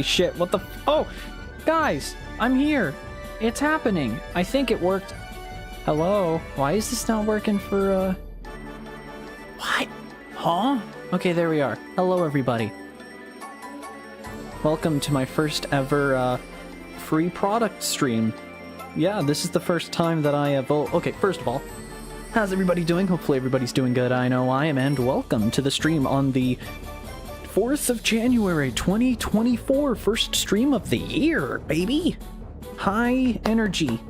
Shit, what the oh, guys, I'm here. It's happening. I think it worked. Hello? Why is this not working for, what? Huh? Okay, there we are. Hello, everybody. Welcome to my first ever, free product stream. Yeah, this is the first time that I have... Oh, okay, first of all, how's everybody doing? Hopefully everybody's doing good. I know I am, and welcome to the stream on the 4th of January, 2024, first stream of the year, baby. High energy.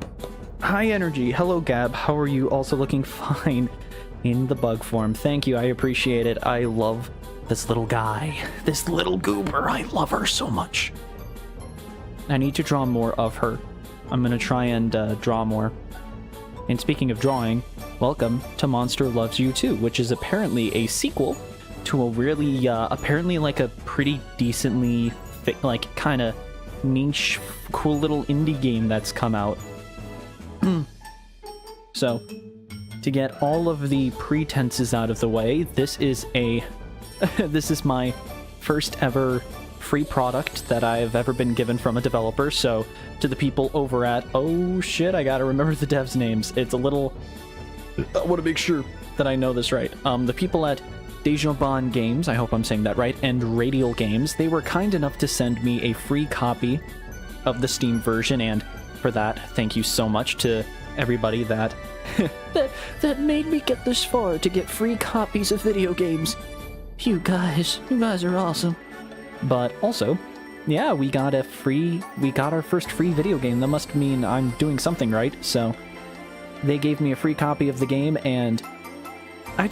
High energy. Hello, Gab. How are you? Also looking fine in the bug form. Thank you. I appreciate it. I love this little guy. This little goober. I love her so much. I need to draw more of her. I'm going to try and draw more. And speaking of drawing, welcome to Monster Loves You Too, which is apparently a sequel to a really, apparently like a pretty decently, like, kind of niche, cool little indie game that's come out. So, to get all of the pretenses out of the way, this is a, this is my first ever free product that I've ever been given from a developer, so to the people over at, oh shit, I gotta remember the devs' names. It's a little, I want to make sure that I know this right. The people at Dejobon Games, I hope I'm saying that right, and Radial Games, they were kind enough to send me a free copy of the Steam version, and for that, thank you so much to everybody that that made me get this far, to get free copies of video games. You guys are awesome. But also, yeah, we got our first free video game. That must mean I'm doing something right, so they gave me a free copy of the game, and okay,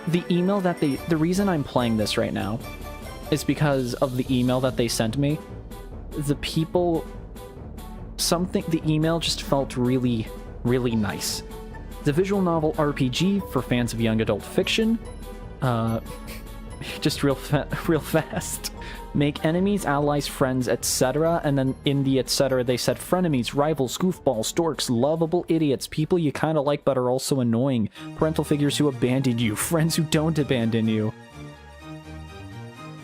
the email that the reason I'm playing this right now is because of the email that they sent me. The email just felt really, really nice. The visual novel RPG for fans of young adult fiction, just real fast. Make enemies, allies, friends, etc. And then in the etc. they said frenemies, rivals, goofballs, dorks, lovable idiots, people you kind of like but are also annoying, parental figures who abandon you, friends who don't abandon you.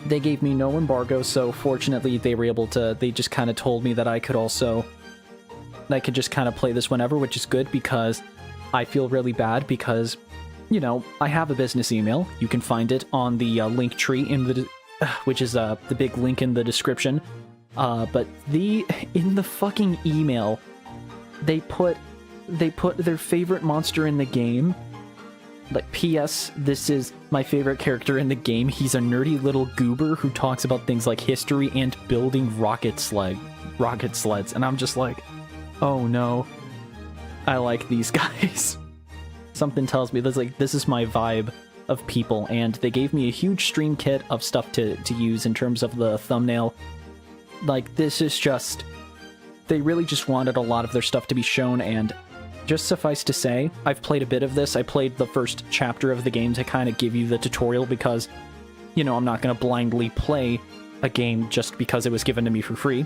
They gave me no embargo, so fortunately they were able to, they just kind of told me that I could just kind of play this whenever, which is good because I feel really bad because, you know, I have a business email. You can find it on the link tree in the which is the big link in the description. But in the fucking email, they put their favorite monster in the game. Like, P.S. This is my favorite character in the game. He's a nerdy little goober who talks about things like history and building rocket sleds. And I'm just like, oh no, I like these guys. Something tells me this is my vibe of people, and they gave me a huge stream kit of stuff to use in terms of the thumbnail. Like, this is just, they really just wanted a lot of their stuff to be shown, and just suffice to say, I've played a bit of this. I played the first chapter of the game to kind of give you the tutorial because, you know, I'm not going to blindly play a game just because it was given to me for free,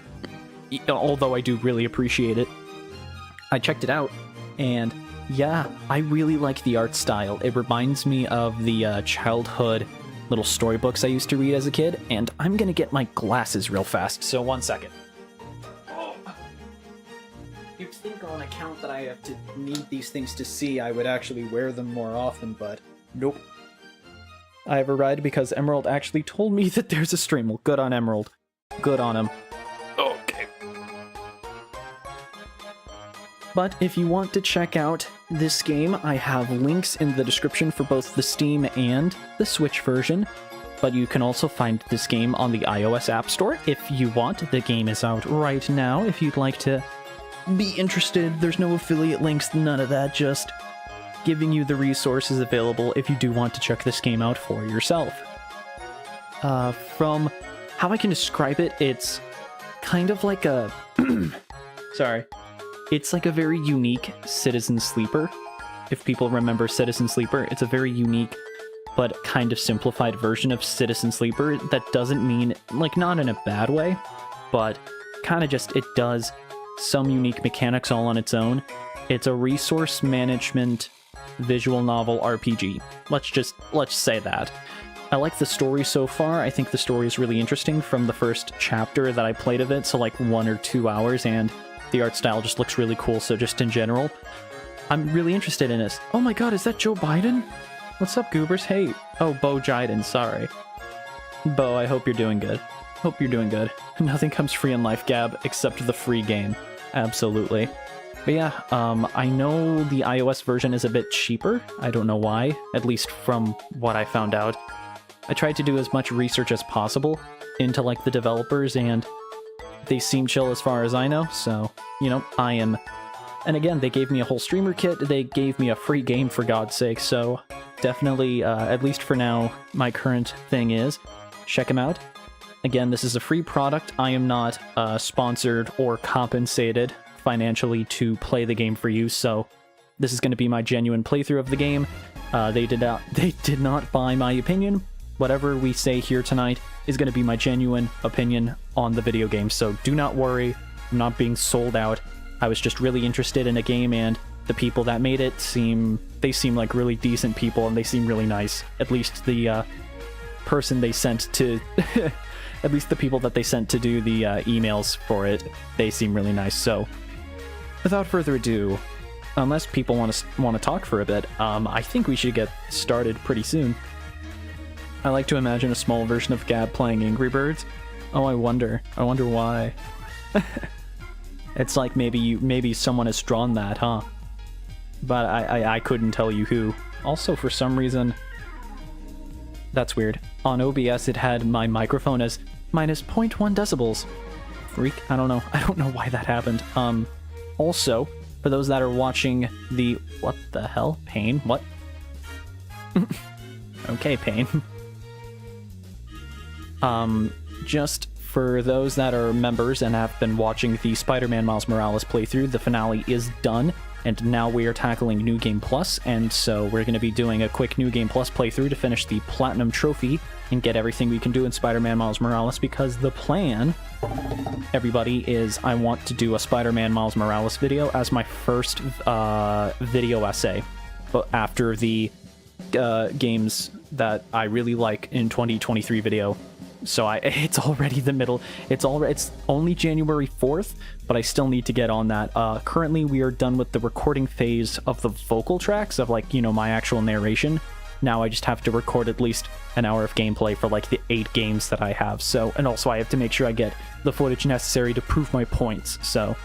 although I do really appreciate it. I checked it out, and yeah, I really like the art style. It reminds me of the childhood little storybooks I used to read as a kid, and I'm gonna get my glasses real fast, so 1 second. Oh. You'd think on account that I have to need these things to see, I would actually wear them more often, but nope. I have arrived because Emerald actually told me that there's a stream. Well, good on Emerald. Good on him. Okay. But if you want to check out this game, I have links in the description for both the Steam and the Switch version. But you can also find this game on the iOS App Store if you want. The game is out right now if you'd like to be interested. There's no affiliate links, none of that, just giving you the resources available if you do want to check this game out for yourself. From how I can describe it, it's kind of like a... Sorry. It's like a very unique Citizen Sleeper. If people remember Citizen Sleeper, it's a very unique but kind of simplified version of Citizen Sleeper that doesn't mean, like, not in a bad way, but kind of just, it does some unique mechanics all on its own. It's a resource management visual novel RPG. Let's say that. I like the story so far. I think the story is really interesting from the first chapter that I played of it, so like 1 or 2 hours, and the art style just looks really cool, so just in general, I'm really interested in this. Oh my god, is that Joe Biden? What's up, goobers? Hey. Oh, Bo Jiden, sorry. Bo, I hope you're doing good. Hope you're doing good. Nothing comes free in life, Gab, except the free game. Absolutely. But yeah, I know the iOS version is a bit cheaper. I don't know why, at least from what I found out. I tried to do as much research as possible into, like, the developers, and they seem chill as far as I know, so, you know, I am... And again, they gave me a whole streamer kit, they gave me a free game, for God's sake, so definitely, at least for now, my current thing is, check them out. Again, this is a free product. I am not sponsored or compensated financially to play the game for you, so this is going to be my genuine playthrough of the game. They did not buy my opinion. Whatever we say here tonight is going to be my genuine opinion on the video game, so do not worry, I'm not being sold out. I was just really interested in a game, and the people that made it seem like really decent people, and they seem really nice. At least the person they sent to... at least the people that they sent to do the emails for it, they seem really nice. So, without further ado, unless people want to talk for a bit, I think we should get started pretty soon. I like to imagine a small version of Gab playing Angry Birds. Oh, I wonder why. It's like maybe someone has drawn that, huh? But I couldn't tell you who. Also, for some reason, that's weird. On OBS, it had my microphone as minus 0.1 decibels. Freak. I don't know why that happened. Also, for those that are watching the... What the hell? Pain? What? Okay, Pain. Just for those that are members and have been watching the Spider-Man Miles Morales playthrough, the finale is done, and now we are tackling New Game Plus, and so we're going to be doing a quick New Game Plus playthrough to finish the Platinum Trophy and get everything we can do in Spider-Man Miles Morales, because the plan, everybody, is I want to do a Spider-Man Miles Morales video as my first video essay, but after the games that I really like in 2023 video. So it's already the middle. It's only January 4th, but I still need to get on that. Currently, we are done with the recording phase of the vocal tracks of, like, you know, my actual narration. Now I just have to record at least an hour of gameplay for, like, the 8 games that I have. So, and also I have to make sure I get the footage necessary to prove my points. So,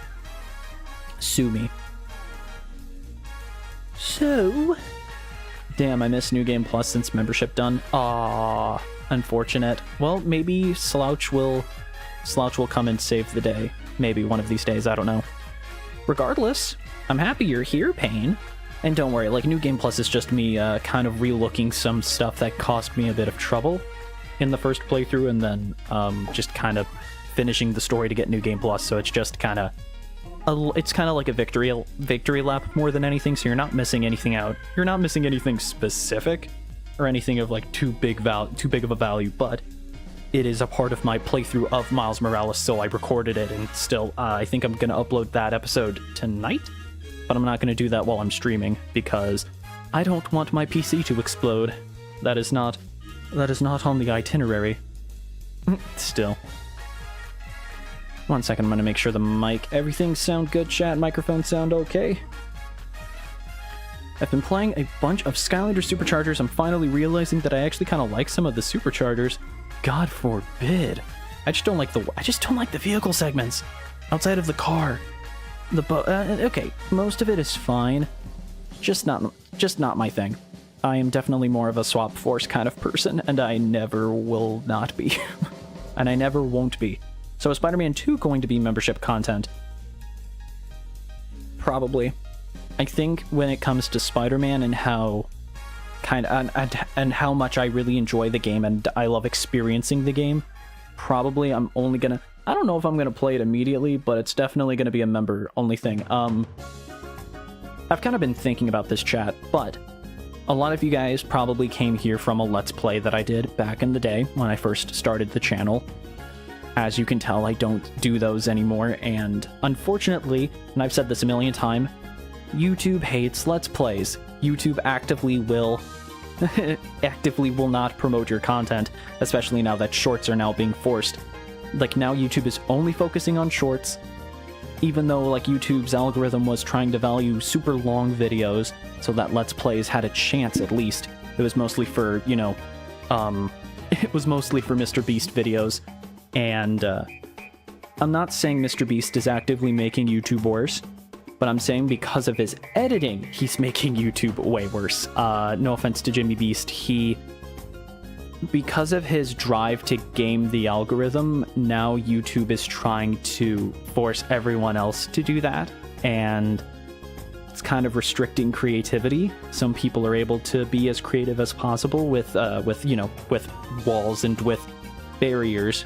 sue me. So, damn, I missed New Game Plus since membership done. Aww. Unfortunate. Well, maybe Slouch will come and save the day. Maybe one of these days, I don't know. Regardless, I'm happy you're here, Pain. And don't worry, like, New Game Plus is just me kind of relooking some stuff that cost me a bit of trouble in the first playthrough, and then just kind of finishing the story to get New Game Plus, so it's just kind of... It's kind of like a victory lap more than anything, so you're not missing anything out. You're not missing anything specific, or anything of, like, too big of a value, but it is a part of my playthrough of Miles Morales, so I recorded it, and still, I think I'm gonna upload that episode tonight, but I'm not gonna do that while I'm streaming, because I don't want my PC to explode. That is not on the itinerary. Still. 1 second, I'm gonna make sure the mic, everything sound good, chat, microphone sound okay? I've been playing a bunch of Skylander Superchargers. I'm finally realizing that I actually kind of like some of the Superchargers. God forbid. I just don't like the vehicle segments outside of the car. Okay, most of it is fine. Just not my thing. I am definitely more of a swap force kind of person, and I never will not be. And I never won't be. So is Spider-Man 2 going to be membership content? Probably. I think when it comes to Spider-Man and how and how much I really enjoy the game and I love experiencing the game, probably I'm only gonna... I don't know if I'm gonna play it immediately, but it's definitely gonna be a member-only thing. I've kind of been thinking about this, chat, but a lot of you guys probably came here from a Let's Play that I did back in the day when I first started the channel. As you can tell, I don't do those anymore, and unfortunately, and I've said this a million times, YouTube hates Let's Plays. YouTube actively will not promote your content, especially now that shorts are now being forced. Like, now YouTube is only focusing on shorts, even though, like, YouTube's algorithm was trying to value super long videos so that Let's Plays had a chance, at least. It was mostly for, you know, it was mostly for Mr. Beast videos, and, I'm not saying Mr. Beast is actively making YouTube worse, but I'm saying because of his editing, he's making YouTube way worse. No offense to Jimmy Beast, because of his drive to game the algorithm, now YouTube is trying to force everyone else to do that, and it's kind of restricting creativity. Some people are able to be as creative as possible with you know, with walls and with barriers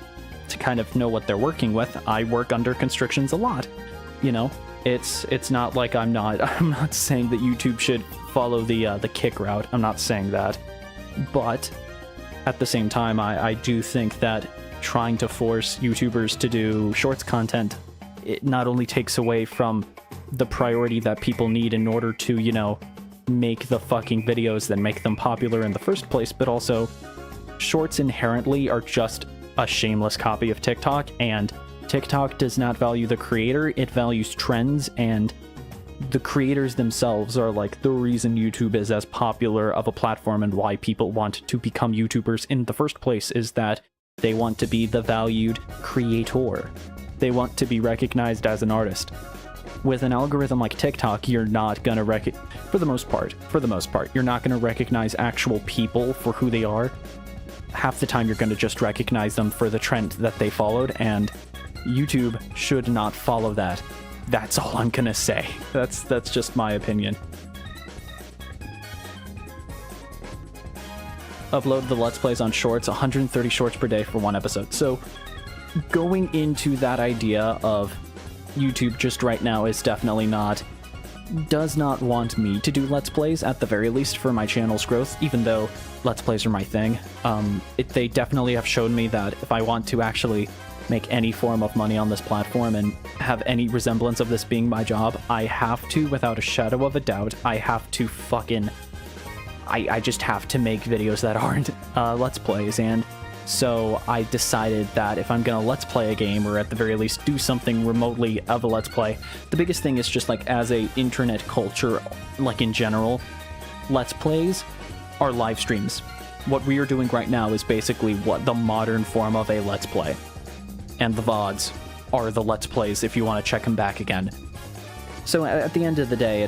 to kind of know what they're working with. I work under constrictions a lot, you know. It's not like I'm not saying that YouTube should follow the kick route. I'm not saying that, but at the same time, I do think that trying to force YouTubers to do shorts content, it not only takes away from the priority that people need in order to, you know, make the fucking videos that make them popular in the first place, but also shorts inherently are just a shameless copy of TikTok, and TikTok does not value the creator, it values trends, and the creators themselves are like the reason YouTube is as popular of a platform and why people want to become YouTubers in the first place, is that they want to be the valued creator. They want to be recognized as an artist. With an algorithm like TikTok, you're not gonna for the most part, you're not gonna recognize actual people for who they are. Half the time you're gonna just recognize them for the trend that they followed, and YouTube should not follow that. That's all I'm gonna say. That's just my opinion. Upload the Let's Plays on shorts, 130 shorts per day for one episode. So going into that idea of YouTube just right now is definitely does not want me to do Let's Plays, at the very least for my channel's growth, even though Let's Plays are my thing. They definitely have shown me that if I want to actually make any form of money on this platform and have any resemblance of this being my job, I have to, without a shadow of a doubt, I have to fucking... I just have to make videos that aren't Let's Plays, and so I decided that if I'm gonna Let's Play a game, or at the very least do something remotely of a Let's Play, the biggest thing is just like as a internet culture, like in general, Let's Plays are live streams. What we are doing right now is basically what the modern form of a Let's Play. And the VODs are the Let's Plays if you want to check them back again. So at the end of the day,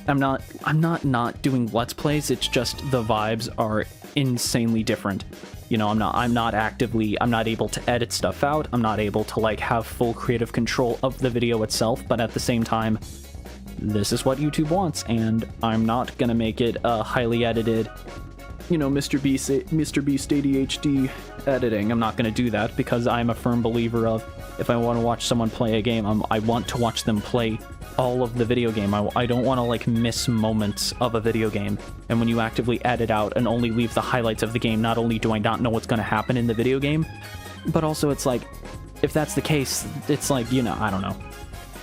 I'm not doing Let's Plays, it's just the vibes are insanely different. You know, I'm not able to edit stuff out, I'm not able to like have full creative control of the video itself, but at the same time, this is what YouTube wants, and I'm not gonna make it a highly edited, you know, Mr. Beast ADHD editing. I'm not going to do that, because I'm a firm believer of, if I want to watch someone play a game, I want to watch them play all of the video game. I don't want to, like, miss moments of a video game. And when you actively edit out and only leave the highlights of the game, not only do I not know what's going to happen in the video game, but also it's like, if that's the case, it's like, you know, I don't know.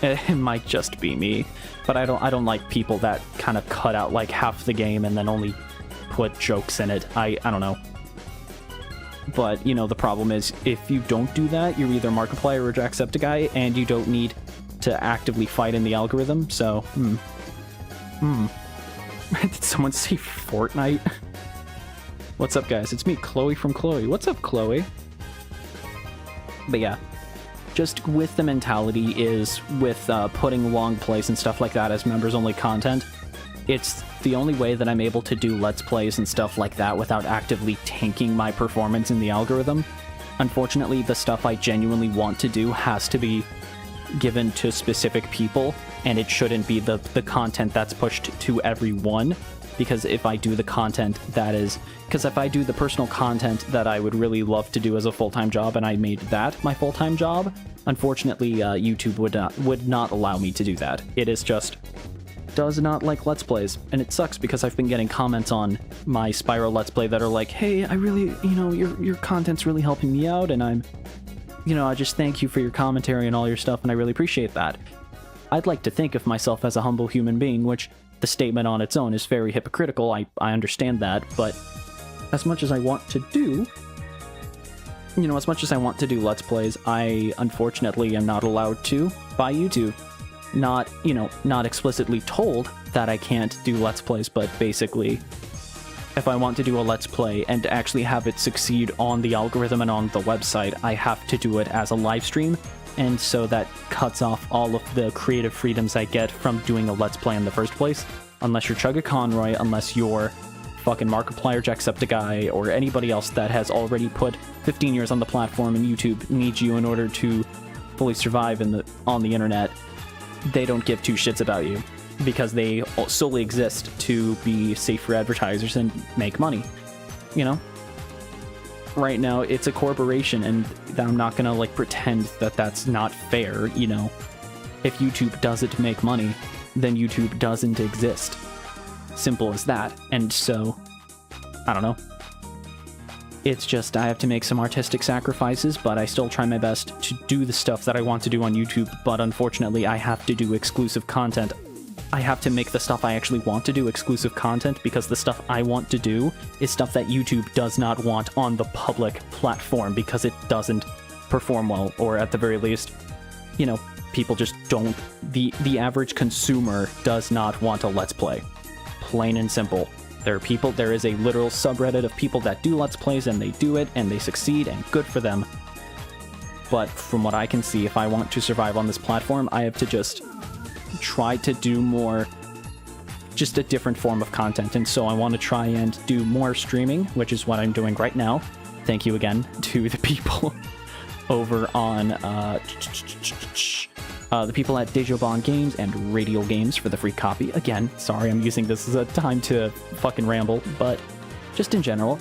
It might just be me, but I don't like people that kind of cut out, like, half the game and then only put jokes in it. I don't know. But, you know, the problem is, if you don't do that, you're either Markiplier or Jacksepticeye, and you don't need to actively fight in the algorithm, so, Did someone say Fortnite? What's up, guys? It's me, Chloe from Chloe. What's up, Chloe? But yeah, just with the mentality is with putting long plays and stuff like that as members-only content, it's the only way that I'm able to do Let's Plays and stuff like that without actively tanking my performance in the algorithm. Unfortunately, the stuff I genuinely want to do has to be given to specific people, and it shouldn't be the content that's pushed to everyone. Because if I do the content if I do the personal content that I would really love to do as a full-time job and I made that my full-time job, unfortunately YouTube would not allow me to do that. It is just does not like Let's Plays, and it sucks because I've been getting comments on my Spyro Let's Play that are like, hey, I really, your content's really helping me out, and I just thank you for your commentary and all your stuff, and I really appreciate that. I'd like to think of myself as a humble human being, which the statement on its own is very hypocritical, I understand that, but as much as I want to do, Let's Plays, I unfortunately am not allowed to by YouTube. Not explicitly told that I can't do Let's Plays, but basically, if I want to do a Let's Play and actually have it succeed on the algorithm and on the website, I have to do it as a live stream. And so that cuts off all of the creative freedoms I get from doing a Let's Play in the first place. Unless you're Chugga Conroy, unless you're fucking Markiplier, Jacksepticeye, or anybody else that has already put 15 years on the platform and YouTube needs you in order to fully survive on the internet, they don't give two shits about you. Because they solely exist to be safe for advertisers and make money. Right now, it's a corporation, and I'm not gonna, pretend that that's not fair, If YouTube doesn't make money, then YouTube doesn't exist. Simple as that. And so, I don't know. It's just, I have to make some artistic sacrifices, but I still try my best to do the stuff that I want to do on YouTube, but unfortunately, I have to do exclusive content. I have to make the stuff I actually want to do exclusive content, because the stuff I want to do is stuff that YouTube does not want on the public platform, because it doesn't perform well, or at the very least, people just don't... The average consumer does not want a Let's Play. Plain and simple. There is a literal subreddit of people that do Let's Plays, and they do it, and they succeed, and good for them. But from what I can see, if I want to survive on this platform, I have to just try to do more, just a different form of content. And so I want to try and do more streaming, which is what I'm doing right now. Thank you again to the people over on the people at Dejobon Games and Radial Games for the free copy. Again, sorry I'm using this as a time to fucking ramble, but just in general,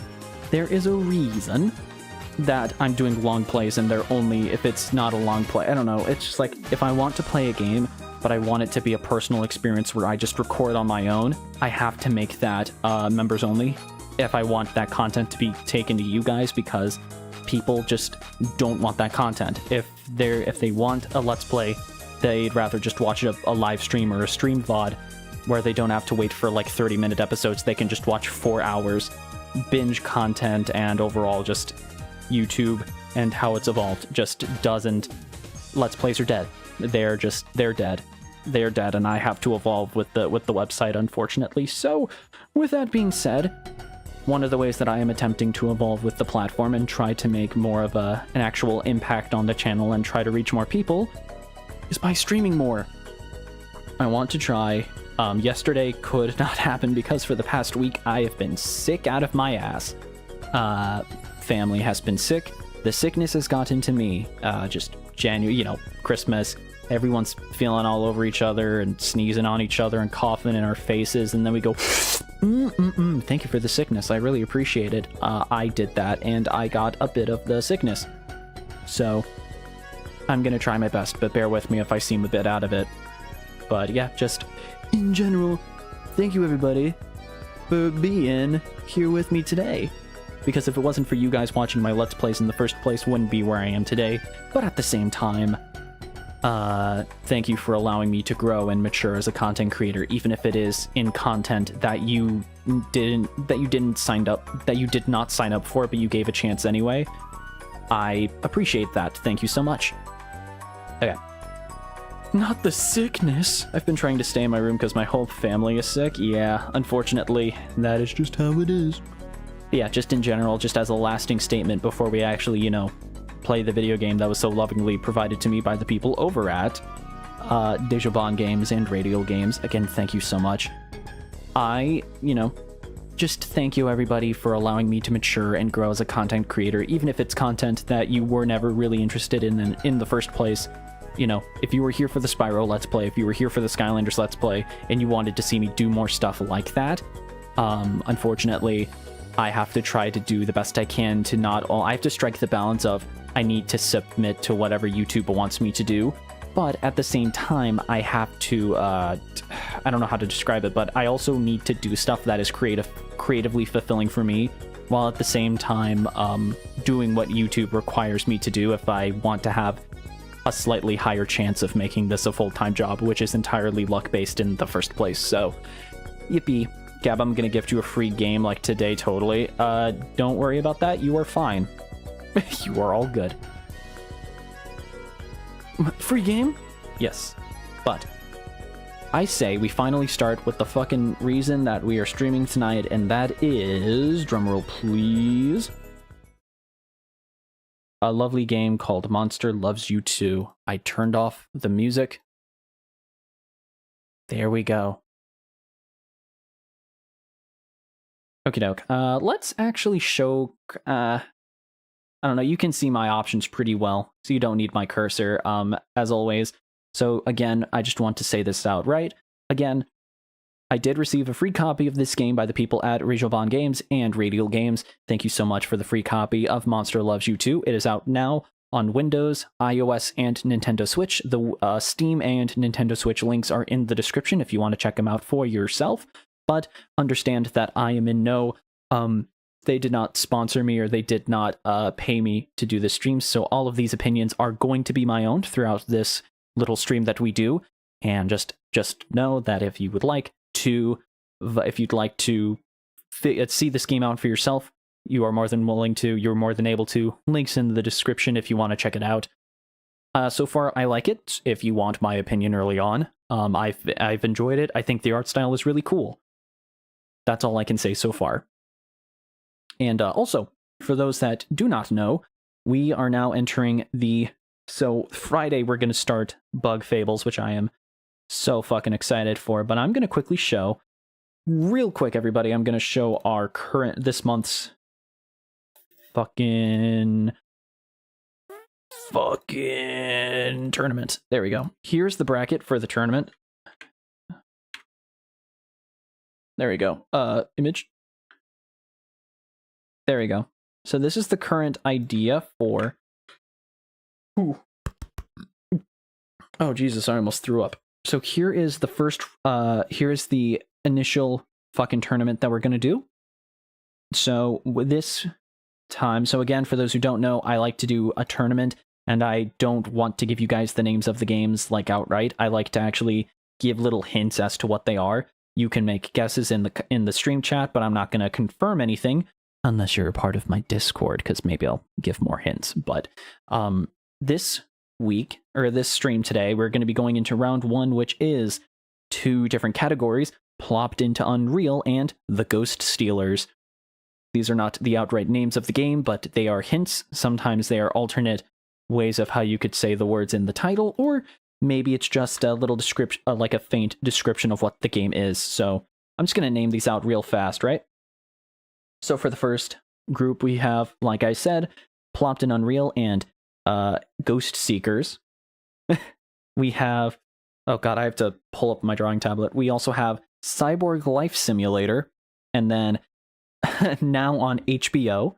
there is a reason that I'm doing long plays, and they're only if it's not a long play. I don't know, it's just like, if I want to play a game, but I want it to be a personal experience where I just record on my own, I have to make that members only if I want that content to be taken to you guys, because people just don't want that content. If they want a Let's Play, they'd rather just watch a live stream or a stream VOD where they don't have to wait for 30-minute episodes. They can just watch 4 hours, binge content, and overall just YouTube and how it's evolved just doesn't... Let's Plays are dead. They're dead. They're dead, and I have to evolve with the website, unfortunately. So, with that being said, one of the ways that I am attempting to evolve with the platform and try to make more of an actual impact on the channel and try to reach more people is by streaming more. I want to try. Yesterday could not happen because for the past week I have been sick out of my ass. Family has been sick. The sickness has gotten to me. Just January, Christmas. Everyone's feeling all over each other and sneezing on each other and coughing in our faces, and then we go, thank you for the sickness, I really appreciate it. I did that, and I got a bit of the sickness. So, I'm gonna try my best, but bear with me if I seem a bit out of it. But yeah, just in general, thank you everybody for being here with me today. Because if it wasn't for you guys watching my Let's Plays in the first place, wouldn't be where I am today. But at the same time, thank you for allowing me to grow and mature as a content creator, even if it is in content that you did not sign up for, but you gave a chance anyway. I appreciate that. Thank you so much. Okay. Not the sickness. I've been trying to stay in my room because my whole family is sick. Yeah, unfortunately, that is just how it is. Yeah, just in general, just as a lasting statement before we actually, you know, play the video game that was so lovingly provided to me by the people over at VOD Games and Radial Games. Again, thank you so much. You know, just thank you everybody for allowing me to mature and grow as a content creator, even if it's content that you were never really interested in the first place. You know, if you were here for the Spyro Let's Play, if you were here for the Skylanders Let's Play, and you wanted to see me do more stuff like that, unfortunately, I have to try to do the best I can to I have to strike the balance of I need to submit to whatever YouTube wants me to do, but at the same time, I have to, I don't know how to describe it, but I also need to do stuff that is creatively fulfilling for me, while at the same time, doing what YouTube requires me to do if I want to have a slightly higher chance of making this a full-time job, which is entirely luck-based in the first place. So, yippee. Gab, I'm gonna gift you a free game like today, totally. Don't worry about that, you are fine. You are all good. Free game? Yes. But I say we finally start with the fucking reason that we are streaming tonight, and that is, drumroll please, a lovely game called Monster Loves You Too. I turned off the music. There we go. Okie doke. Let's actually show, I don't know, you can see my options pretty well, so you don't need my cursor, as always. So again, I just want to say this outright. Again, I did receive a free copy of this game by the people at VOD Games and Radial Games. Thank you so much for the free copy of Monster Loves You Too. It is out now on Windows, iOS, and Nintendo Switch. The Steam and Nintendo Switch links are in the description if you want to check them out for yourself. But understand that I am in no, they did not sponsor me or they did not pay me to do this stream, so all of these opinions are going to be my own throughout this little stream that we do. And just know that if you would like to, see this game out for yourself, you are more than willing to, you're more than able to. Links in the description if you want to check it out. So far, I like it. If you want my opinion early on, I've enjoyed it. I think the art style is really cool. That's all I can say so far. And also, for those that do not know, we are now entering so Friday we're going to start Bug Fables, which I am so fucking excited for, but I'm going to quickly show, real quick everybody, I'm going to show our this month's fucking tournament. There we go. Here's the bracket for the tournament. There we go. Image. There we go. So this is the current idea for... Ooh. Oh, Jesus, I almost threw up. So here is the first, here's the initial fucking tournament that we're going to do. So with this time, so again, for those who don't know, I like to do a tournament, and I don't want to give you guys the names of the games, like, outright. I like to actually give little hints as to what they are. You can make guesses in the stream chat, but I'm not going to confirm anything unless you're a part of my Discord, because maybe I'll give more hints. But this week, or this stream today, we're going to be going into round one, which is 2 different categories, plopped into Unreal and the Ghost Stealers. These are not the outright names of the game, but they are hints. Sometimes they are alternate ways of how you could say the words in the title, or maybe it's just a little description, like a faint description of what the game is. So I'm just going to name these out real fast, right? So for the first group, we have, like I said, plopped in Unreal and Ghost Seekers. We have, oh god, I have to pull up my drawing tablet. We also have Cyborg Life Simulator, and then now on HBO.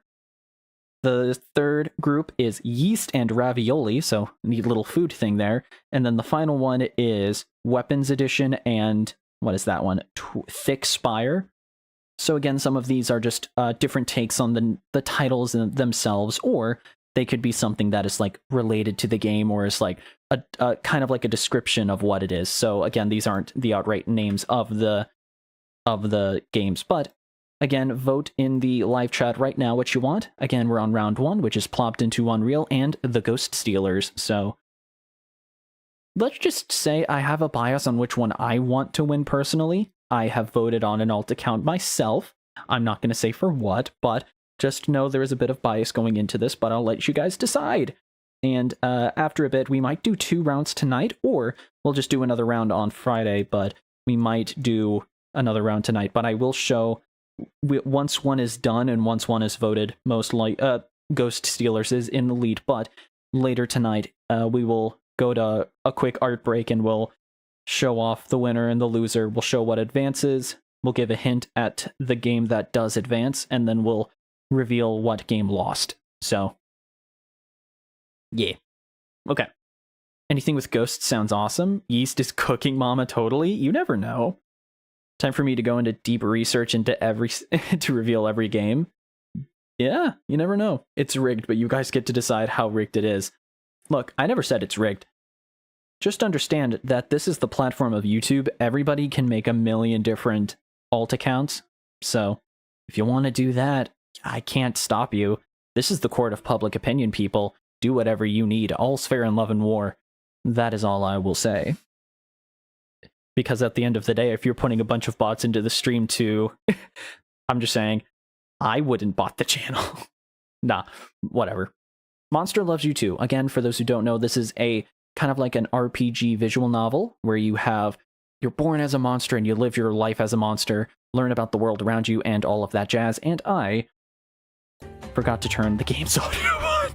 The third group is Yeast and Ravioli, so neat little food thing there. And then the final one is Weapons Edition and, what is that one? Thick Spire. So again, some of these are just different takes on the titles themselves, or they could be something that is like related to the game, or is like a kind of like a description of what it is. So again, these aren't the outright names of the games, but again, vote in the live chat right now what you want. Again, we're on round one, which is plopped into Unreal and the Ghost Stealers. So let's just say I have a bias on which one I want to win personally. I have voted on an alt account myself. I'm not going to say for what, but just know there is a bit of bias going into this, but I'll let you guys decide. And after a bit, we might do 2 rounds tonight, or we'll just do another round on Friday, but we might do another round tonight. But I will show, once one is done and once one is voted, most like Ghost Stealers is in the lead, but later tonight, we will go to a quick art break and we'll show off the winner and the loser. We'll show what advances. We'll give a hint at the game that does advance, and then we'll reveal what game lost. So, yeah. Okay. Anything with ghosts sounds awesome. Yeast is cooking mama totally. You never know. Time for me to go into deep research into to reveal every game. Yeah, you never know. It's rigged, but you guys get to decide how rigged it is. Look, I never said it's rigged. Just understand that this is the platform of YouTube. Everybody can make a million different alt accounts. So if you want to do that, I can't stop you. This is the court of public opinion, people. Do whatever you need. All's fair in love and war. That is all I will say. Because at the end of the day, if you're putting a bunch of bots into the stream too, I'm just saying, I wouldn't bot the channel. Nah, whatever. Monster Loves You Too. Again, for those who don't know, this is a kind of like an RPG visual novel where you're born as a monster and you live your life as a monster, learn about the world around you and all of that jazz. And I forgot to turn the game's audio on.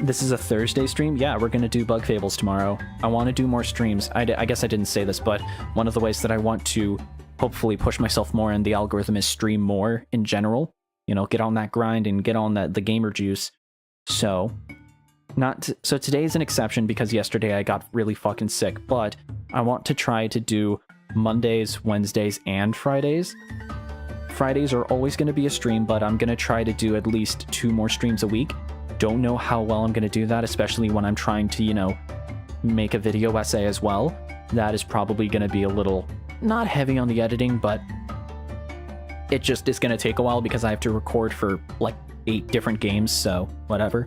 This is a Thursday stream? Yeah, we're going to do Bug Fables tomorrow. I want to do more streams. I guess I didn't say this, but one of the ways that I want to hopefully push myself more in the algorithm is stream more in general. You know, get on that grind and get on the gamer juice. So, so today is an exception because yesterday I got really fucking sick, but I want to try to do Mondays, Wednesdays, and Fridays. Fridays are always going to be a stream, but I'm going to try to do at least 2 more streams a week. Don't know how well I'm going to do that, especially when I'm trying to, you know, make a video essay as well. That is probably going to be a little, not heavy on the editing, but it just is going to take a while because I have to record for like 8 different games, so whatever.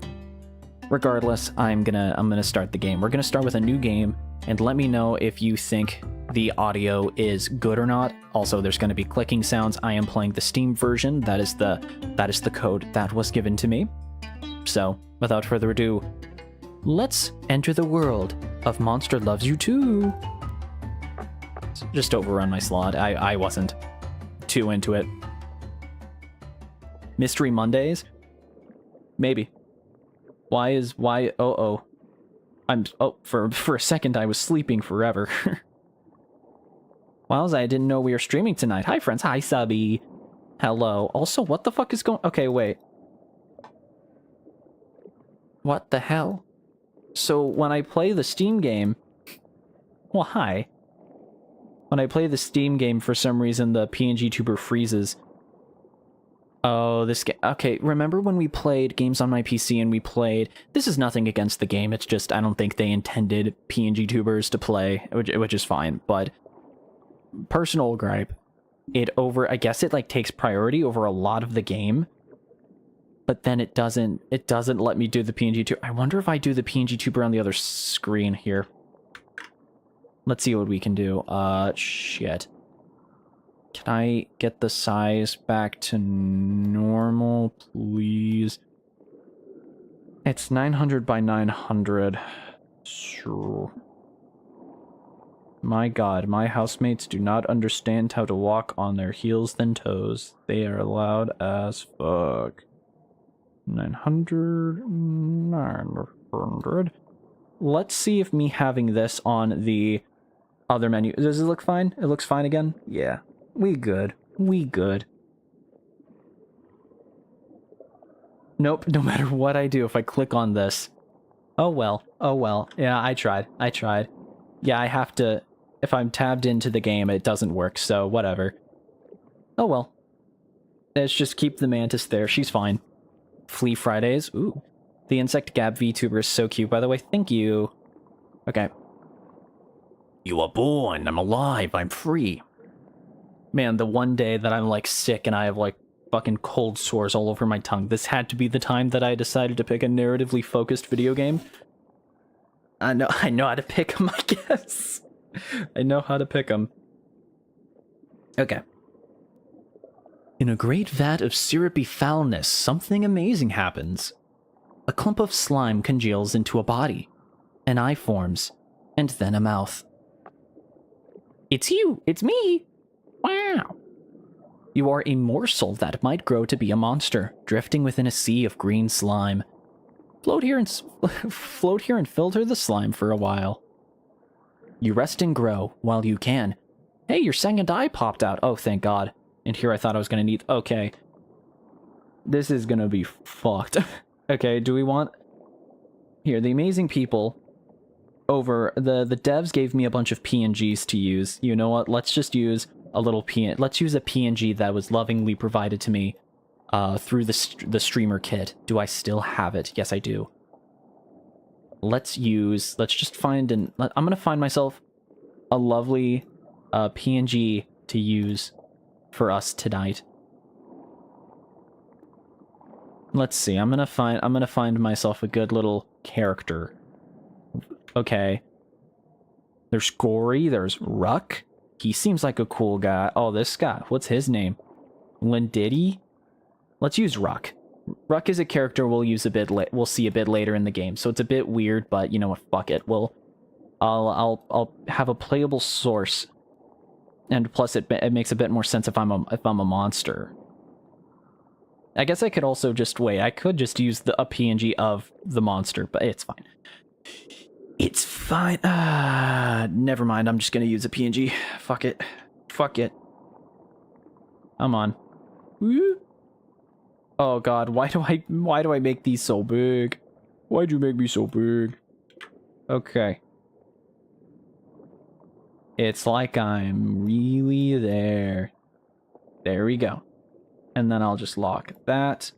Regardless, I'm gonna start the game. We're gonna start with a new game, and let me know if you think the audio is good or not. Also, there's gonna be clicking sounds. I am playing the Steam version. That is the code that was given to me. So, without further ado, let's enter the world of Monster Loves You Too. Just overrun my slot. I wasn't too into it. Mystery Mondays? Maybe. Oh, for a second I was sleeping forever. Wowza, I didn't know we were streaming tonight. Hi friends, hi Subby. Hello. Also, what the fuck is going... Okay, wait. What the hell? So, when I play the Steam game... Well, hi. When I play the Steam game, for some reason, the PNG tuber freezes. Oh, this game... Okay, remember when we played games on my PC and we played... This is nothing against the game, it's just I don't think they intended PNG tubers to play, which is fine, but... Personal gripe. I guess it, like, takes priority over a lot of the game. But then it doesn't let me do the PNG tuber. I wonder if I do the PNG tuber on the other screen here. Let's see what we can do. Shit. Can I get the size back to normal, please? It's 900 by 900. Sure. My god, my housemates do not understand how to walk on their heels than toes. They are loud as fuck. 900, 900. Let's see if me having this on the other menu... Does it look fine? It looks fine again? Yeah. We good. We good. Nope, no matter what I do, if I click on this... Oh well. Oh well. Yeah, I tried. Yeah, I have to... If I'm tabbed into the game, it doesn't work, so whatever. Oh well. Let's just keep the mantis there. She's fine. Flea Fridays. Ooh. The Insect Gab VTuber is so cute, by the way. Thank you. Okay. You are born. I'm alive. I'm free. Man, the one day that I'm, like, sick and I have, like, fucking cold sores all over my tongue, this had to be the time that I decided to pick a narratively focused video game. I know how to pick them, I guess. I know how to pick them. Okay. In a great vat of syrupy foulness, something amazing happens. A clump of slime congeals into a body. An eye forms, and then a mouth. It's you! It's me! Wow! You are a morsel that might grow to be a monster, drifting within a sea of green slime. Float here and filter the slime for a while. You rest and grow while you can. Hey, your second eye popped out. Oh, thank God. And here I thought I was gonna need... Okay. This is gonna be fucked. Okay, do we want... Here, the amazing people over... The devs gave me a bunch of PNGs to use. You know what? Let's just use a little let's use a PNG that was lovingly provided to me through the streamer kit. Do I still have it? Yes, I do. Let's just find I'm gonna find myself a lovely PNG to use for us tonight. Let's see. I'm gonna find myself a good little character. Okay. There's Gory. There's Ruck. He seems like a cool guy. Oh, this guy. What's his name? Lindiddy? Let's use Ruck. Ruck is a character we'll see a bit later in the game, so it's a bit weird, but you know what? Fuck it. I'll have a playable source, and plus it makes a bit more sense if I'm a monster. I guess I could also just wait. I could just use a PNG of the monster, but it's fine. It's fine. Never mind. I'm just gonna use a PNG. Fuck it. Fuck it. Come on. Woo. Oh God, why do I make these so big? Why'd you make me so big? Okay. It's like I'm really there. There we go. And then I'll just lock that.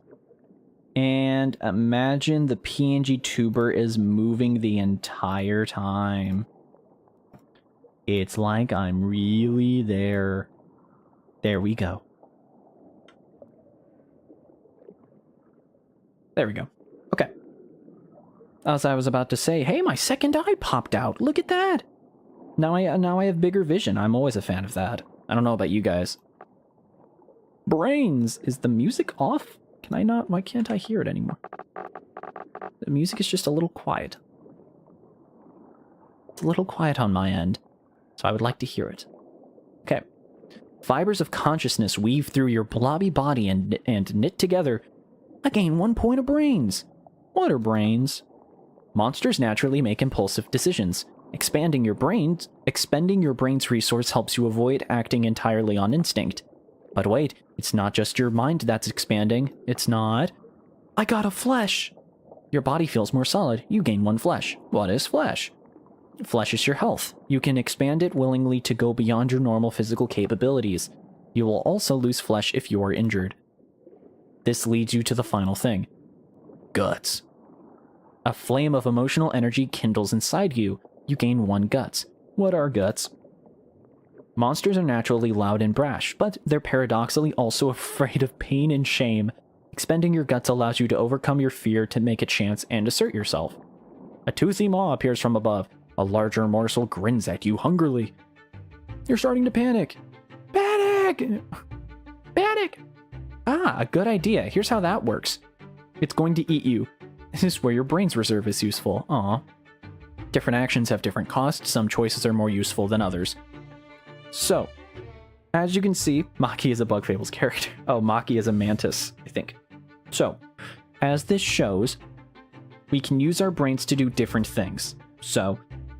And imagine the PNG tuber is moving the entire time. It's like I'm really there. There we go. There we go. Okay. As I was about to say, hey, my second eye popped out. Look at that. Now I have bigger vision. I'm always a fan of that. I don't know about you guys. Brains! Is the music off? Can I not? Why can't I hear it anymore? The music is just a little quiet. It's a little quiet on my end, so I would like to hear it. Okay. Fibers of consciousness weave through your blobby body and knit together. I gain 1 point of brains. What are brains? Monsters naturally make impulsive decisions. Expending your brain's resource helps you avoid acting entirely on instinct. But wait, it's not just your mind that's expanding. It's not. I got a flesh! Your body feels more solid. You gain 1 flesh. What is flesh? Flesh is your health. You can expand it willingly to go beyond your normal physical capabilities. You will also lose flesh if you are injured. This leads you to the final thing. Guts. A flame of emotional energy kindles inside you. You gain 1 guts. What are guts? Monsters are naturally loud and brash, but they're paradoxically also afraid of pain and shame. Expending your guts allows you to overcome your fear to make a chance and assert yourself. A toothy maw appears from above. A larger morsel grins at you hungrily. You're starting to panic. Panic! Panic! Ah, a good idea. Here's how that works. It's going to eat you. This is where your brain's reserve is useful. Aw. Different actions have different costs. Some choices are more useful than others. So, as you can see, Maki is a Bug Fables character. Oh, Maki is a mantis, I think. So, as this shows, we can use our brains to do different things. So,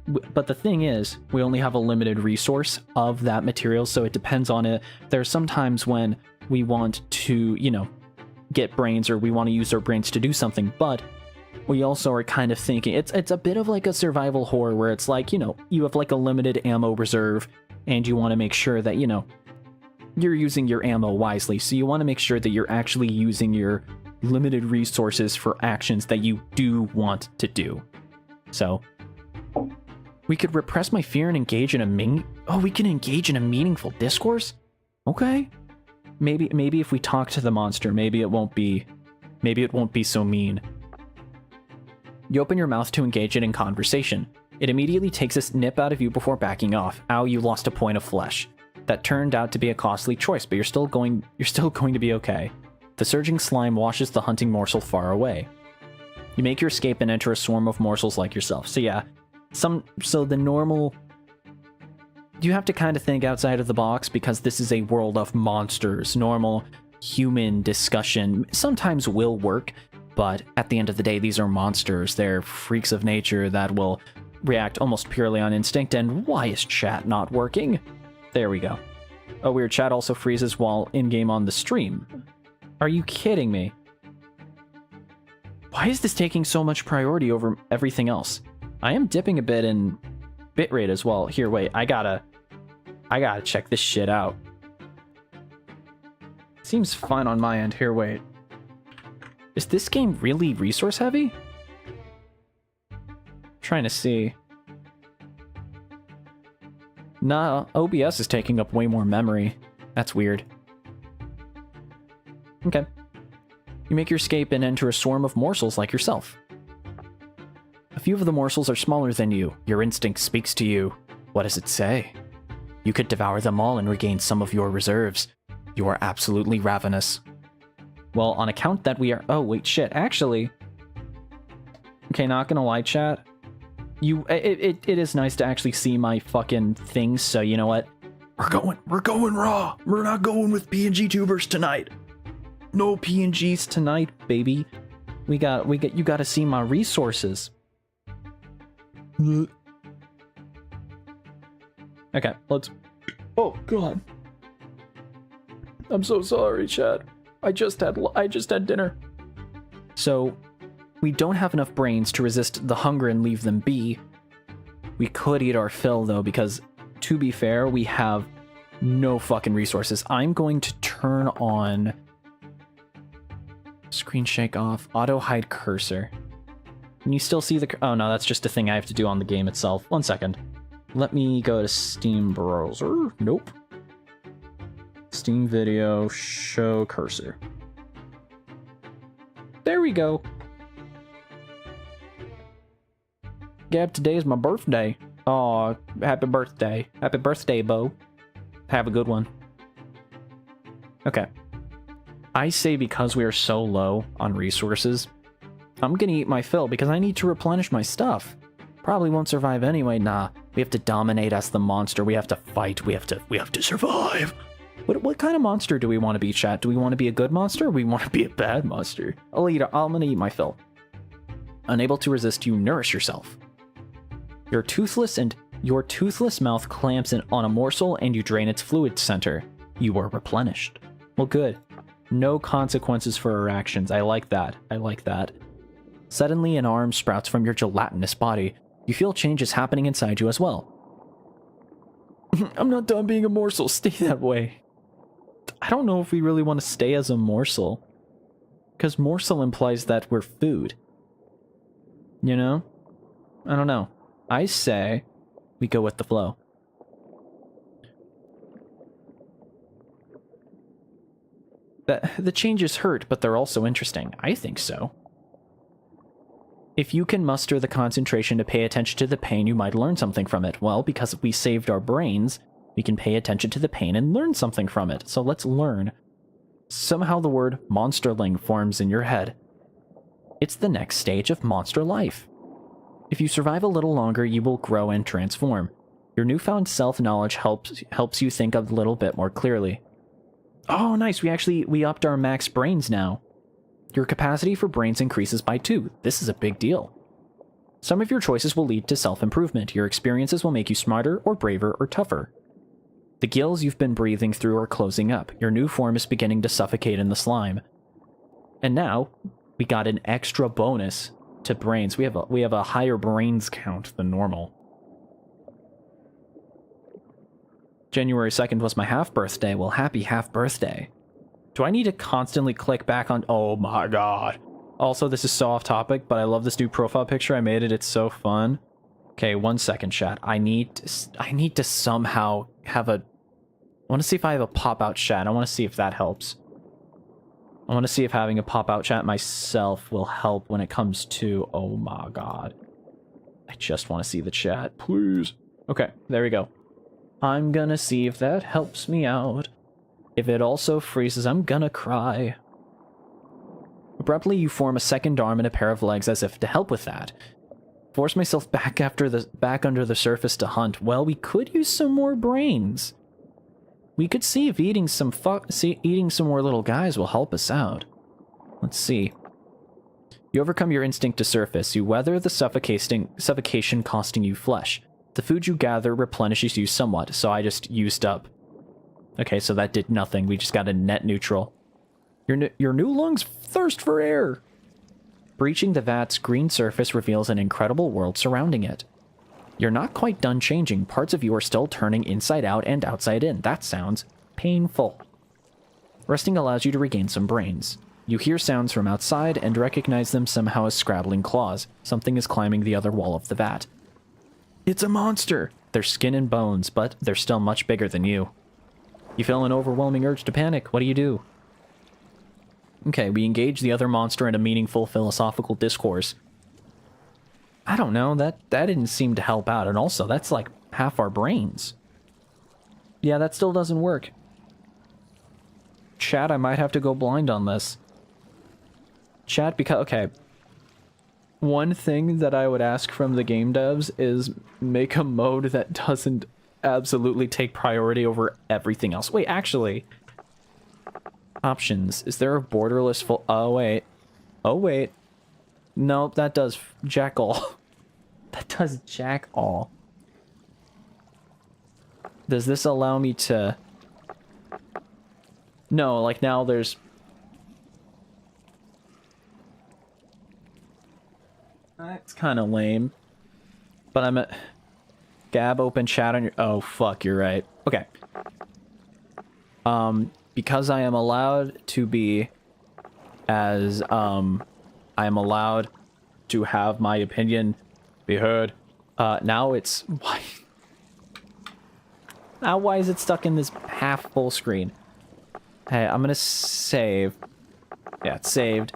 but the thing is, we only have a limited resource of that material, so it depends on it. There's sometimes when we want to, you know, get brains, or we want to use our brains to do something, but we also are kind of thinking, it's a bit of like a survival horror where it's like, you know, you have like a limited ammo reserve, and you want to make sure that, you know, you're using your ammo wisely. So you want to make sure that you're actually using your limited resources for actions that you do want to do. So we could repress my fear and engage in we can engage in a meaningful discourse? Okay. Maybe if we talk to the monster, maybe it won't be so mean. You open your mouth to engage it in conversation. It immediately takes a nip out of you before backing off. Ow, you lost a point of flesh. That turned out to be a costly choice, but you're still going to be okay. The surging slime washes the hunting morsel far away. You make your escape and enter a swarm of morsels like yourself. So yeah, so the normal... You have to kind of think outside of the box because this is a world of monsters. Normal human discussion sometimes will work, but at the end of the day, these are monsters. They're freaks of nature that will react almost purely on instinct. And why is chat not working? There we go. Oh, weird, chat also freezes while in-game on the stream. Are you kidding me? Why is this taking so much priority over everything else? I am dipping a bit in bitrate as well. Here, wait, I gotta check this shit out. Seems fine on my end. Here, wait. Is this game really resource heavy? Trying to see. Nah, OBS is taking up way more memory. That's weird. Okay. You make your escape and enter a swarm of morsels like yourself. A few of the morsels are smaller than you. Your instinct speaks to you. What does it say? You could devour them all and regain some of your reserves. You are absolutely ravenous. Well, on account that we are... Oh, wait, shit. Actually... Okay, not gonna lie, chat. It is nice to actually see my fucking things, so you know what? We're going raw. We're not going with PNG tubers tonight. No PNGs tonight, baby. You gotta see my resources. Okay, let's... Oh, God. I'm so sorry, chat. I just had dinner. So, we don't have enough brains to resist the hunger and leave them be. We could eat our fill, though, because, to be fair, we have no fucking resources. I'm going to turn on... Screen shake off. Auto hide cursor. Can you still see the... Oh, no, that's just a thing I have to do on the game itself. 1 second. Let me go to Steam browser. Nope. Steam video, show cursor. There we go. Gab, today is my birthday. Aw, happy birthday. Happy birthday, Bo. Have a good one. Okay. I say because we are so low on resources, I'm gonna eat my fill because I need to replenish my stuff. Probably won't survive anyway. Nah, we have to dominate as the monster. We have to fight. We have to survive. What kind of monster do we want to be, chat? Do we want to be a good monster or we want to be a bad monster? I'm gonna eat my fill. Unable to resist, you nourish yourself. Your toothless mouth clamps in on a morsel and you drain its fluid center. You are replenished. Well, good. No consequences for our actions. I like that. I like that. Suddenly, an arm sprouts from your gelatinous body. You feel changes happening inside you as well. I'm not done being a morsel. Stay that way. I don't know if we really want to stay as a morsel. Because morsel implies that we're food. You know? I don't know. I say we go with the flow. The changes hurt, but they're also interesting. I think so. If you can muster the concentration to pay attention to the pain, you might learn something from it. Well, because we saved our brains, we can pay attention to the pain and learn something from it. So let's learn. Somehow the word monsterling forms in your head. It's the next stage of monster life. If you survive a little longer, you will grow and transform. Your newfound self-knowledge helps you think a little bit more clearly. Oh, nice. We upped our max brains now. Your capacity for brains increases by 2. This is a big deal. Some of your choices will lead to self-improvement. Your experiences will make you smarter or braver or tougher. The gills you've been breathing through are closing up. Your new form is beginning to suffocate in the slime. And now, we got an extra bonus to brains. We have a higher brains count than normal. January 2nd was my half birthday. Well, happy half birthday. Do I need to constantly click back on... Oh my god. Also, this is so off topic, but I love this new profile picture. I made it. It's so fun. Okay, 1 second, chat. I need to somehow have a... I want to see if I have a pop-out chat. I want to see if that helps. I want to see if having a pop-out chat myself will help when it comes to... Oh my god. I just want to see the chat, please. Okay, there we go. I'm gonna see if that helps me out. If it also freezes, I'm gonna cry. Abruptly, you form a second arm and a pair of legs as if to help with that. Force myself back under the surface to hunt. Well, we could use some more brains. We could see if eating some more little guys will help us out. Let's see. You overcome your instinct to surface. You weather the suffocation costing you flesh. The food you gather replenishes you somewhat, so I just used up. Okay, so that did nothing. We just got a net neutral. Your new lungs thirst for air. Breaching the vat's green surface reveals an incredible world surrounding it. You're not quite done changing. Parts of you are still turning inside out and outside in. That sounds painful. Resting allows you to regain some brains. You hear sounds from outside and recognize them somehow as scrabbling claws. Something is climbing the other wall of the vat. It's a monster! They're skin and bones, but they're still much bigger than you. You feel an overwhelming urge to panic. What do? Okay, we engage the other monster in a meaningful philosophical discourse. I don't know, that didn't seem to help out, and also, that's like half our brains. Yeah, that still doesn't work. Chat, I might have to go blind on this. Chat, because, okay. One thing that I would ask from the game devs is make a mode that doesn't absolutely take priority over everything else. Wait, actually. Options. Is there a borderless full... Oh, wait. Oh, wait. Nope, that does jack all. That does jack all. Does this allow me to... No, like now there's... That's kind of lame. But I'm at... Gab, open chat on your... Oh, fuck, you're right. Okay. Because I am allowed to be as, I am allowed to have my opinion be heard. Now it's... Why? Now why is it stuck in this half full screen? Hey, I'm gonna save. Yeah, it's saved.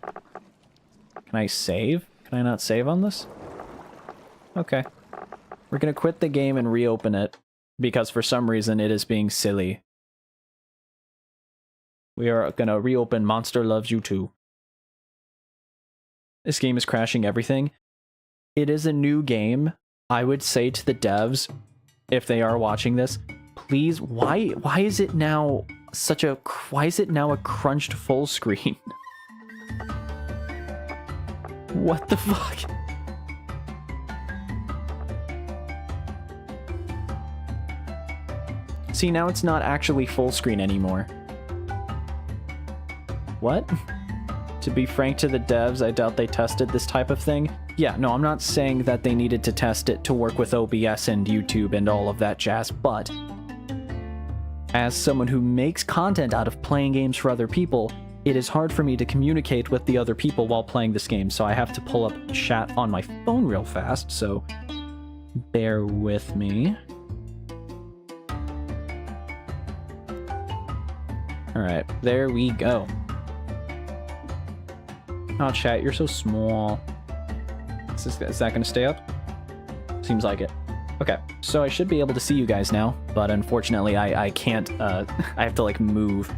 Can I save? Can I not save on this? Okay. We're gonna quit the game and reopen it, because for some reason it is being silly. We are gonna reopen Monster Loves You Too. This game is crashing everything. It is a new game. I would say to the devs, if they are watching this, please, why is it now why is it now a crunched full screen? What the fuck? See, now it's not actually full screen anymore. What? To be frank to the devs, I doubt they tested this type of thing. Yeah, no, I'm not saying that they needed to test it to work with OBS and YouTube and all of that jazz, but as someone who makes content out of playing games for other people, it is hard for me to communicate with the other people while playing this game, so I have to pull up chat on my phone real fast, so bear with me. Alright, there we go. Oh, chat, you're so small. Is that going to stay up? Seems like it. Okay, so I should be able to see you guys now, but unfortunately I can't, I have to, like, move.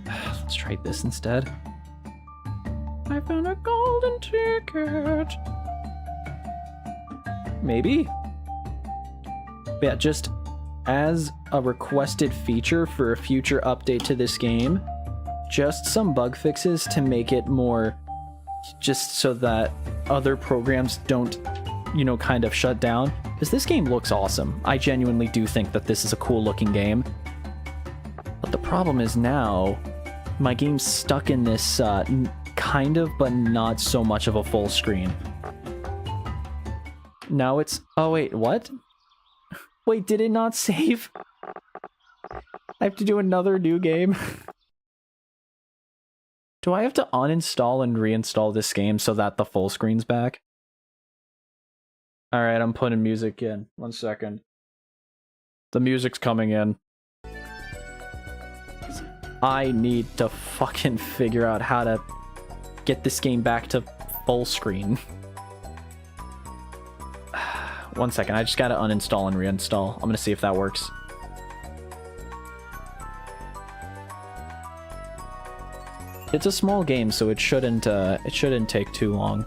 Let's try this instead. I found a golden ticket. Maybe? But yeah, just as a requested feature for a future update to this game, just some bug fixes to make it more, just so that other programs don't, you know, kind of shut down. Because this game looks awesome. I genuinely do think that this is a cool looking game. But the problem is now, my game's stuck in this kind of, but not so much of a full screen. Now it's... Oh wait, what? Wait, did it not save? I have to do another new game? Do I have to uninstall and reinstall this game so that the full screen's back? Alright, I'm putting music in. 1 second. The music's coming in. I need to fucking figure out how to get this game back to full screen. 1 second, I just gotta uninstall and reinstall. I'm gonna see if that works. It's a small game, so it shouldn't take too long.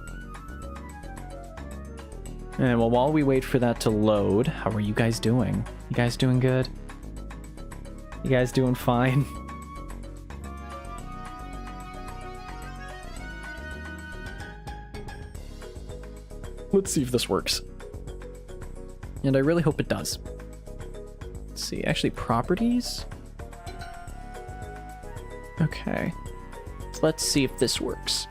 And well, while we wait for that to load, how are you guys doing? You guys doing good? You guys doing fine? Let's see if this works. And I really hope it does. Let's see, actually properties? Okay. Let's see if this works.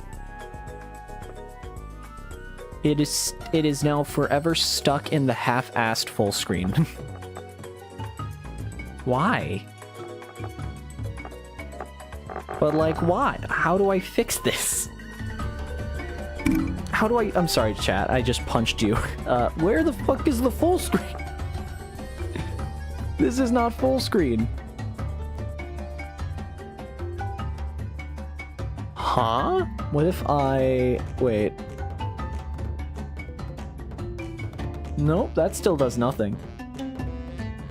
It is now forever stuck in the half-assed full screen. Why? But like, why? How do I fix this? How do I... I'm sorry, chat. I just punched you. Where the fuck is the full screen? This is not full screen. Huh? What if I... Wait. Nope, that still does nothing.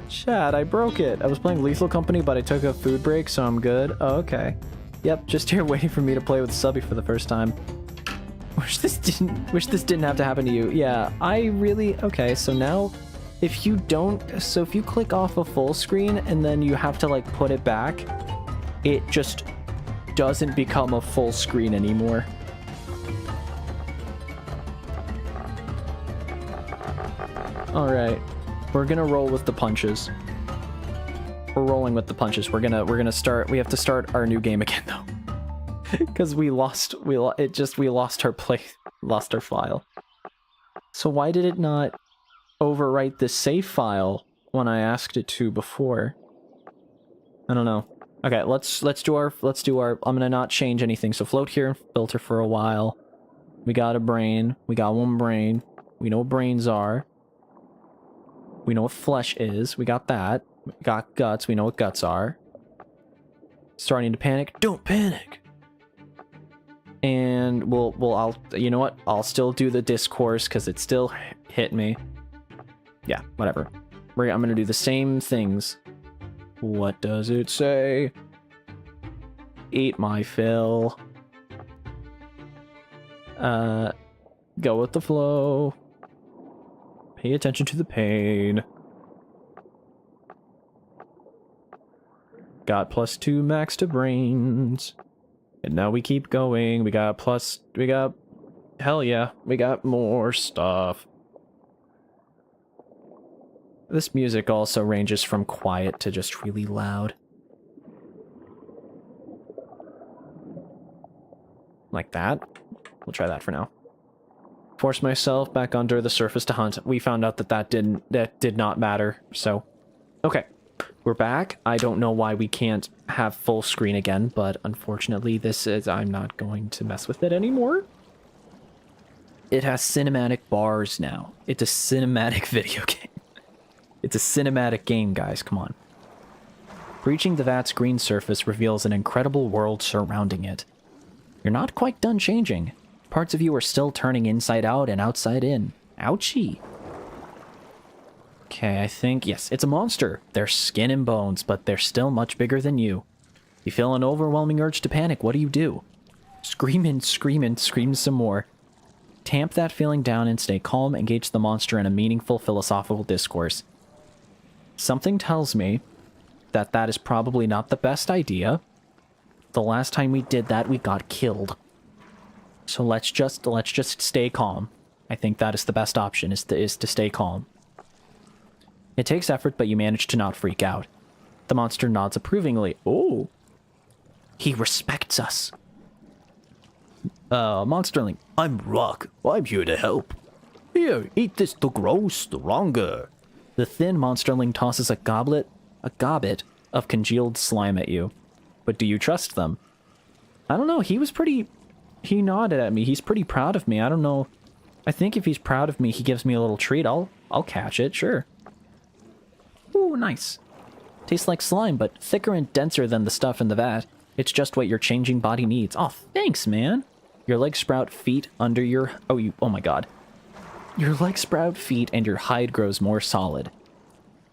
Chat, I broke it. I was playing Lethal Company, but I took a food break, so I'm good. Oh, okay. Yep, just here waiting for me to play with Subby for the first time. Wish this didn't have to happen to you. Yeah, I really... Okay, so now if you don't... So if you click off a full screen and then you have to, like, put it back, it just doesn't become a full screen anymore. Alright. We're gonna roll with the punches. We're rolling with the punches. We're gonna start... We have to start our new game again, though. Because we lost our file. So why did it not overwrite the save file when I asked it to before? I don't know. Okay, let's do our I'm gonna not change anything. So float here and filter for a while. We got a brain. We got one brain. We know what brains are. We know what flesh is. We got that. We got guts. We know what guts are. Starting to panic. Don't panic. And you know what? I'll still do the discourse because it still hit me. Yeah, whatever. I'm gonna do the same things. What does it say? Eat my fill. Go with the flow. Pay attention to the pain. Got +2 max to brains. And now we keep going. Hell yeah, we got more stuff. This music also ranges from quiet to just really loud. Like that. We'll try that for now. Force myself back under the surface to hunt. We found out that did not matter, so... Okay. We're back. I don't know why we can't have full screen again, but unfortunately I'm not going to mess with it anymore. It has cinematic bars now. It's a cinematic video game. It's a cinematic game, guys, come on. Breaching the vat's green surface reveals an incredible world surrounding it. You're not quite done changing. Parts of you are still turning inside out and outside in. Ouchie. Okay, I think... Yes, it's a monster. They're skin and bones, but they're still much bigger than you. You feel an overwhelming urge to panic. What do? Scream and scream and scream some more. Tamp that feeling down and stay calm. Engage the monster in a meaningful philosophical discourse. Something tells me that that is probably not the best idea. The last time we did that, we got killed. So let's just stay calm. I think that is the best option, is to stay calm. It takes effort, but you manage to not freak out. The monster nods approvingly. Oh. He respects us. Monsterling. I'm Rock. I'm here to help. Here, eat this to grow stronger. The thin monsterling tosses a gobbet of congealed slime at you. But do you trust them? I don't know, he nodded at me. He's pretty proud of me. I don't know. I think if he's proud of me, he gives me a little treat. I'll catch it, sure. Ooh, nice. Tastes like slime, but thicker and denser than the stuff in the vat. It's just what your changing body needs. Oh, thanks, man. Your legs sprout feet under your... Oh my god. Your legs sprout feet and your hide grows more solid.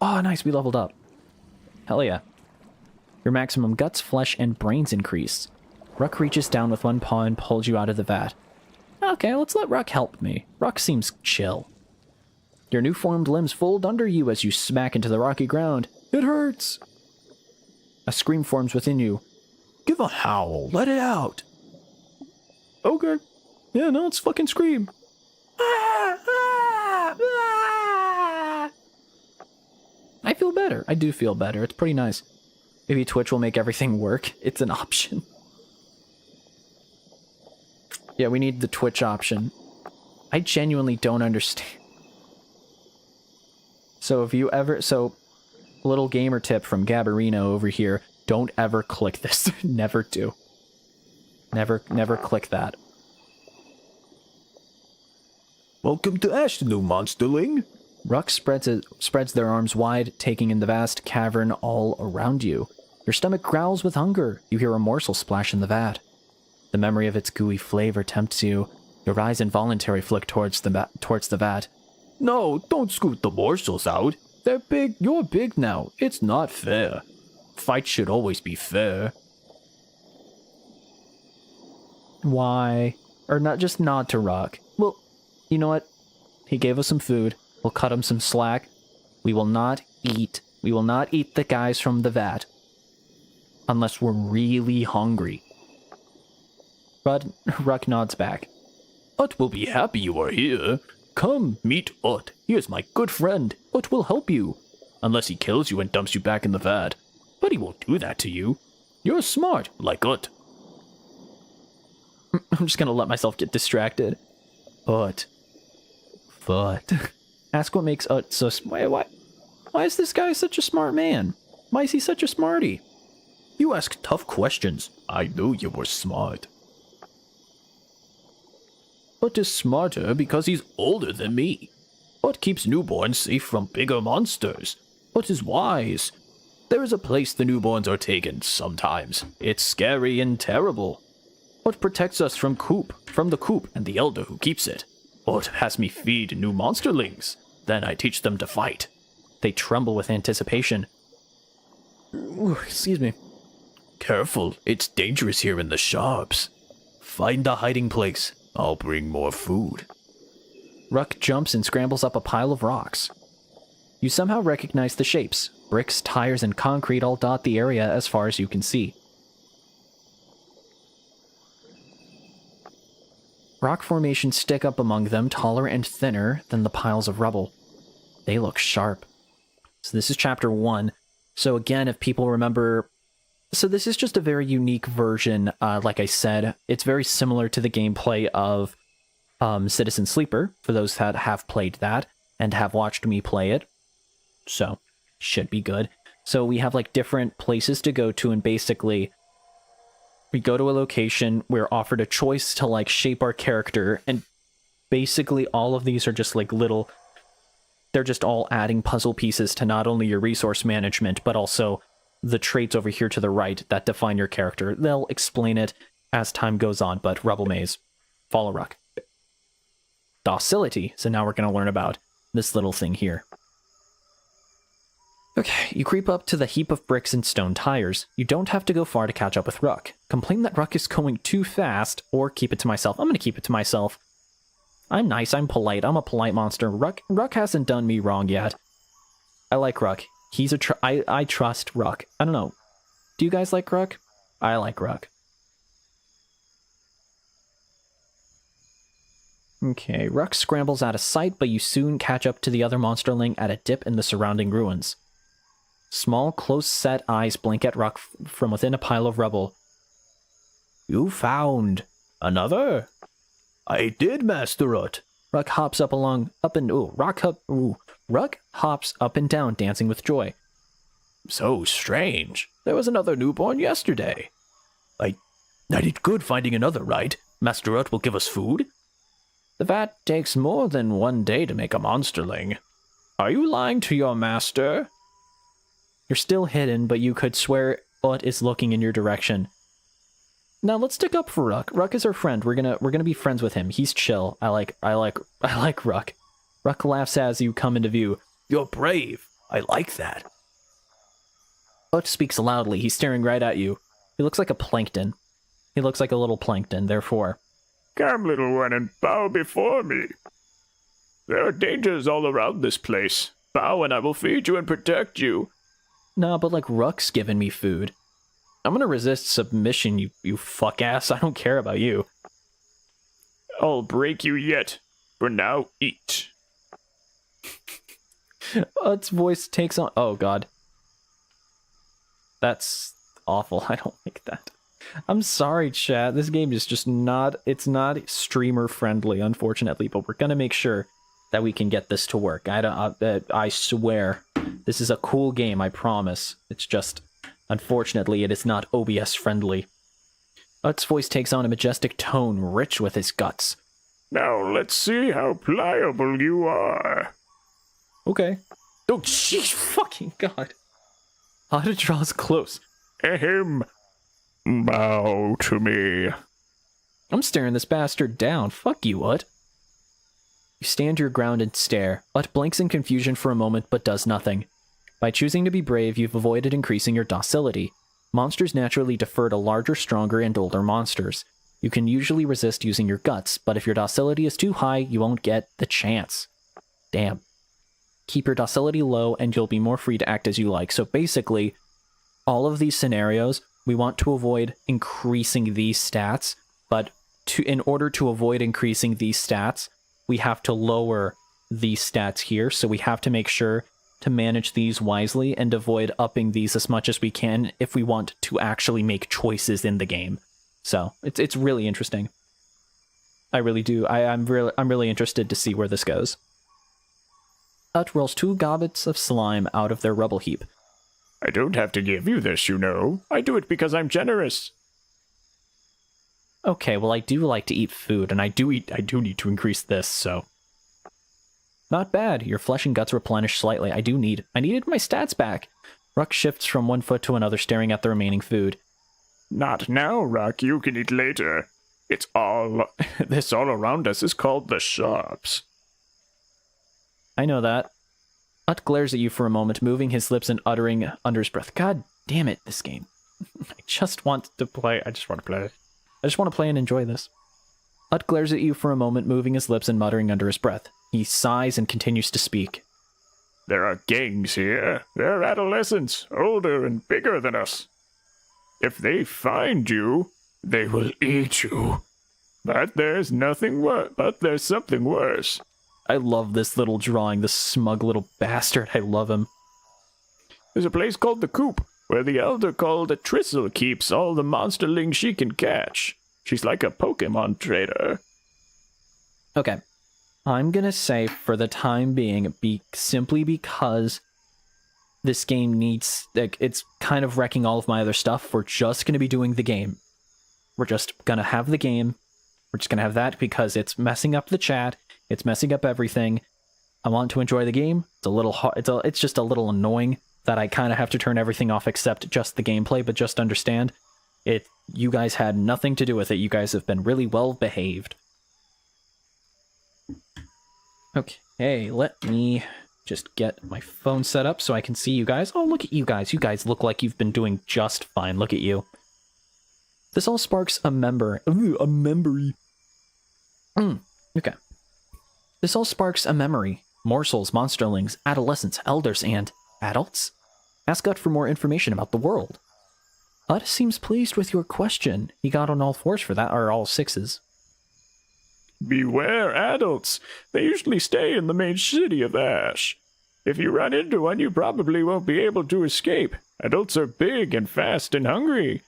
Oh, nice, we leveled up. Hell yeah. Your maximum guts, flesh, and brains increase. Ruck reaches down with one paw and pulls you out of the vat. Okay, let's let Ruck help me. Ruck seems chill. Your new formed limbs fold under you as you smack into the rocky ground. It hurts! A scream forms within you. Give a howl, let it out! Okay. Yeah, no, let's fucking scream. I feel better. I do feel better. It's pretty nice. Maybe Twitch will make everything work. It's an option. Yeah, we need the Twitch option. I genuinely don't understand. So if you ever... So, little gamer tip from Gabarino over here. Don't ever click this. Never do. Never click that. Welcome to Ash, the new monsterling. Ruck spreads their arms wide, taking in the vast cavern all around you. Your stomach growls with hunger. You hear a morsel splash in the vat. The memory of its gooey flavor tempts you. Your eyes involuntarily flick towards the vat. No, don't scoot the morsels out. They're big. You're big now. It's not fair. Fights should always be fair. Why? Or not just nod to Ruck. Well, you know what? He gave us some food. We'll cut him some slack. We will not eat the guys from the vat. Unless we're really hungry. Ruck nods back. Ut will be happy you are here. Come, meet Ut. He is my good friend. Ut will help you. Unless he kills you and dumps you back in the vat. But he won't do that to you. You're smart, like Ut. I'm just gonna let myself get distracted. Ut. Ask what makes Ut so smart. Why is this guy such a smart man? Why is he such a smarty? You ask tough questions. I knew you were smart. Ut is smarter because he's older than me. Ut keeps newborns safe from bigger monsters. Ut is wise. There is a place the newborns are taken sometimes. It's scary and terrible. Ut protects us from the coop and the elder who keeps it. Ut has me feed new monsterlings. Then I teach them to fight. They tremble with anticipation. Ooh, excuse me. Careful, it's dangerous here in the shops. Find a hiding place. I'll bring more food. Ruck jumps and scrambles up a pile of rocks. You somehow recognize the shapes. Bricks, tires, and concrete all dot the area as far as you can see. Rock formations stick up among them, taller and thinner than the piles of rubble. They look sharp. So this is chapter 1. So again, if people remember... So this is just a very unique version, like I said. It's very similar to the gameplay of Citizen Sleeper, for those that have played that and have watched me play it. So, should be good. So we have like different places to go to, and basically we go to a location, we're offered a choice to like shape our character, and basically all of these are just like little... They're just all adding puzzle pieces to not only your resource management, but also the traits over here to the right that define your character. They'll explain it as time goes on, but Rubble Maze. Follow Ruck. Docility. So now we're going to learn about this little thing here. Okay, you creep up to the heap of bricks and stone tires. You don't have to go far to catch up with Ruck. Complain that Ruck is going too fast, or keep it to myself. I'm going to keep it to myself. I'm nice, I'm polite, I'm a polite monster. Ruck hasn't done me wrong yet. I like Ruck. He's a I trust Ruck. I don't know. Do you guys like Ruck? I like Ruck. Okay, Ruck scrambles out of sight, but you soon catch up to the other monsterling at a dip in the surrounding ruins. Small, close-set eyes blink at Ruck from within a pile of rubble. You found another? I did, Master Ut. Ruck hops Ruck hops up and down, dancing with joy. So strange. There was another newborn yesterday. I did good finding another, right? Master Ut will give us food? The vat takes more than one day to make a monsterling. Are you lying to your master? You're still hidden, but you could swear Ut is looking in your direction. Now let's stick up for Ruck. Ruck is our friend. We're gonna be friends with him. He's chill. I like Ruck. Ruck laughs as you come into view. You're brave. I like that. Ut speaks loudly. He's staring right at you. He looks like a plankton. He looks like a little plankton, therefore. Come, little one, and bow before me. There are dangers all around this place. Bow and I will feed you and protect you. Nah, but like Ruck's giving me food. I'm gonna resist submission, you fuck ass. I don't care about you. I'll break you yet. For now, eat. Ut's voice takes on... Oh, God. That's awful. I don't like that. I'm sorry, chat. This game is just not... It's not streamer friendly, unfortunately, but we're gonna make sure that we can get this to work. I swear. This is a cool game, I promise. It's just... Unfortunately, it is not OBS friendly. Ut's voice takes on a majestic tone, rich with his guts. Now let's see how pliable you are. Okay. Oh, jeez, fucking God. Ut draws close. Ahem. Bow to me. I'm staring this bastard down. Fuck you, Ut. You stand your ground and stare. Ut blinks in confusion for a moment, but does nothing. By choosing to be brave, you've avoided increasing your docility. Monsters naturally defer to larger, stronger, and older monsters. You can usually resist using your guts, but if your docility is too high, you won't get the chance. Damn. Keep your docility low, and you'll be more free to act as you like. So basically, all of these scenarios, we want to avoid increasing these stats, but in order to avoid increasing these stats, we have to lower these stats here, so we have to make sure to manage these wisely and avoid upping these as much as we can if we want to actually make choices in the game. So it's really interesting. I really do. I'm really interested to see where this goes. Ut rolls 2 gobbets of slime out of their rubble heap. I don't have to give you this, you know. I do it because I'm generous. Okay, well I do like to eat food, and I do need to increase this, so. Not bad. Your flesh and guts replenish slightly. I needed my stats back. Ruck shifts from one foot to another, staring at the remaining food. Not now, Ruck. You can eat later. It's all... This all around us is called the shops. I know that. Ut glares at you for a moment, moving his lips and uttering under his breath. God damn it, this game. I just want to play. I just want to play and enjoy this. Ut glares at you for a moment, moving his lips and muttering under his breath. He sighs and continues to speak. There are gangs here. They're adolescents, older and bigger than us. If they find you, they will eat you. But there's something worse. I love this little drawing, this smug little bastard. I love him. There's a place called the Coop, where the elder called a Tristle keeps all the monsterlings she can catch. She's like a Pokemon trader. Okay. I'm gonna say, for the time being, simply because this game needs, like, it's kind of wrecking all of my other stuff, we're just gonna be doing the game. We're just gonna have the game. We're just gonna have that because it's messing up the chat. It's messing up everything. I want to enjoy the game. It's a little hard. It's just a little annoying that I kind of have to turn everything off except just the gameplay, but just understand, you guys had nothing to do with it. You guys have been really well behaved. Okay, let me just get my phone set up so I can see you guys. Oh, look at you guys. You guys look like you've been doing just fine. Look at you. This all sparks a memory. Okay. This all sparks a memory. Morsels, monsterlings, adolescents, elders, and adults? Ask Ut for more information about the world. Ut seems pleased with your question. He got on all 4s for that, or all 6s. Beware adults. They usually stay in the main city of Ash. If you run into one, you probably won't be able to escape. Adults are big and fast and hungry.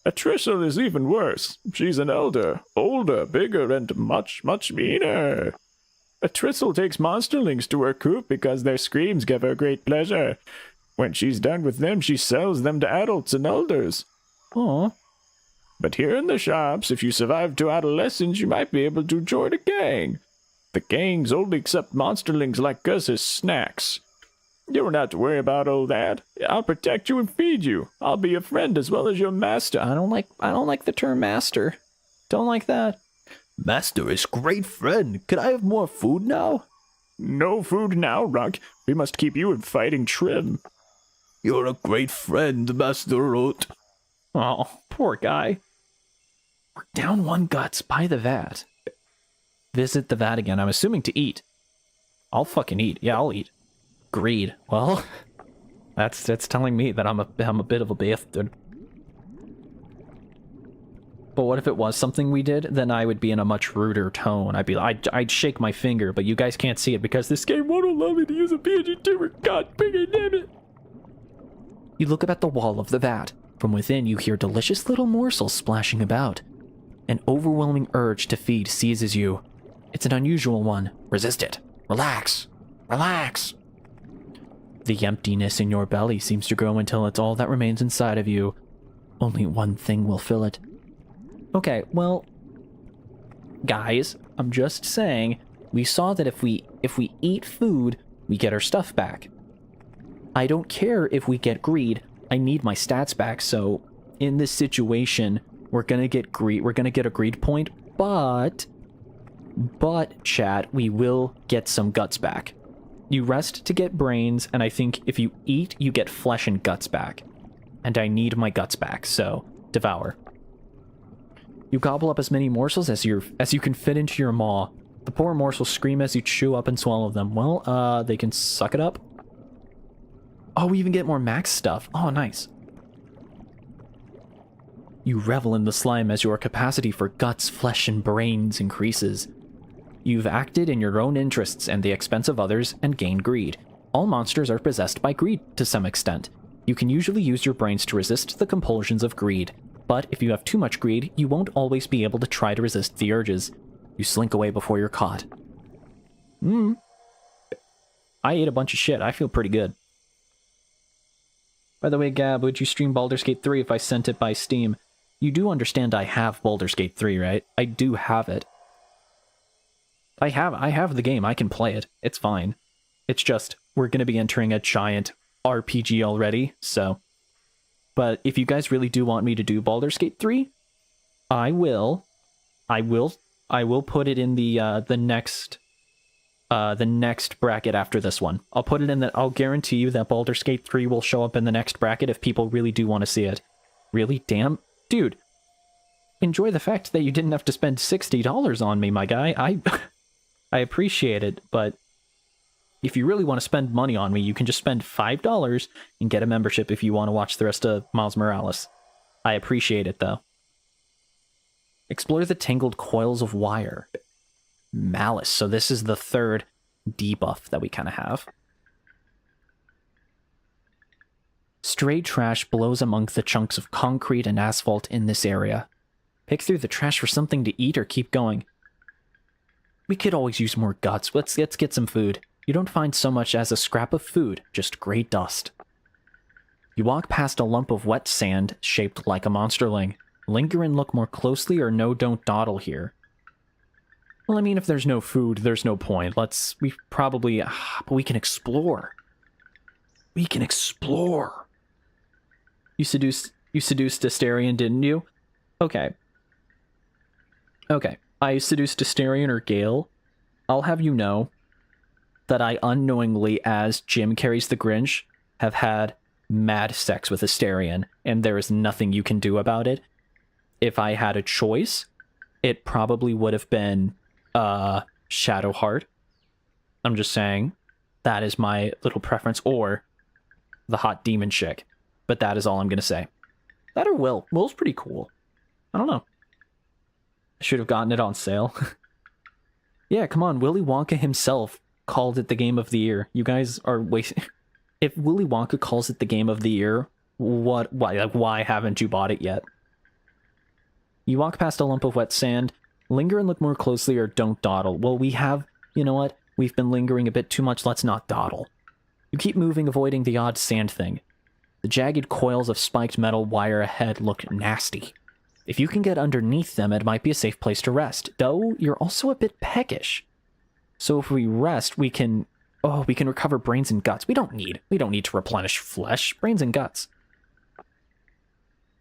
A Tristle is even worse. She's an elder, older, bigger, and much, much meaner. A Tristle takes monsterlings to her coop because their screams give her great pleasure. When she's done with them, she sells them to adults and elders. Aww. But here in the shops, if you survive to adolescence, you might be able to join a gang. The gangs only accept monsterlings like us as snacks. You don't have to worry about all that. I'll protect you and feed you. I'll be your friend as well as your master. I don't like the term master. Don't like that. Master is great friend. Could I have more food now? No food now, Ruck. We must keep you in fighting trim. You're a great friend, Master Root. Oh, poor guy. We're down 1 guts by the vat. Visit the vat again. I'm assuming to eat. I'll fucking eat. Yeah, I'll eat. Greed. Well, that's telling me that I'm a bit of a bastard. But what if it was something we did? Then I would be in a much ruder tone. I'd shake my finger, but you guys can't see it because this game won't allow me to use a PNG tuber. God damn it! You look up at the wall of the vat. From within, you hear delicious little morsels splashing about. An overwhelming urge to feed seizes you. It's an unusual one. Resist it. Relax. Relax. The emptiness in your belly seems to grow until it's all that remains inside of you. Only one thing will fill it. Okay, well, guys, I'm just saying, we saw that if we eat food, we get our stuff back. I don't care if we get greed. I need my stats back, so in this situation, we're gonna get greed. We're gonna get a greed point, but chat, we will get some guts back. You rest to get brains, and I think if you eat, you get flesh and guts back. And I need my guts back, so devour. You gobble up as many morsels as you can fit into your maw. The poor morsels scream as you chew up and swallow them. Well, they can suck it up. Oh, we even get more max stuff. Oh, nice. You revel in the slime as your capacity for guts, flesh, and brains increases. You've acted in your own interests and the expense of others and gained greed. All monsters are possessed by greed to some extent. You can usually use your brains to resist the compulsions of greed, but if you have too much greed, you won't always be able to try to resist the urges. You slink away before you're caught. I ate a bunch of shit. I feel pretty good. By the way, Gab, would you stream Baldur's Gate 3 if I sent it by Steam? You do understand I have Baldur's Gate 3, right? I do have it. I have the game. I can play it. It's fine. It's just, we're going to be entering a giant RPG already, so. But if you guys really do want me to do Baldur's Gate 3, I will put it in the next bracket after this one. I'll put it in that. I'll guarantee you that Baldur's Gate 3 will show up in the next bracket if people really do want to see it. Really? Damn. Dude. Enjoy the fact that you didn't have to spend $60 on me, my guy. I appreciate it, but if you really want to spend money on me, you can just spend $5 and get a membership if you want to watch the rest of Miles Morales. I appreciate it, though. Explore the tangled coils of wire. Malice. So this is the third debuff that we kind of have. Stray trash blows among the chunks of concrete and asphalt in this area. Pick through the trash for something to eat or keep going. We could always use more guts. Let's get some food. You don't find so much as a scrap of food, just gray dust. You walk past a lump of wet sand shaped like a monsterling. Linger and look more closely, or no, don't dawdle here. Well, I mean, if there's no food, there's no point. But we can explore. We can explore. You seduced Asterion, didn't you? Okay. Okay. I seduced Asterion or Gale. I'll have you know that I unknowingly, as Jim Carrey's the Grinch, have had mad sex with Asterion, and there is nothing you can do about it. If I had a choice, it probably would have been Shadowheart. I'm just saying, that is my little preference, or the hot demon chick. But that is all I'm going to say. That or Will. Will's pretty cool. I don't know. I should have gotten it on sale. Yeah, come on. Willy Wonka himself called it the game of the year. You guys are wasting... If Willy Wonka calls it the game of the year, why haven't you bought it yet? You walk past a lump of wet sand. Linger and look more closely, or don't dawdle. Well, you know what? We've been lingering a bit too much. Let's not dawdle. You keep moving, avoiding the odd sand thing. The jagged coils of spiked metal wire ahead look nasty. If you can get underneath them, it might be a safe place to rest, though you're also a bit peckish. So if we rest, we can Oh, we can recover brains and guts. We don't need to replenish flesh. Brains and guts.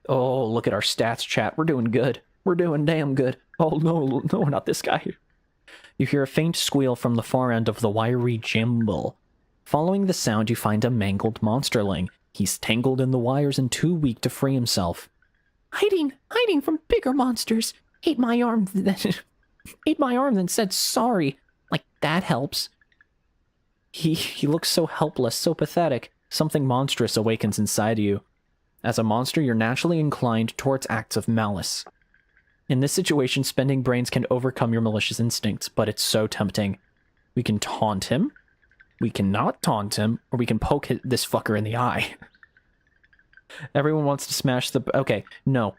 Oh, look at our stats, chat. We're doing good. We're doing damn good. Oh, no, not this guy. You hear a faint squeal from the far end of the wiry gimble. Following the sound, you find a mangled monsterling. He's tangled in the wires and too weak to free himself. Hiding from bigger monsters. Ate my arm, then said sorry. Like, that helps. He looks so helpless, so pathetic. Something monstrous awakens inside you. As a monster, you're naturally inclined towards acts of malice. In this situation, spending brains can overcome your malicious instincts, but it's so tempting. We can taunt him, we cannot taunt him, or we can poke this fucker in the eye. Everyone wants to smash the... Okay, no.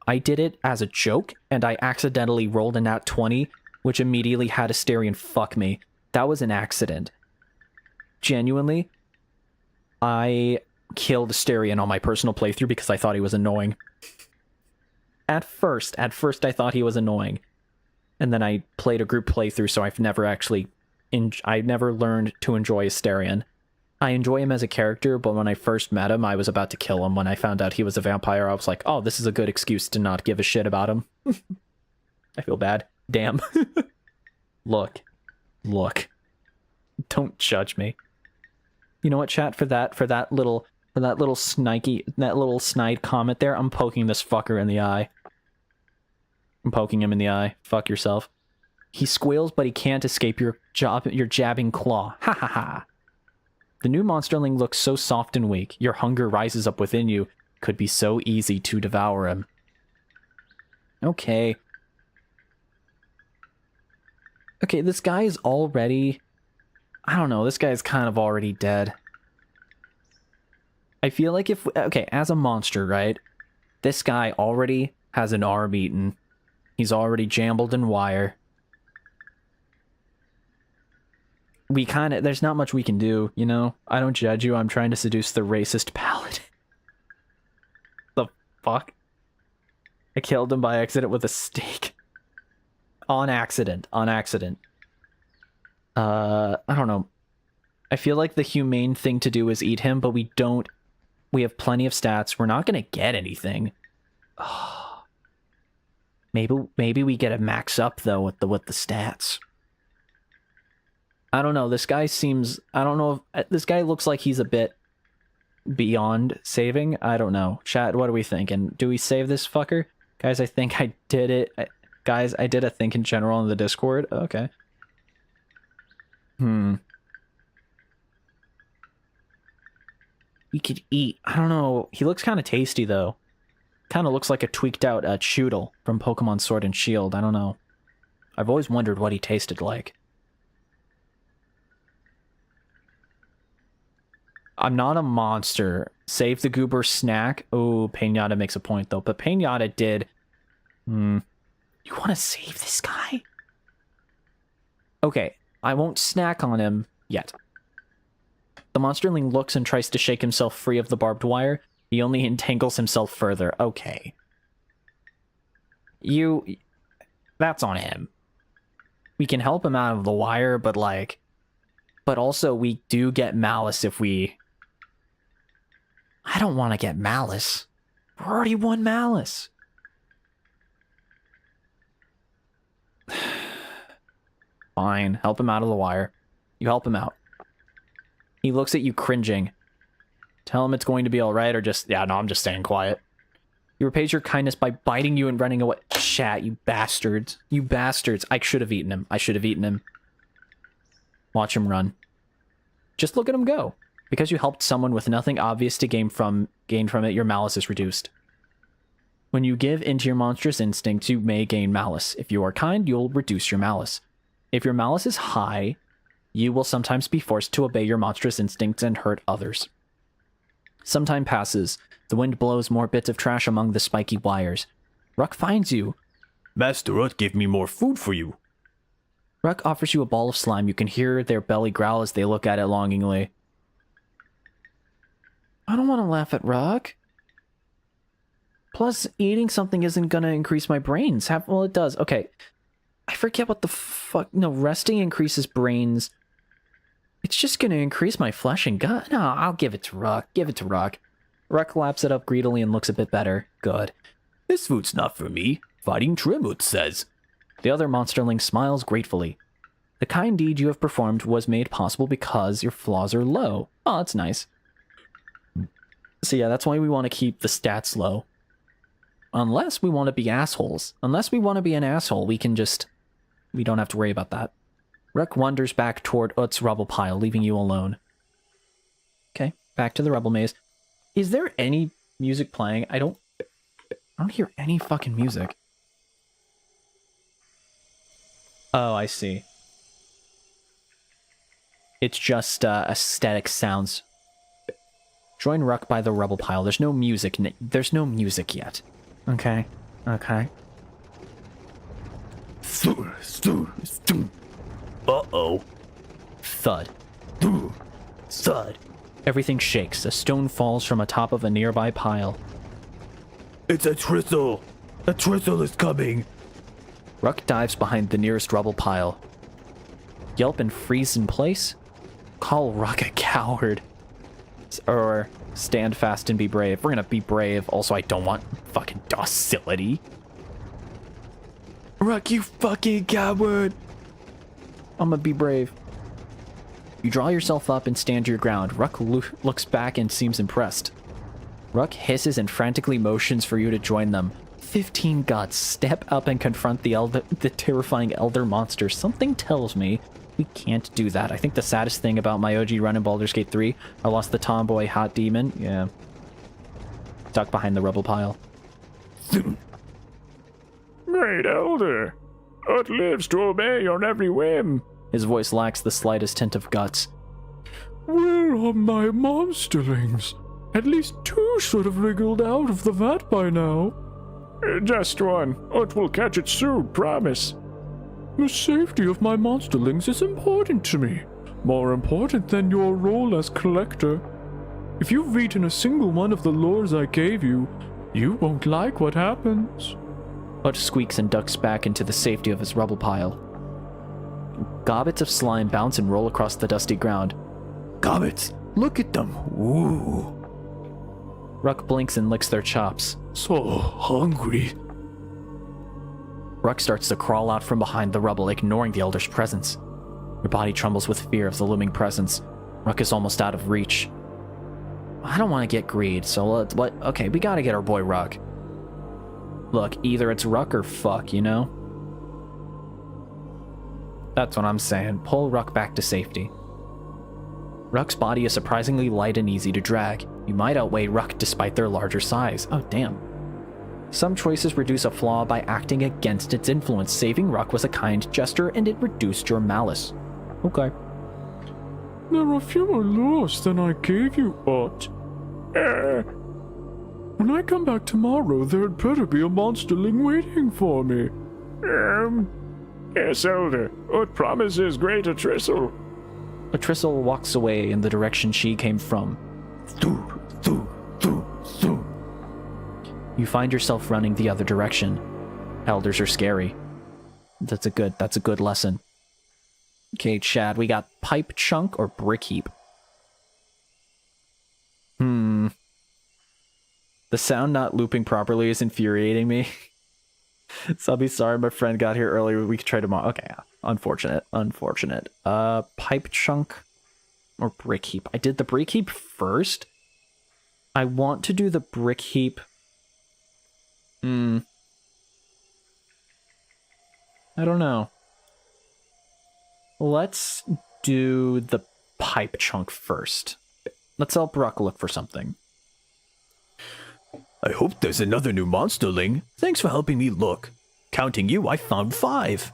I did it as a joke, and I accidentally rolled a nat 20, which immediately had Asterion fuck me. That was an accident. Genuinely, I killed Asterion on my personal playthrough because I thought he was annoying. At first I thought he was annoying. And then I played a group playthrough, so I've never actually... I never learned to enjoy Asterion. I enjoy him as a character, but when I first met him, I was about to kill him. When I found out he was a vampire, I was like, oh, this is a good excuse to not give a shit about him. I feel bad. Damn. Look. Don't judge me. You know what, chat? For that little snide comment there, I'm poking this fucker in the eye. I'm poking him in the eye. Fuck yourself. He squeals, but he can't escape your jabbing claw. Ha ha ha. The new monsterling looks so soft and weak. Your hunger rises up within you. Could be so easy to devour him. Okay. Okay, this guy is already... I don't know, this guy is kind of already dead. I feel like if... Okay, as a monster, right? This guy already has an arm eaten. He's already jambled in wire. We kind of... There's not much we can do, you know? I don't judge you, I'm trying to seduce the racist paladin. The fuck? I killed him by accident with a stake. On accident. I don't know. I feel like the humane thing to do is eat him, but we don't... We have plenty of stats. We're not going to get anything. Oh. Maybe we get a max up, though, with the stats. I don't know. This guy seems... I don't know if... This guy looks like he's a bit beyond saving. I don't know. Chat, what are we thinking? Do we save this fucker? Guys, I think I did it. Guys, I did a think in general in the Discord. Okay. We could eat. I don't know. He looks kind of tasty, though. Kind of looks like a tweaked out Choodle from Pokemon Sword and Shield. I don't know. I've always wondered what he tasted like. I'm not a monster. Save the goober snack. Oh, Pinata makes a point, though. But Pinata did... You want to save this guy? Okay, I won't snack on him yet. The monsterling looks and tries to shake himself free of the barbed wire. He only entangles himself further. Okay. That's on him. We can help him out of the wire, but like... But also, we do get malice if we... I don't want to get malice. We're already one malice. Fine, help him out of the wire. You help him out. He looks at you cringing. Tell him it's going to be alright, or just... Yeah, no, I'm just staying quiet. He repays your kindness by biting you and running away. Chat, you bastards. You bastards. I should have eaten him. Watch him run. Just look at him go. Because you helped someone with nothing obvious to gain from it, your malice is reduced. When you give into your monstrous instincts, you may gain malice. If you are kind, you'll reduce your malice. If your malice is high, you will sometimes be forced to obey your monstrous instincts and hurt others. Some time passes. The wind blows more bits of trash among the spiky wires. Ruck finds you. Master Ruck gave me more food for you. Ruck offers you a ball of slime. You can hear their belly growl as they look at it longingly. I don't want to laugh at Ruck. Plus, eating something isn't gonna increase my brains. Well, it does. Okay. I forget what the fuck... No, resting increases brains. It's just gonna increase my flesh and gut. No, I'll give it to Ruck. Give it to Ruck. Ruck laps it up greedily and looks a bit better. Good. This food's not for me. Fighting Trimut says. The other monsterling smiles gratefully. The kind deed you have performed was made possible because your flaws are low. Oh, that's nice. So yeah, that's why we want to keep the stats low. Unless we want to be assholes. Unless we want to be an asshole, we can just... We don't have to worry about that. Ruck wanders back toward Ut's rubble pile, leaving you alone. Okay, back to the rubble maze. Is there any music playing? I don't hear any fucking music. Oh, I see. It's just aesthetic sounds. Join Ruck by the rubble pile. There's no music. There's no music yet. Okay. Okay. Uh-oh. Thud. Thud. Everything shakes. A stone falls from atop of a nearby pile. It's a Tristle. A Tristle is coming. Ruck dives behind the nearest rubble pile. Yelp and freeze in place? Call Ruck a coward. Or stand fast and be brave. We're gonna be brave. Also, I don't want fucking docility. Ruck, you fucking coward. I'm gonna be brave. You draw yourself up and stand your ground. Ruck looks back and seems impressed. Ruck hisses and frantically motions for you to join them. 15 guts. Step up and confront the terrifying elder monster. Something tells me we can't do that. I think the saddest thing about my OG run in Baldur's Gate 3, I lost the tomboy hot demon. Yeah. Duck behind the rubble pile. Great elder, Ut lives to obey on every whim. His voice lacks the slightest hint of guts. Where are my monsterlings? At least 2 should have wriggled out of the vat by now. Just one. Ut will catch it soon, promise. The safety of my monsterlings is important to me. More important than your role as collector. If you've eaten a single one of the lures I gave you, you won't like what happens. Ut squeaks and ducks back into the safety of his rubble pile. Gobbets of slime bounce and roll across the dusty ground. Gobbets, look at them. Ooh. Ruck blinks and licks their chops. So hungry. Ruck starts to crawl out from behind the rubble, ignoring the elder's presence. Your body trembles with fear of the looming presence. Ruck is almost out of reach. I don't want to get greed, so okay, we gotta get our boy Ruck. Look, either it's Ruck or fuck, you know? That's what I'm saying. Pull Ruck back to safety. Ruck's body is surprisingly light and easy to drag. You might outweigh Ruck despite their larger size. Oh, damn. Some choices reduce a flaw by acting against its influence. Saving Ruck was a kind gesture, and it reduced your malice. Okay. There are fewer lures than I gave you, Ut. When I come back tomorrow, there'd better be a monsterling waiting for me. Yes, Elder. Ut promises great Atrisal. Atrisal walks away in the direction she came from. You find yourself running the other direction. Elders are scary. That's a good lesson. Okay, Chad, we got pipe chunk or brick heap. The sound not looping properly is infuriating me. So I'll be sorry my friend got here earlier. We could try tomorrow. Okay, unfortunate. Pipe chunk or brick heap. I did the brick heap first. I want to do the brick heap. I don't know. Let's do the pipe chunk first. Let's help Ruck look for something. I hope there's another new monsterling. Thanks for helping me look. Counting you, I found 5.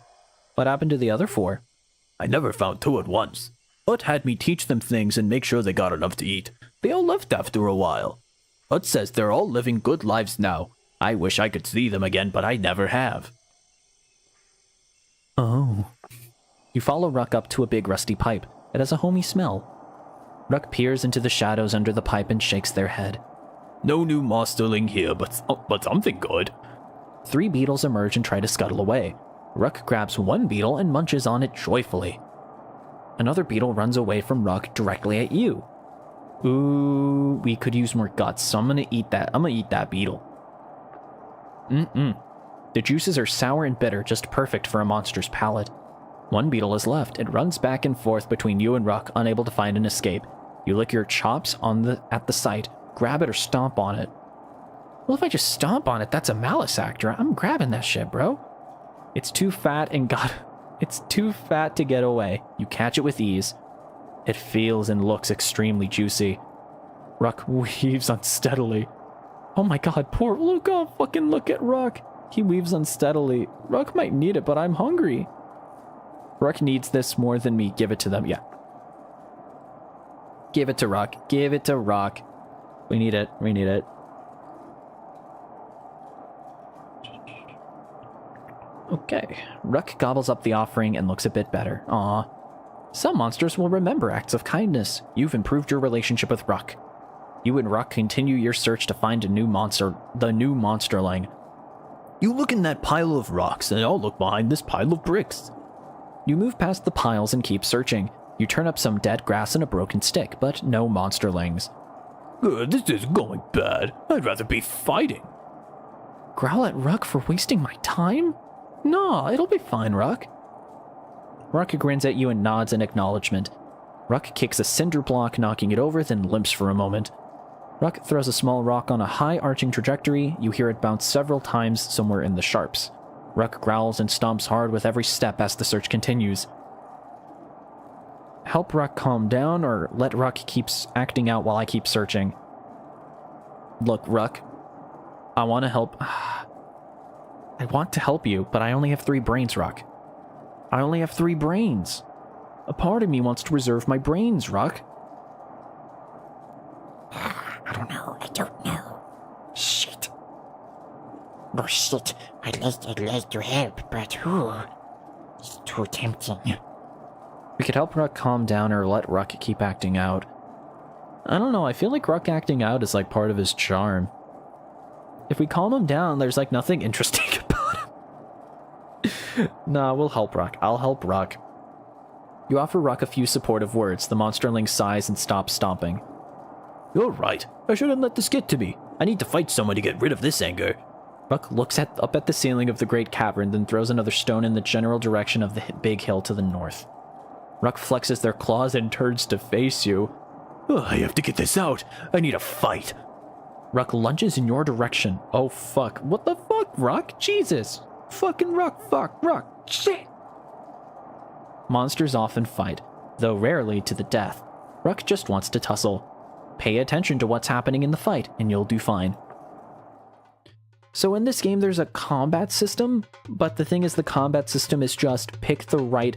What happened to the other 4? I never found 2 at once. Ut had me teach them things and make sure they got enough to eat. They all left after a while. Ut says they're all living good lives now. I wish I could see them again, but I never have. Oh. You follow Ruck up to a big rusty pipe. It has a homey smell. Ruck peers into the shadows under the pipe and shakes their head. No new monsterling here, but something good. 3 beetles emerge and try to scuttle away. Ruck grabs one beetle and munches on it joyfully. Another beetle runs away from Ruck directly at you. Ooh, we could use more guts, so I'm gonna eat that. I'm gonna eat that beetle. The juices are sour and bitter, just perfect for a monster's palate. One beetle is left. It runs back and forth between you and Ruck, unable to find an escape. You lick your chops at the sight, grab it or stomp on it. Well, if I just stomp on it, that's a malice actor. I'm grabbing that shit, bro. It's too fat it's too fat to get away. You catch it with ease. It feels and looks extremely juicy. Ruck weaves unsteadily. Oh my god, poor Luke. Oh, fucking look at Ruck. He weaves unsteadily. Ruck might need it, but I'm hungry. Ruck needs this more than me. Give it to them. Yeah. Give it to Ruck. Give it to Ruck. We need it. We need it. Okay. Ruck gobbles up the offering and looks a bit better. Aw. Some monsters will remember acts of kindness. You've improved your relationship with Ruck. You and Ruck continue your search to find the new monsterling. You look in that pile of rocks, and I'll look behind this pile of bricks. You move past the piles and keep searching. You turn up some dead grass and a broken stick, but no monsterlings. This is going bad. I'd rather be fighting. Growl at Ruck for wasting my time? Nah, it'll be fine, Ruck. Ruck grins at you and nods in acknowledgement. Ruck kicks a cinder block, knocking it over, then limps for a moment. Ruck throws a small rock on a high arching trajectory. You hear it bounce several times somewhere in the sharps. Ruck growls and stomps hard with every step as the search continues. Help Ruck calm down, or let Ruck keep acting out while I keep searching. Look, Ruck, I want to help. I want to help you, but I only have 3 brains, Ruck. I only have 3 brains. A part of me wants to reserve my brains, Ruck. I don't know. Shit. Oh shit, I'd like to help, but who? It's too tempting. We could help Ruck calm down or let Ruck keep acting out. I don't know, I feel like Ruck acting out is like part of his charm. If we calm him down, there's like nothing interesting about him. Nah, we'll help Ruck. I'll help Ruck. You offer Ruck a few supportive words. The monsterling sighs and stops stomping. You're right. I shouldn't let this get to me. I need to fight someone to get rid of this anger. Ruck looks up at the ceiling of the great cavern, then throws another stone in the general direction of the big hill to the north. Ruck flexes their claws and turns to face you. I have to get this out. I need a fight. Ruck lunges in your direction. Oh fuck. What the fuck, Ruck? Jesus. Fucking Ruck. Fuck. Ruck. Shit. Monsters often fight, though rarely to the death. Ruck just wants to tussle. Pay attention to what's happening in the fight, and you'll do fine. So in this game, there's a combat system, but the thing is the combat system is just pick the right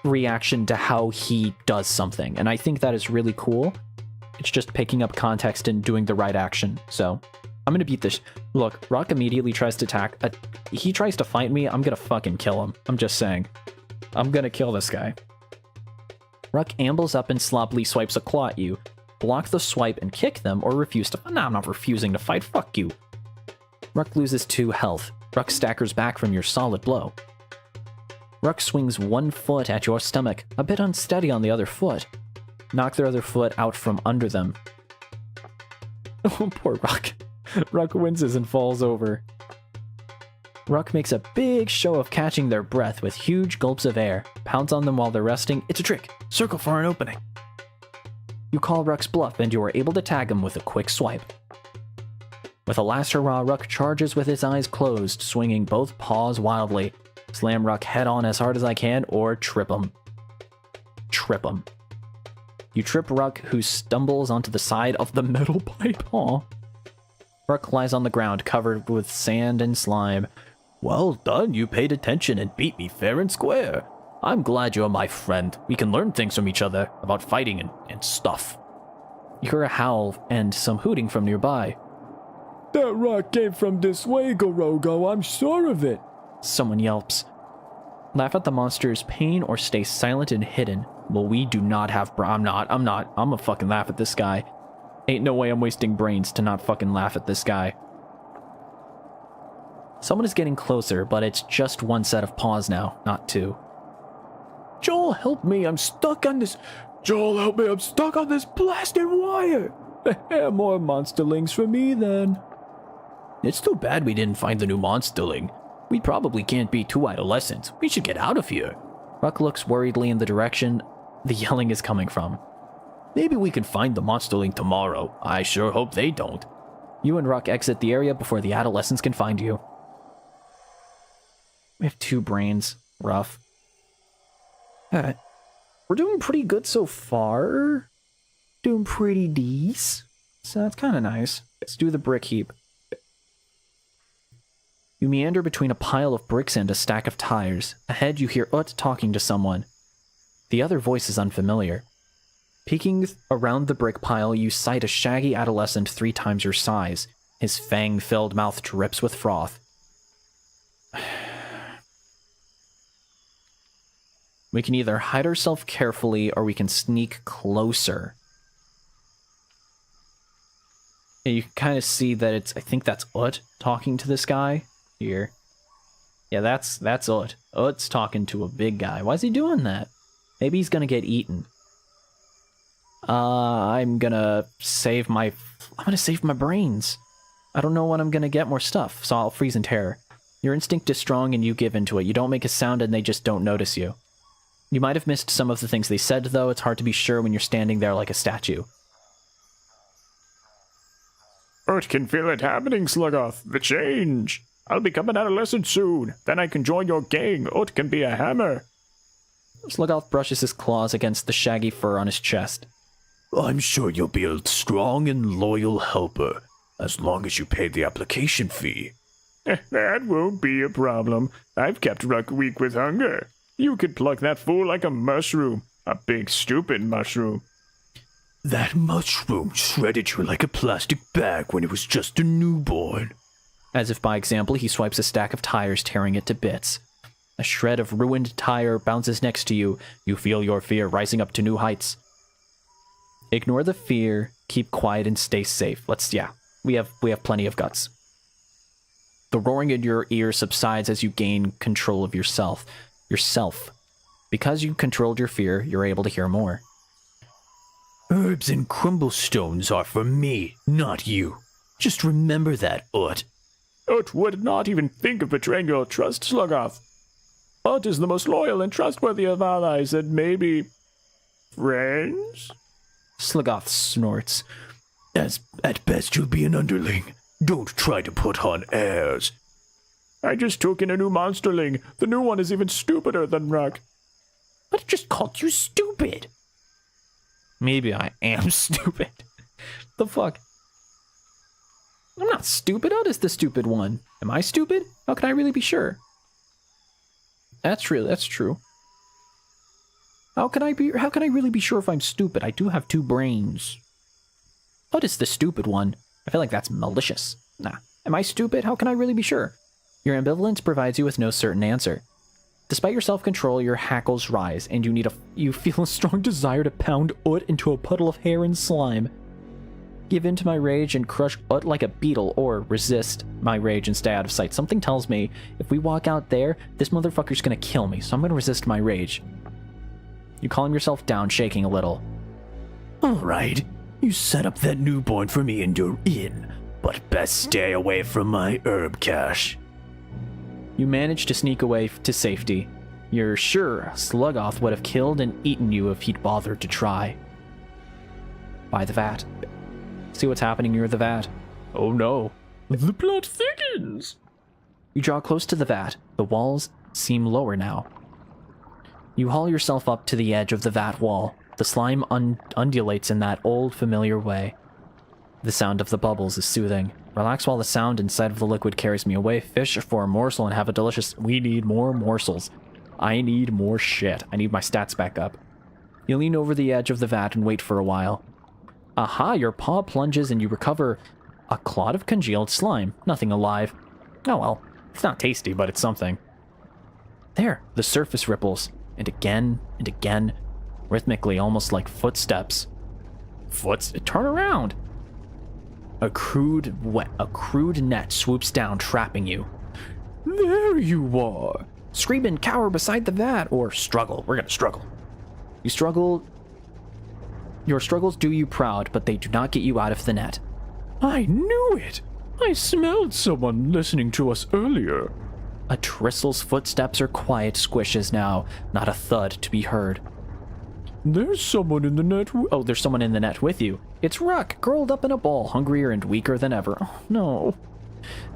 reaction to how he does something, and I think that is really cool. It's just picking up context and doing the right action, so I'm gonna beat this. Look, Ruck immediately tries to attack. He tries to fight me, I'm gonna fucking kill him. I'm just saying. I'm gonna kill this guy. Ruck ambles up and sloppily swipes a claw at you. Block the swipe and kick them, or refuse to. Nah, I'm not refusing to fight. Fuck you. Ruck loses 2 health. Ruck staggers back from your solid blow. Ruck swings 1 foot at your stomach, a bit unsteady on the other foot. Knock their other foot out from under them. Oh, poor Ruck. Ruck winces and falls over. Ruck makes a big show of catching their breath with huge gulps of air, pounds on them while they're resting. It's a trick. Circle for an opening. You call Ruck's bluff, and you are able to tag him with a quick swipe. With a last hurrah, Ruck charges with his eyes closed, swinging both paws wildly. Slam Ruck head on as hard as I can, or trip him. Trip him. You trip Ruck, who stumbles onto the side of the metal pipe. Aw. Ruck lies on the ground, covered with sand and slime. Well done, you paid attention and beat me fair and square. I'm glad you're my friend. We can learn things from each other about fighting and stuff. You hear a howl and some hooting from nearby. That rock came from this way, Gorogo. I'm sure of it. Someone yelps. Laugh at the monster's pain or stay silent and hidden. Well, we do not have I'm gonna fucking laugh at this guy. Ain't no way I'm wasting brains to not fucking laugh at this guy. Someone is getting closer, but it's just 1 set of paws now, not 2. Joel, help me, I'm stuck on this... Joel, help me, I'm stuck on this blasted wire! More monsterlings for me, then. It's too bad we didn't find the new monsterling. We probably can't be two adolescents. We should get out of here. Ruck looks worriedly in the direction the yelling is coming from. Maybe we can find the monsterling tomorrow. I sure hope they don't. You and Ruck exit the area before the adolescents can find you. We have 2 brains. Rough. We're doing pretty good so far. Doing pretty decent. So that's kind of nice. Let's do the brick heap. You meander between a pile of bricks and a stack of tires. Ahead, you hear Ut talking to someone. The other voice is unfamiliar. Peeking around the brick pile, you sight a shaggy adolescent 3 times your size. His fang-filled mouth drips with froth. We can either hide ourselves carefully or we can sneak closer. And you can kind of see that I think that's Ut talking to this guy here. Yeah, that's Ut. Ut's talking to a big guy. Why is he doing that? Maybe he's gonna get eaten. I'm gonna save my brains. I don't know when I'm gonna get more stuff, so I'll freeze in terror. Your instinct is strong and you give into it. You don't make a sound and they just don't notice you. You might have missed some of the things they said, though. It's hard to be sure when you're standing there like a statue. Ut can feel it happening, Slugoth. The change. I'll become an adolescent soon. Then I can join your gang. Ut can be a hammer. Slugoth brushes his claws against the shaggy fur on his chest. I'm sure you'll be a strong and loyal helper, as long as you pay the application fee. That won't be a problem. I've kept Ruck weak with hunger. You could pluck that fool like a mushroom. A big, stupid mushroom. That mushroom shredded you like a plastic bag when it was just a newborn. As if by example, he swipes a stack of tires, tearing it to bits. A shred of ruined tire bounces next to you. You feel your fear rising up to new heights. Ignore the fear, keep quiet, and stay safe. We have plenty of guts. The roaring in your ear subsides as you gain control of yourself. Because you controlled your fear, you're able to hear more. Herbs and crumble stones are for me, not you. Just remember that, Ut. Ut would not even think of betraying your trust, Slugoth. Ut is the most loyal and trustworthy of allies, and maybe... friends? Slugoth snorts. At best you'll be an underling. Don't try to put on airs. I just took in a new monsterling. The new one is even stupider than Ruck. But it just called you stupid. Maybe I am stupid. The fuck? I'm not stupid. Ut is the stupid one. Am I stupid? How can I really be sure? That's true. How can I really be sure if I'm stupid? I do have 2 brains. Ut is the stupid one. I feel like that's malicious. Nah. Am I stupid? How can I really be sure? Your ambivalence provides you with no certain answer. Despite your self-control, your hackles rise, and you feel a strong desire to pound Ut into a puddle of hair and slime. Give in to my rage and crush Ut like a beetle, or resist my rage and stay out of sight. Something tells me, if we walk out there, this motherfucker's gonna kill me, so I'm gonna resist my rage. You calm yourself down, shaking a little. Alright, you set up that newborn for me and you're in, but best stay away from my herb cache. You manage to sneak away to safety. You're sure Slugoth would have killed and eaten you if he'd bothered to try. By the vat. See what's happening near the vat. Oh no. The plot thickens! You draw close to the vat. The walls seem lower now. You haul yourself up to the edge of the vat wall. The slime undulates in that old familiar way. The sound of the bubbles is soothing. Relax while the sound inside of the liquid carries me away. Fish for a morsel and have a delicious... We need more morsels. I need more shit. I need my stats back up. You lean over the edge of the vat and wait for a while. Aha, your paw plunges and you recover a clod of congealed slime. Nothing alive. Oh well, it's not tasty, but it's something. There, the surface ripples, and again, rhythmically, almost like footsteps. Turn around! A crude net swoops down, trapping you. There you are! scream and cower beside the vat, or struggle. We're gonna struggle. You struggle. Your struggles do you proud, but they do not get you out of the net. I knew it! I smelled someone listening to us earlier. Atristle's footsteps are quiet squishes now, not a thud to be heard. There's someone in the net. Oh, there's someone in the net with you. It's Ruck, curled up in a ball, hungrier and weaker than ever. Oh, no.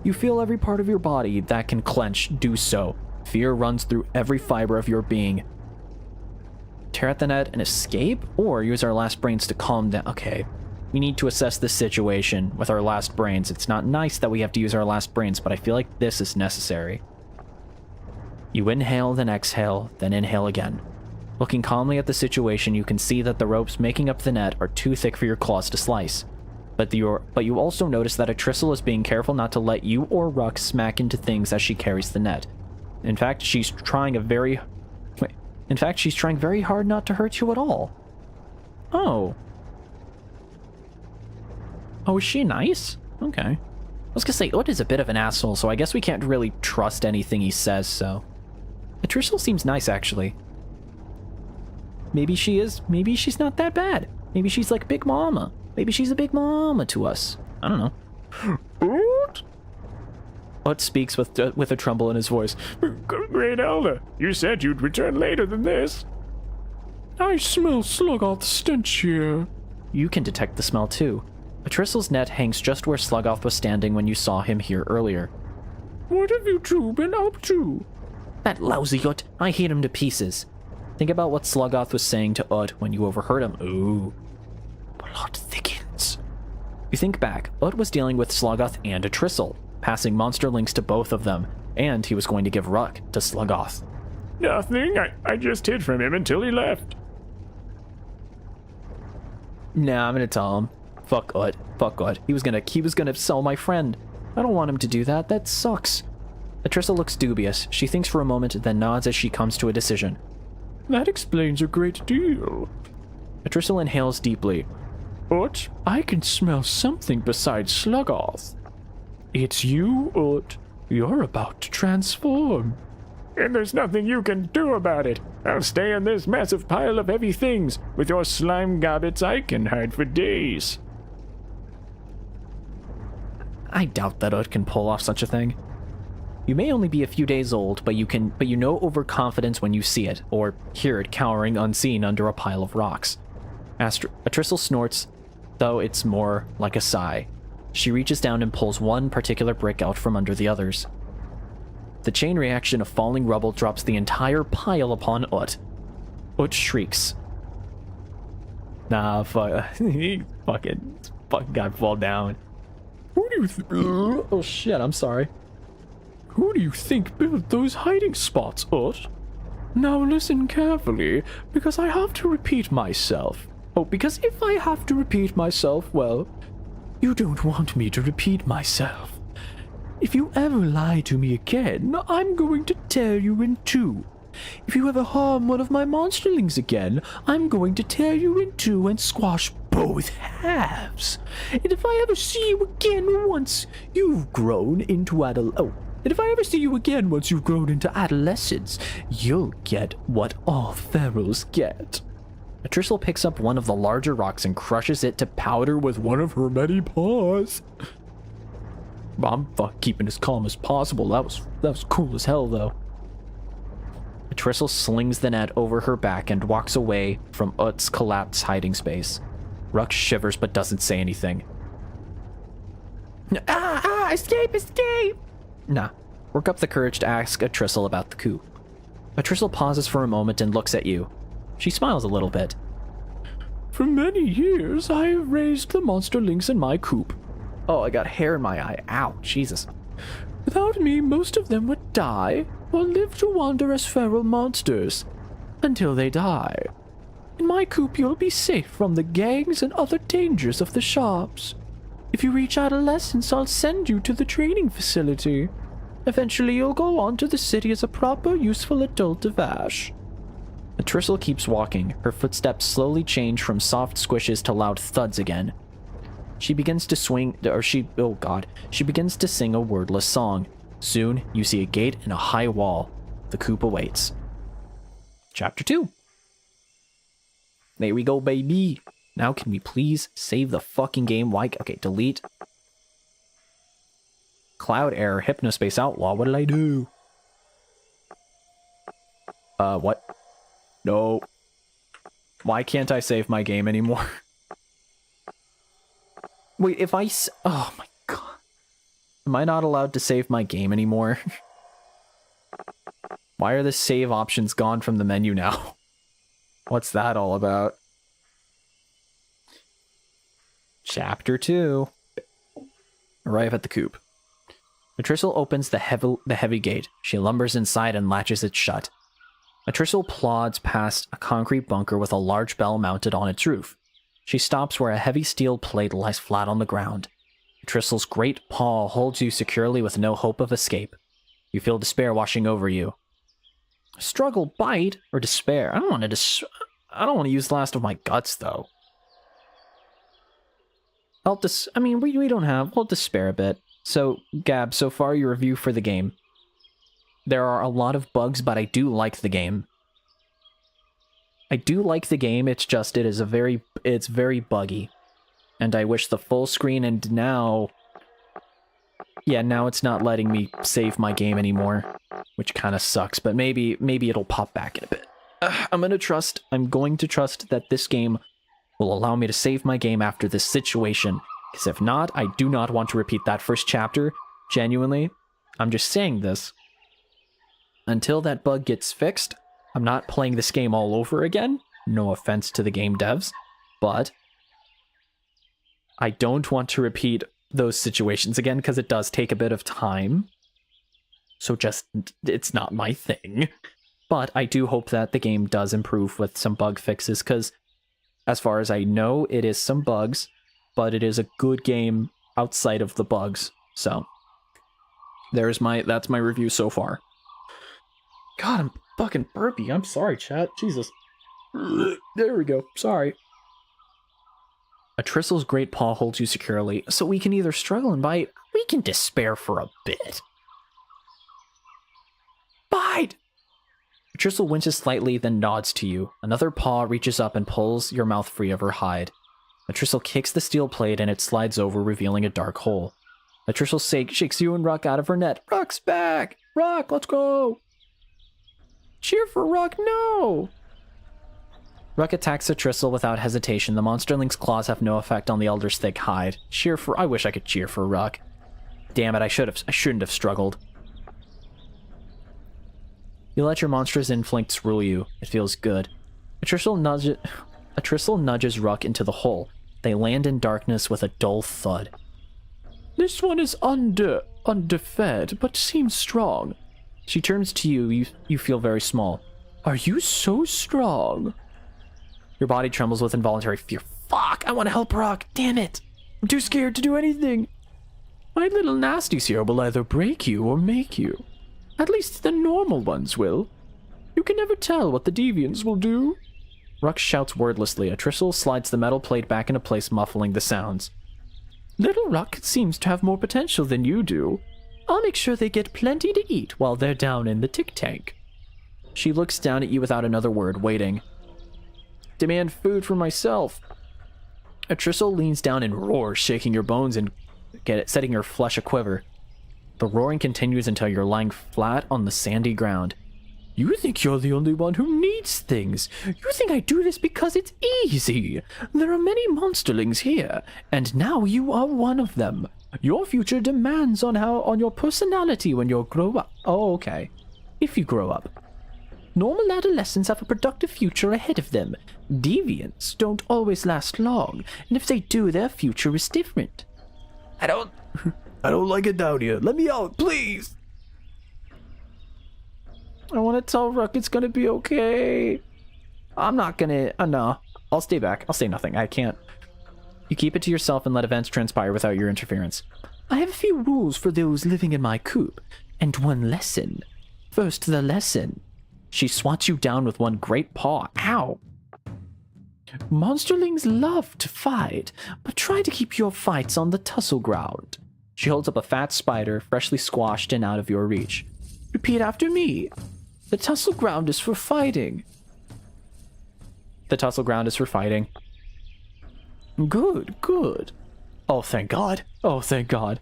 You feel every part of your body that can clench do so. Fear runs through every fiber of your being. Tear at the net and escape, or use our last brains to calm down. Okay, we need to assess this situation with our last brains. It's not nice that we have to use our last brains, but I feel like this is necessary. You inhale, then exhale, then inhale again. Looking calmly at the situation, you can see that the ropes making up the net are too thick for your claws to slice. But you also notice that Atristle is being careful not to let you or Ruck smack into things as she carries the net. In fact, she's trying very hard not to hurt you at all. Oh. Oh, is she nice? Okay. I was gonna say, Ut is a bit of an asshole, so I guess we can't really trust anything he says, so. Atristle seems nice, actually. Maybe she is. Maybe she's not that bad. Maybe she's like Big Mama. Maybe she's a Big Mama to us. I don't know. What? Ut speaks with a tremble in his voice. Great Elder, you said you'd return later than this. I smell Sluggoth's stench here. You can detect the smell too. Atristle's net hangs just where Sluggoth was standing when you saw him here earlier. What have you two been up to? That lousy Ut. I hate him to pieces. Think about what Sluggoth was saying to Ut when you overheard him. Ooh. Plot thickens. You think back. Ut was dealing with Sluggoth and Atristle, passing monster links to both of them, and he was going to give Ruck to Sluggoth. Nothing. I just hid from him until he left. Nah, I'm gonna tell him. Fuck Ut. Fuck Ut. He was gonna sell my friend. I don't want him to do that. That sucks. Atristle looks dubious. She thinks for a moment, then nods as she comes to a decision. That explains a great deal. Atristle inhales deeply. Ut, I can smell something besides Sluggoth. It's you, Ut. You're about to transform. And there's nothing you can do about it. I'll stay in this massive pile of heavy things. With your slime gobbets, I can hide for days. I doubt that Ut can pull off such a thing. You may only be a few days old, but you know overconfidence when you see it, or hear it cowering unseen under a pile of rocks. Atristle snorts, though it's more like a sigh. She reaches down and pulls one particular brick out from under the others. The chain reaction of falling rubble drops the entire pile upon Ut. Ut shrieks. Nah, he fucking got fall down. Who do you Oh shit, I'm sorry. Who do you think built those hiding spots, Ut? Now listen carefully, because I have to repeat myself. Oh, because if I have to repeat myself, well, you don't want me to repeat myself. If you ever lie to me again, I'm going to tear you in two. If you ever harm one of my monsterlings again, I'm going to tear you in two and squash both halves. And if I ever see you again once you've grown into adolescence, you'll get what all pharaohs get. Atristle picks up one of the larger rocks and crushes it to powder with one of her many paws. I'm keeping as calm as possible. That was cool as hell, though. Atristle slings the net over her back and walks away from Ut's collapsed hiding space. Ruck shivers but doesn't say anything. Escape! Nah. Work up the courage to ask Atristle about the coup. Atristle pauses for a moment and looks at you. She smiles a little bit. For many years, I have raised the monsterlings in my coop. Oh, I got hair in my eye. Ow, Jesus. Without me, most of them would die, or live to wander as feral monsters, until they die. In my coop, you'll be safe from the gangs and other dangers of the shops. If you reach adolescence, I'll send you to the training facility. Eventually, you'll go on to the city as a proper, useful adult of Ash. Atristle keeps walking. Her footsteps slowly change from soft squishes to loud thuds again. She begins to she begins to sing a wordless song. Soon, you see a gate and a high wall. The coop awaits. Chapter 2. There we go, baby. Now can we please save the fucking game? Why? Okay, delete. Cloud error, hypnospace outlaw. What did I do? What? No. Why can't I save my game anymore? Wait, if I... Oh my god. Am I not allowed to save my game anymore? Why are the save options gone from the menu now? What's that all about? Chapter 2. Arrive at the coop. Matrissel opens the heavy gate. She lumbers inside and latches it shut. Matrissel plods past a concrete bunker with a large bell mounted on its roof. She stops where a heavy steel plate lies flat on the ground. Matrissel's great paw holds you securely with no hope of escape. You feel despair washing over you. Struggle, bite, or despair? I don't want to use the last of my guts, though. We'll despair a bit. So, Gab, so far your review for the game. There are a lot of bugs, but I do like the game. It's very buggy. And I wish the full screen, and now... Yeah, now it's not letting me save my game anymore. Which kind of sucks, but maybe it'll pop back in a bit. I'm going to trust that this game will allow me to save my game after this situation. Because if not, I do not want to repeat that first chapter. Genuinely, I'm just saying this. Until that bug gets fixed, I'm not playing this game all over again. No offense to the game devs, but I don't want to repeat those situations again because it does take a bit of time. So it's not my thing. But I do hope that the game does improve with some bug fixes because as far as I know, it is some bugs, but it is a good game outside of the bugs. So that's my review so far. God, I'm fucking burpy. I'm sorry, chat. Jesus. There we go. Sorry. Matrissel's great paw holds you securely, so we can either struggle and bite, or we can despair for a bit. Bite! Matrissel winces slightly, then nods to you. Another paw reaches up and pulls your mouth free of her hide. Matrissel kicks the steel plate and it slides over, revealing a dark hole. Matrissel shakes you and Ruck out of her net. Ruck's back! Ruck, let's go! Cheer for Ruck, no! Ruck attacks Matrissel without hesitation. The monsterling's claws have no effect on the elder's thick hide. I wish I could cheer for Ruck. Damn it, I shouldn't have struggled. You let your monstrous instincts rule you. It feels good. Matrissel nudges Ruck into the hole. They land in darkness with a dull thud. This one is underfed, but seems strong. She turns to you. You feel very small. Are you so strong? Your body trembles with involuntary fear. Fuck, I want to help Ruck. Damn it. I'm too scared to do anything. My little nasties here will either break you or make you. At least the normal ones will. You can never tell what the deviants will do. Ruck shouts wordlessly. Matrissel slides the metal plate back into place, muffling the sounds. Little Ruck seems to have more potential than you do. I'll make sure they get plenty to eat while they're down in the tick tank. She looks down at you without another word, waiting. Demand food for myself. Matrissel leans down and roars, shaking your bones and setting your flesh a quiver. The roaring continues until you're lying flat on the sandy ground. You think you're the only one who needs things. You think I do this because it's easy. There are many monsterlings here, and now you are one of them. Your future demands on your personality when you grow up. Oh, okay. If you grow up. Normal adolescents have a productive future ahead of them. Deviants don't always last long, and if they do, their future is different. I don't like it down here. Let me out, please. I want to tell Ruck it's gonna be okay. I'm not gonna... no. I'll stay back. I'll say nothing. I can't. You keep it to yourself and let events transpire without your interference. I have a few rules for those living in my coop, and one lesson. First, the lesson. She swats you down with one great paw. Ow! Monsterlings love to fight, but try to keep your fights on the tussle ground. She holds up a fat spider, freshly squashed and out of your reach. Repeat after me. The tussle ground is for fighting. The tussle ground is for fighting. Good, good. Oh, thank God. Oh, thank God.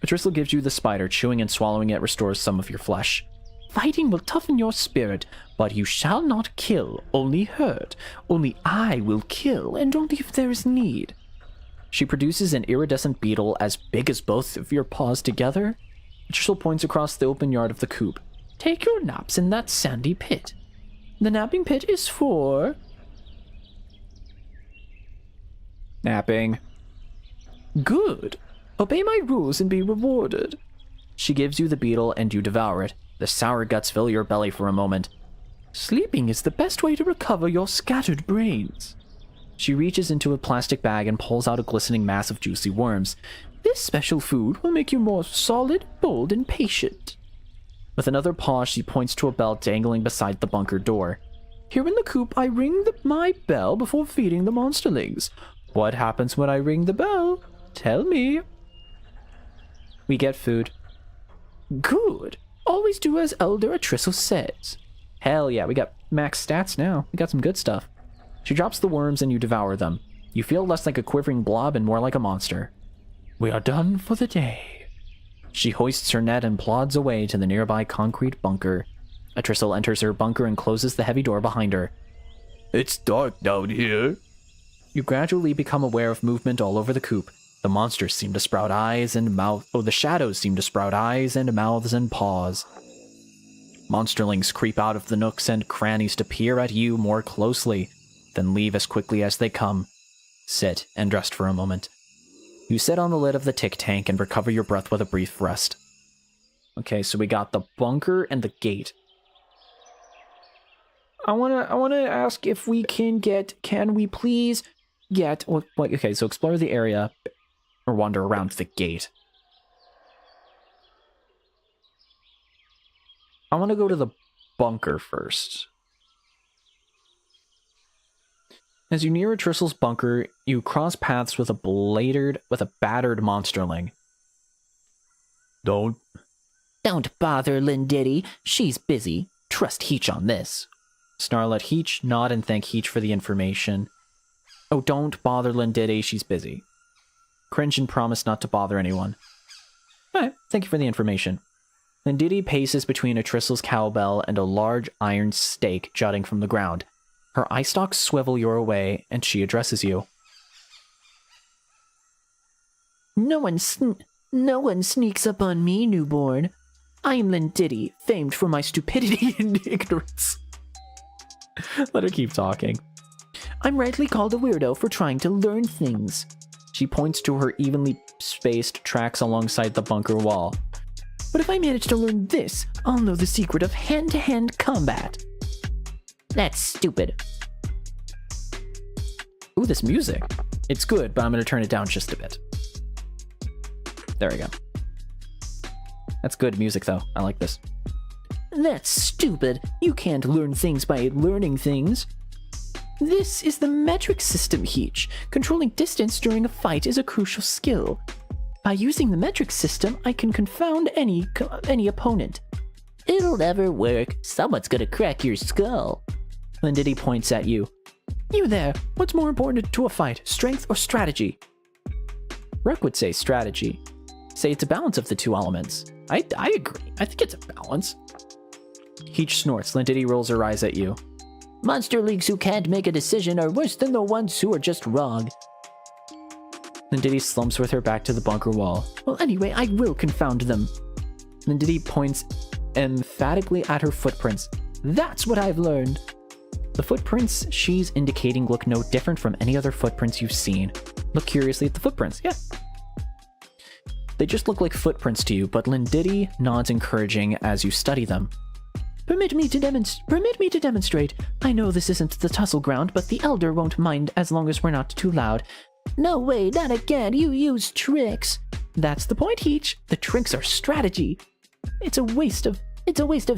Patrissel gives you the spider. Chewing and swallowing it restores some of your flesh. Fighting will toughen your spirit, but you shall not kill, only hurt. Only I will kill, and only if there is need. She produces an iridescent beetle as big as both of your paws together. Patrissel points across the open yard of the coop. Take your naps in that sandy pit. The napping pit is for... napping. Good. Obey my rules and be rewarded. She gives you the beetle and you devour it. The sour guts fill your belly for a moment. Sleeping is the best way to recover your scattered brains. She reaches into a plastic bag and pulls out a glistening mass of juicy worms. This special food will make you more solid, bold, and patient. With another paw, she points to a bell dangling beside the bunker door. Here in the coop, I ring my bell before feeding the monsterlings. What happens when I ring the bell? Tell me. We get food. Good. Always do as Elder Atrissel says. Hell yeah, we got max stats now. We got some good stuff. She drops the worms and you devour them. You feel less like a quivering blob and more like a monster. We are done for the day. She hoists her net and plods away to the nearby concrete bunker. Atrissel enters her bunker and closes the heavy door behind her. It's dark down here. You gradually become aware of movement all over the coop. The monsters seem to sprout eyes and mouth. Oh, the shadows seem to sprout eyes and mouths and paws. Monsterlings creep out of the nooks and crannies to peer at you more closely, then leave as quickly as they come. Sit and rest for a moment. You sit on the lid of the tick tank and recover your breath with a brief rest. Okay, so we got the bunker and the gate. I wanna ask if we can we please get, okay, so explore the area or wander around the gate. I want to go to the bunker first. As you near Atrissel's bunker, you cross paths with a battered monsterling. Don't bother Linditty. She's busy. Trust Heech on this. Snarl at Heech, nod and thank Heech for the information. Oh, don't bother Linditty, she's busy. Cringe and promise not to bother anyone. Alright, thank you for the information. Linditty paces between Atrissel's cowbell and a large iron stake jutting from the ground. Her eye stalks swivel your way, and she addresses you. No one sneaks up on me, newborn. I am Linditty, famed for my stupidity and ignorance. Let her keep talking. I'm rightly called a weirdo for trying to learn things. She points to her evenly spaced tracks alongside the bunker wall. But if I manage to learn this, I'll know the secret of hand-to-hand combat. That's stupid. Ooh, this music. It's good, but I'm going to turn it down just a bit. There we go. That's good music, though. I like this. That's stupid. You can't learn things by learning things. This is the metric system, Heech. Controlling distance during a fight is a crucial skill. By using the metric system, I can confound any opponent. It'll never work. Someone's gonna crack your skull. Linditty points at you. You there. What's more important to a fight, strength or strategy? Ruck would say strategy. Say it's a balance of the two elements. I agree. I think it's a balance. Heech snorts. Linditty rolls her eyes at you. Monsterlings who can't make a decision are worse than the ones who are just wrong. Linditty slumps with her back to the bunker wall. Well, anyway, I will confound them. Linditty points emphatically at her footprints. That's what I've learned. The footprints she's indicating look no different from any other footprints you've seen. Look curiously at the footprints. Yeah. They just look like footprints to you, but Linditty nods encouraging as you study them. Permit me to demonstrate. I know this isn't the tussle ground, but the Elder won't mind as long as we're not too loud. No way, not again. You use tricks. That's the point, Heech. The tricks are strategy. It's a waste of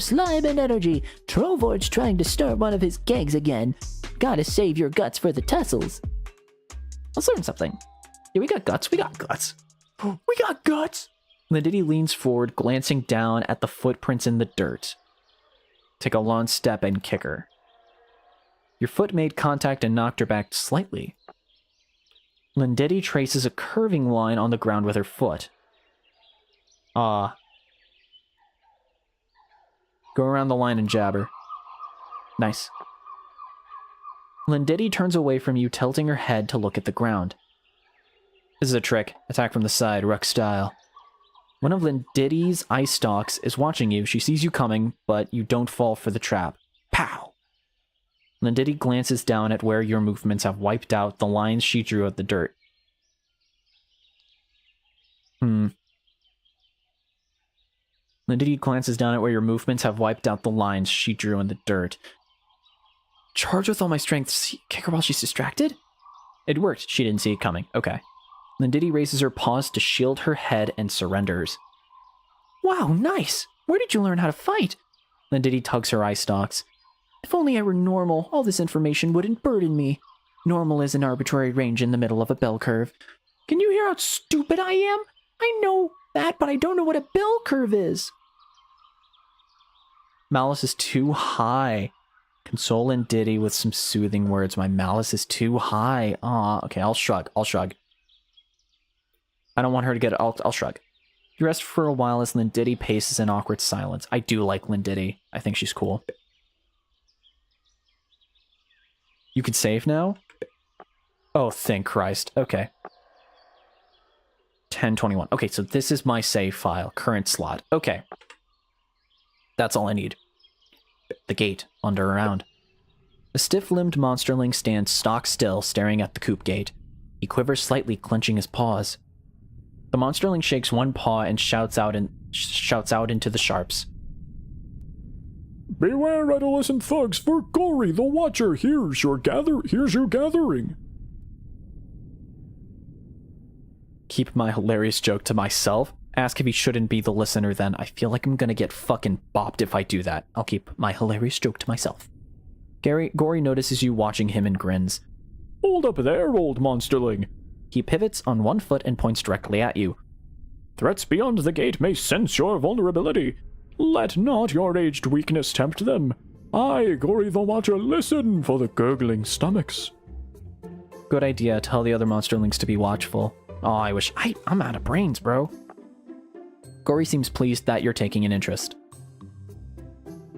slime and energy. Trovor's trying to start one of his gangs again. Gotta save your guts for the tussles. Let's learn something. Yeah, we got guts. We got guts. We got guts. Linditty leans forward, glancing down at the footprints in the dirt. take a long step and kick her. Your foot made contact and knocked her back slightly. Linditi traces a curving line on the ground with her foot. Go around the line and jab her. Nice. Linditi turns away from you, tilting her head to look at the ground. This is a trick. Attack from the side, Ruck style. One of Linditi's eye stalks is watching you. She sees you coming, but you don't fall for the trap. Pow! Linditi glances down at where your movements have wiped out the lines she drew at the dirt. Linditi glances down at where your movements have wiped out the lines she drew in the dirt. Charge with all my strength. Kick her while she's distracted? It worked. She didn't see it coming. Okay. Linditi raises her paws to shield her head and surrenders. Wow, nice! Where did you learn how to fight? Linditi tugs her eye stalks. If only I were normal, all this information wouldn't burden me. Normal is an arbitrary range in the middle of a bell curve. Can you hear how stupid I am? I know that, but I don't know what a bell curve is. Malice is too high. Console Linditi with some soothing words. My malice is too high. Okay, I'll shrug. I don't want her to get it. I'll shrug. You rest for a while as Linditi paces in awkward silence. I do like Linditi. I think she's cool. You can save now? Oh, thank Christ. Okay. 10:21. Okay, so this is my save file. Current slot. Okay. That's all I need. The gate. Wander around. A stiff-limbed monsterling stands stock still, staring at the coop gate. He quivers slightly, clenching his paws. The monsterling shakes one paw and shouts out into the sharps. Beware, adolescent thugs, for Gory the Watcher here's your gathering. Keep my hilarious joke to myself. Ask if he shouldn't be the listener then. I feel like I'm gonna get fucking bopped if I do that. I'll keep my hilarious joke to myself. Gory notices you watching him and grins. Hold up there, old monsterling. He pivots on one foot and points directly at you. Threats beyond the gate may sense your vulnerability. Let not your aged weakness tempt them. I, Gory the Watcher, listen for the gurgling stomachs. Good idea. Tell the other monsterlings to be watchful. Oh, I wish... I'm out of brains, bro. Gory seems pleased that you're taking an interest.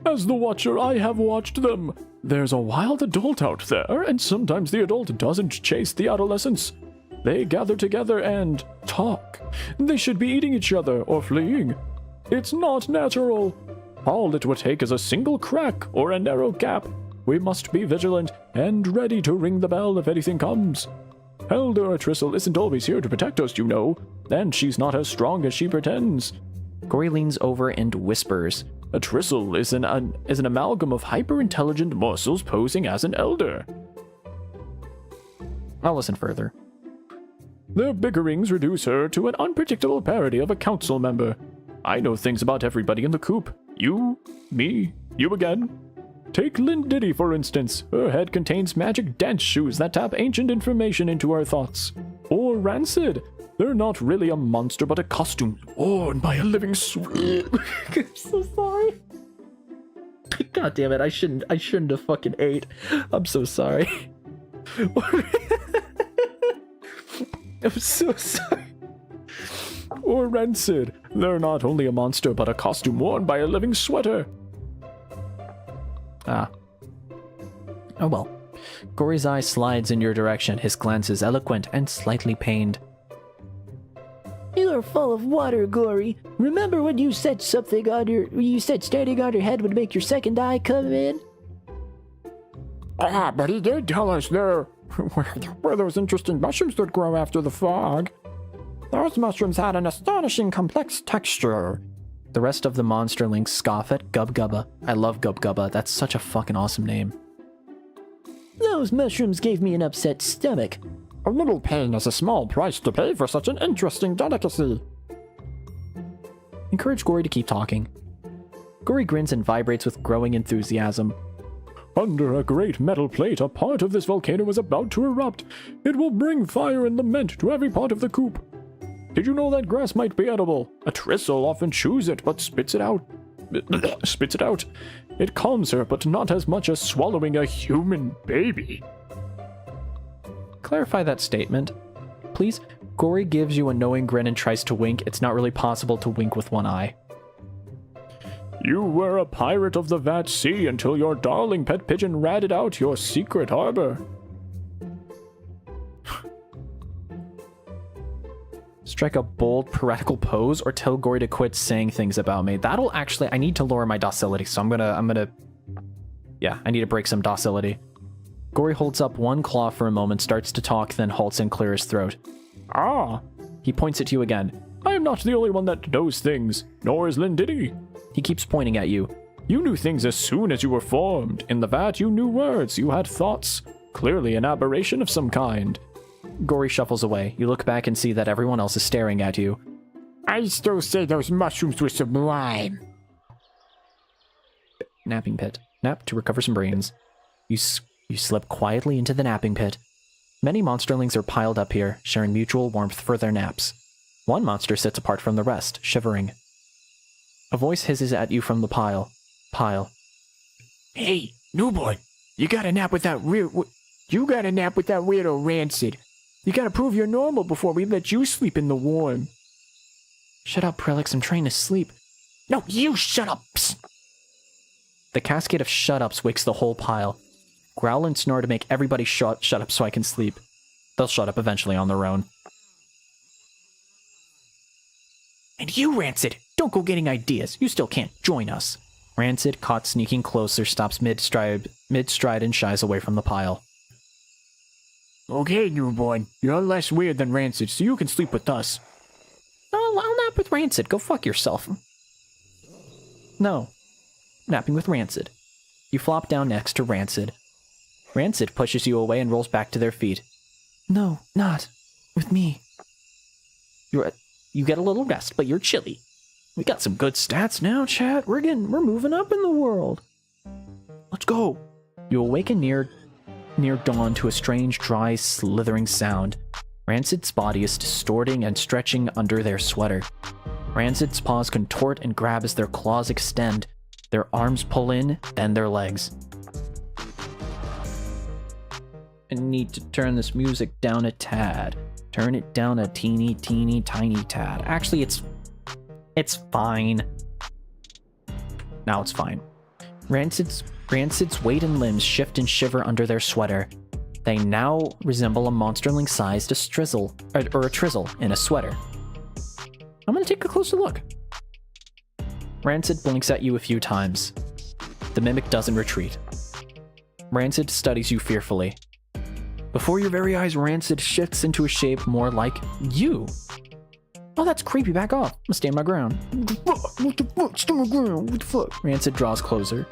As the Watcher, I have watched them. There's a wild adult out there, and sometimes the adult doesn't chase the adolescents. They gather together and talk. They should be eating each other or fleeing. It's not natural. All it would take is a single crack or a narrow gap. We must be vigilant and ready to ring the bell if anything comes. Elder Atrisel isn't always here to protect us, you know, and she's not as strong as she pretends. Gory leans over and whispers. Atrisel is an amalgam of hyper-intelligent morsels posing as an elder. I'll listen further. Their bickerings reduce her to an unpredictable parody of a council member. I know things about everybody in the coop. You, me, you again. Take Linditi, for instance. Her head contains magic dance shoes that tap ancient information into our thoughts. Or Rancid. They're not really a monster, but a costume worn by a living I'm so sorry. God damn it, I shouldn't have fucking ate. I'm so sorry. I'm so sorry. Or Rancid. They're not only a monster, but a costume worn by a living sweater. Ah. Oh well. Gory's eye slides in your direction. His glance is eloquent and slightly pained. You are full of water, Gory. Remember when you said standing on your head would make your second eye come in? But he did tell us there were those interesting mushrooms that grow after the fog. Those mushrooms had an astonishing complex texture. The rest of the monsterlings scoff at Gubgubba. I love Gubgubba. That's such a fucking awesome name. Those mushrooms gave me an upset stomach. A little pain is a small price to pay for such an interesting delicacy. Encourage Gory to keep talking. Gory grins and vibrates with growing enthusiasm. Under a great metal plate, a part of this volcano is about to erupt. It will bring fire and lament to every part of the coop. Did you know that grass might be edible? Atrisel often chews it, but spits it out. spits it out. It calms her, but not as much as swallowing a human baby. Clarify that statement, please. Gory gives you a knowing grin and tries to wink. It's not really possible to wink with one eye. You were a pirate of the Vat Sea until your darling pet pigeon ratted out your secret harbor. Strike a bold, piratical pose or tell Gory to quit saying things about me. That'll actually... I need to lower my docility, so I'm gonna... Yeah, I need to break some docility. Gory holds up one claw for a moment, starts to talk, then halts and clears his throat. Ah! He points at you again. I am not the only one that knows things, nor is Lindini. He keeps pointing at you. You knew things as soon as you were formed. In the vat, you knew words, you had thoughts. Clearly an aberration of some kind. Gory shuffles away. You look back and see that everyone else is staring at you. I still say those mushrooms were sublime. Napping pit. Nap to recover some brains. You slip quietly into the napping pit. Many monsterlings are piled up here, sharing mutual warmth for their naps. One monster sits apart from the rest, shivering. A voice hisses at you from the pile. Hey, newborn, you gotta nap with that weirdo Rancid. You gotta prove you're normal before we let you sleep in the warm. Shut up, Prelix, I'm trying to sleep. No, you shut up. Psst. The cascade of shut-ups wakes the whole pile. Growl and snore to make everybody shut up so I can sleep. They'll shut up eventually on their own. And you, Rancid, don't go getting ideas. You still can't join us. Rancid, caught sneaking closer, stops mid-stride and shies away from the pile. Okay, newborn, you're less weird than Rancid, so you can sleep with us. I'll nap with Rancid. Go fuck yourself. No. Napping with Rancid. You flop down next to Rancid. Rancid pushes you away and rolls back to their feet. No, not. With me. You get a little rest, but you're chilly. We got some good stats now, chat. We're moving up in the world. Let's go. You awaken near dawn to a strange, dry, slithering sound. Rancid's body is distorting and stretching under their sweater. Rancid's paws contort and grab as their claws extend. Their arms pull in, then their legs. I need to turn this music down a tad. Turn it down a teeny tiny tad. Actually, it's fine. Now it's fine. Rancid's weight and limbs shift and shiver under their sweater. They now resemble a monsterling-sized strizzle or a trizzle in a sweater. I'm gonna take a closer look. Rancid blinks at you a few times. The mimic doesn't retreat. Rancid studies you fearfully. Before your very eyes, Rancid shifts into a shape more like you. Oh, that's creepy. Back off. I'm gonna stay on my ground. What the fuck? Stay on my ground. What the fuck? Rancid draws closer.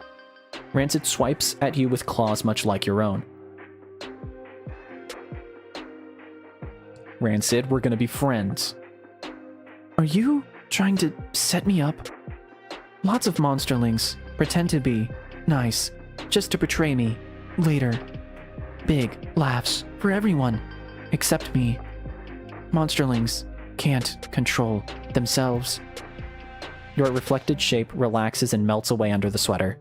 Rancid swipes at you with claws much like your own. Rancid, we're gonna be friends. Are you trying to set me up? Lots of monsterlings pretend to be nice, just to betray me later. Big laughs for everyone, except me. Monsterlings can't control themselves. Your reflected shape relaxes and melts away under the sweater.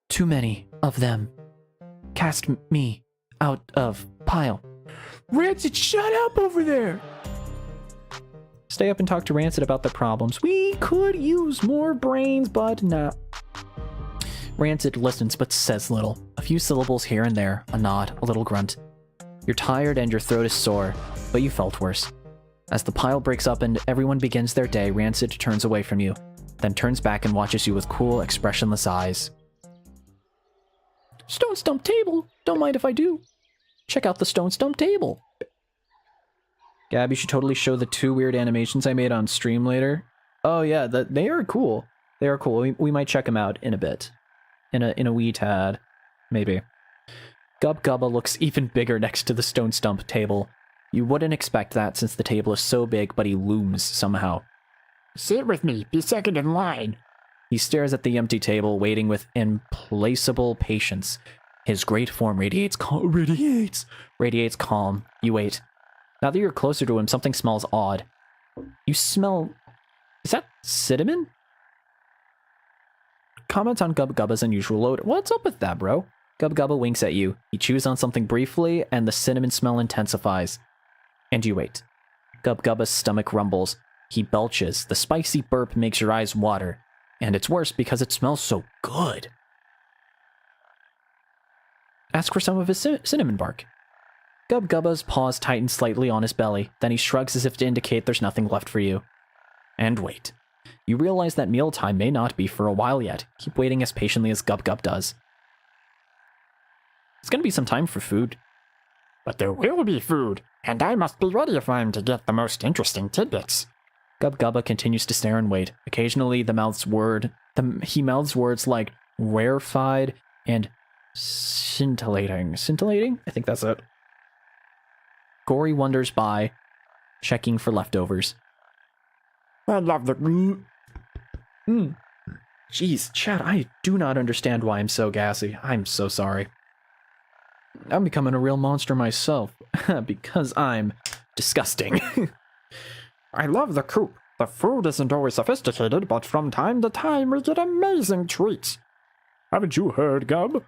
Too many of them. Cast me out of pile. Rancid, shut up over there! Stay up and talk to Rancid about the problems. We could use more brains, but nah. Rancid listens but says little. A few syllables here and there, a nod, a little grunt. You're tired and your throat is sore, but you felt worse. As the pile breaks up and everyone begins their day, Rancid turns away from you, then turns back and watches you with cool, expressionless eyes. Stone stump table! Don't mind if I do. Check out the stone stump table. Gab, you should totally show the 2 weird animations I made on stream later. Oh yeah, they are cool. They are cool. We might check them out in a bit. In a wee tad. Maybe. Gub Gubba looks even bigger next to the stone stump table. You wouldn't expect that since the table is so big, but he looms somehow. Sit with me. Be second in line. He stares at the empty table, waiting with implacable patience. His great form radiates calm. You wait. Now that you're closer to him, something smells odd. You smell... Is that cinnamon? comment on Gubgubba's unusual odor. What's up with that, bro? Gubgubba winks at you. He chews on something briefly, and the cinnamon smell intensifies. And you wait. Gubgubba's stomach rumbles. He belches. The spicy burp makes your eyes water. And it's worse because it smells so good. Ask for some of his cinnamon bark. Gubgubba's paws tighten slightly on his belly, then he shrugs as if to indicate there's nothing left for you. And wait. You realize that mealtime may not be for a while yet. Keep waiting as patiently as Gubgub does. It's gonna be some time for food. But there will be food, and I must be ready if I'm to get the most interesting tidbits. Gubgubba continues to stare and wait. Occasionally, he mouths words like rarefied and scintillating. Scintillating? I think that's it. Gory wanders by, checking for leftovers. I love the... Jeez, Chad, I do not understand why I'm so gassy. I'm so sorry. I'm becoming a real monster myself, because I'm disgusting. I love the coop. The food isn't always sophisticated, but from time to time we get amazing treats. Haven't you heard, Gub?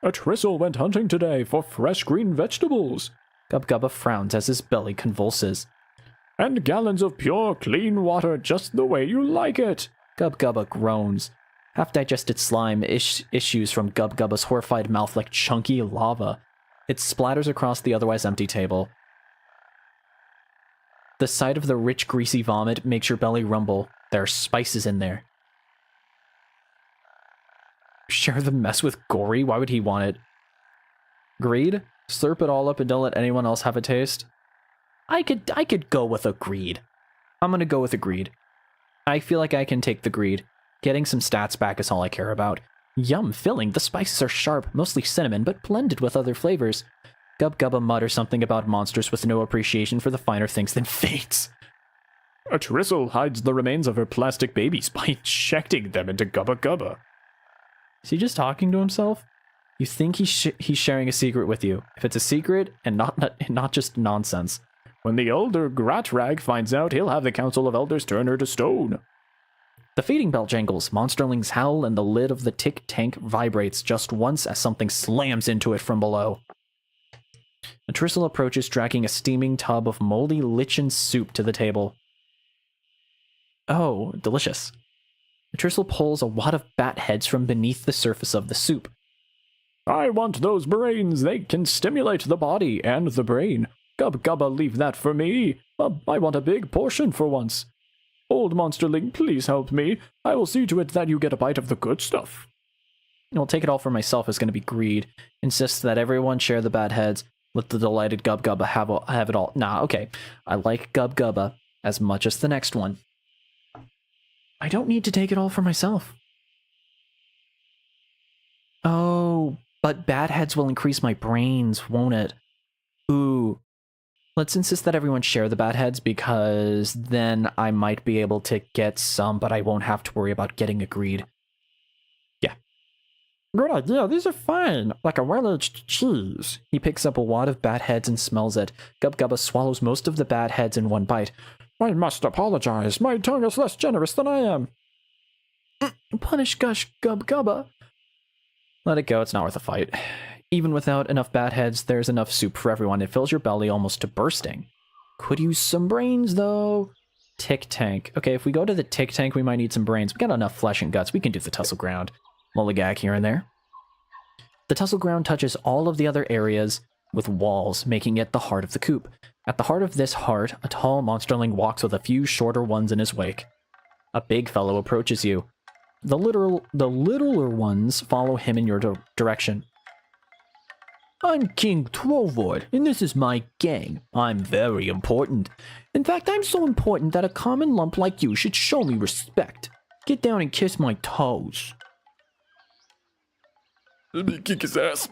A Tristle went hunting today for fresh green vegetables. Gubgubba frowns as his belly convulses. And gallons of pure, clean water just the way you like it. Gubgubba groans. Half-digested slime issues from Gubgubba's horrified mouth like chunky lava. It splatters across the otherwise empty table. The sight of the rich, greasy vomit makes your belly rumble. There are spices in there. Share the mess with Gory? Why would he want it? Greed? Slurp it all up and don't let anyone else have a taste? I could go with a greed. I'm gonna go with a greed. I feel like I can take the greed. Getting some stats back is all I care about. Yum, filling. The spices are sharp, mostly cinnamon, but blended with other flavors. Gubgubba mutters something about monsters with no appreciation for the finer things than fates. A Tristle hides the remains of her plastic babies by injecting them into Gubba Gubba. Is he just talking to himself? You think he's sharing a secret with you. If it's a secret and not just nonsense. When the Elder Gratrag finds out, he'll have the Council of Elders turn her to stone. The feeding bell jangles, monsterlings howl, and the lid of the tick tank vibrates just once as something slams into it from below. A Tristle approaches, dragging a steaming tub of moldy lichen soup to the table. Oh, delicious. A Tristle pulls a wad of bat heads from beneath the surface of the soup. I want those brains. They can stimulate the body and the brain. Gubgubba, leave that for me. I want a big portion for once. Old monsterling, please help me. I will see to it that you get a bite of the good stuff. I'll take it all for myself is going to be greed. Insists that everyone share the bad heads. Let the delighted Gubgubba have it all. Nah, okay. I like Gubgubba as much as the next one. I don't need to take it all for myself. Oh, but bad heads will increase my brains, won't it? Ooh. Let's insist that everyone share the bad heads because then I might be able to get some, but I won't have to worry about getting a greed. Yeah. Good idea. These are fine. Like a well-aged cheese. He picks up a wad of bat heads and smells it. Gubgubba swallows most of the bat heads in one bite. I must apologize. My tongue is less generous than I am. Punish Gush Gubgubba. Let it go. It's not worth a fight. Even without enough bat heads, there's enough soup for everyone. It fills your belly almost to bursting. Could use some brains, though. Tick tank. Okay, if we go to the tick tank, we might need some brains. We got enough flesh and guts. We can do the tussle ground. Lollygag here and there. The tussle ground touches all of the other areas with walls, making it the heart of the coop. At the heart of this heart, a tall monsterling walks with a few shorter ones in his wake. A big fellow approaches you. The littler ones follow him in your direction. I'm King Trovord, and this is my gang. I'm very important. In fact, I'm so important that a common lump like you should show me respect. Get down and kiss my toes. Let me kick his ass.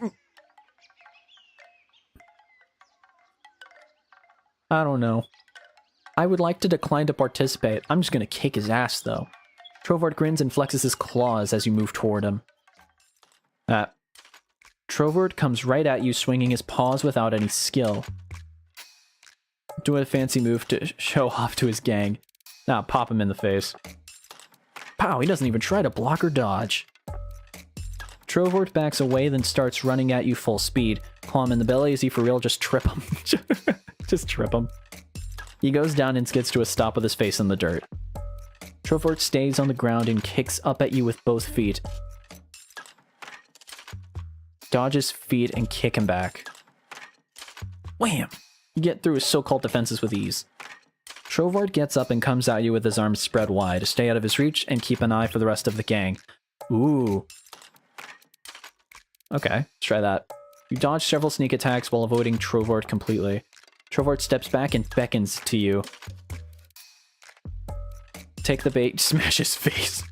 I don't know. I would like to decline to participate. I'm just gonna kick his ass, though. Trovord grins and flexes his claws as you move toward him. Trovord comes right at you, swinging his paws without any skill. Do a fancy move to show off to his gang. Now, pop him in the face. Pow, he doesn't even try to block or dodge. Trovort backs away, then starts running at you full speed. Claw him in the belly. Is he for real? Just trip him. Just trip him. He goes down and skids to a stop with his face in the dirt. Trovort stays on the ground and kicks up at you with both feet. Dodge his feet and kick him back. Wham! You get through his so-called defenses with ease. Trovort gets up and comes at you with his arms spread wide. Stay out of his reach and keep an eye for the rest of the gang. Ooh. Okay, let's try that. You dodge several sneak attacks while avoiding Trovort completely. Trovort steps back and beckons to you. Take the bait, smash his face.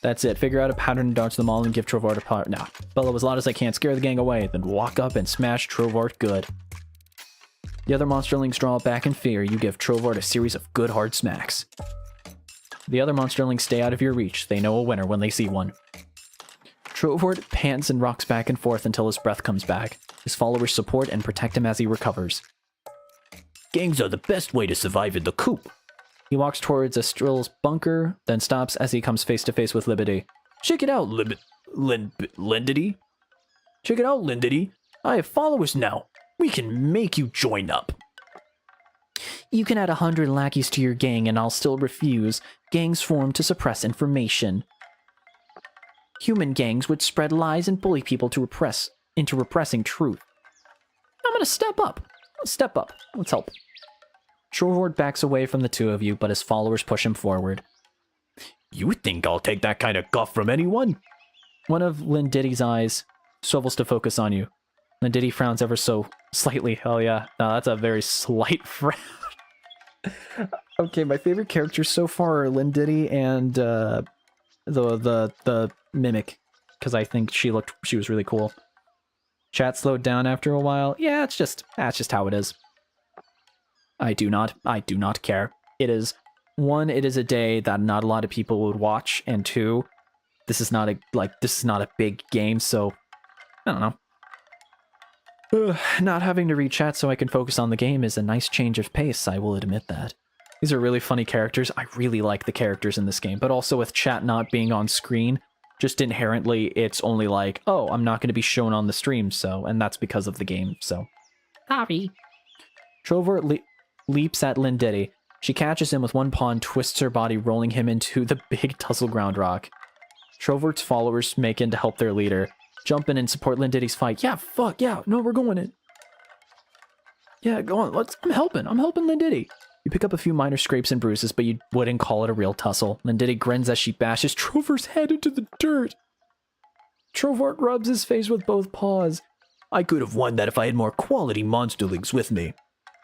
That's it. Figure out a pattern and dodge them all and give Trovort a part. Nah, bellow as loud as I can, scare the gang away, then walk up and smash Trovort good. The other monsterlings draw back in fear. You give Trovort a series of good hard smacks. The other monsterlings stay out of your reach. They know a winner when they see one. Trovort pants and rocks back and forth until his breath comes back. His followers support and protect him as he recovers. Gangs are the best way to survive in the coop. He walks towards Estrill's bunker, then stops as he comes face to face with Libidity. Check it out, Lindity. Check it out, Lindity. I have followers now. We can make you join up. You can add 100 lackeys to your gang and I'll still refuse. Gangs form to suppress information. Human gangs would spread lies and bully people into repressing truth. I'm gonna step up. Step up. Let's help. Trovort backs away from the two of you, but his followers push him forward. You think I'll take that kind of guff from anyone? One of Linditty's eyes swivels to focus on you. Linditty frowns ever so slightly. Oh yeah, no, that's a very slight frown. Okay, my favorite characters so far are Linditty and the mimic, because I think she was really cool. Chat slowed down after a while. Yeah, that's just how it is. I do not care. It is a day that not a lot of people would watch, and two, this is not a big game, so I don't know. Not having to read chat so I can focus on the game is a nice change of pace, I will admit that. These are really funny characters. I really like the characters in this game, but also with chat not being on screen, just inherently it's only like, oh, I'm not going to be shown on the stream, so, and that's because of the game, so. Sorry. Trovort leaps at Linditty. She catches him with one paw and twists her body, rolling him into the big tussle ground rock. Trovort's followers make in to help their leader. Jump in and support Linditty's fight. Yeah, fuck, yeah, no, we're going in. Yeah, go on, I'm helping Linditty. You pick up a few minor scrapes and bruises, but you wouldn't call it a real tussle. Linditty grins as she bashes Trovort's head into the dirt. Trovort rubs his face with both paws. I could have won that if I had more quality monsterlings with me.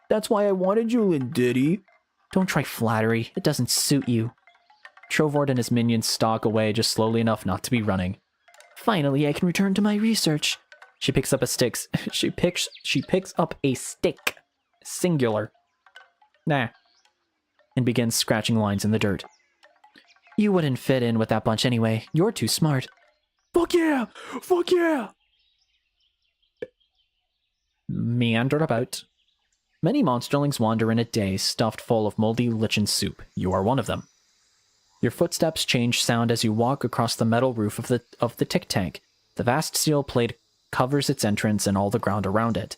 That's why I wanted you, Linditty. Don't try flattery, it doesn't suit you. Trovort and his minions stalk away just slowly enough not to be running. Finally, I can return to my research. She picks up a stick. She picks up a stick. Singular. Nah. And begins scratching lines in the dirt. You wouldn't fit in with that bunch anyway. You're too smart. Fuck yeah! Fuck yeah! Meander about. Many monsterlings wander in a day, stuffed full of moldy lichen soup. You are one of them. Your footsteps change sound as you walk across the metal roof of the tick tank. The vast steel plate covers its entrance and all the ground around it.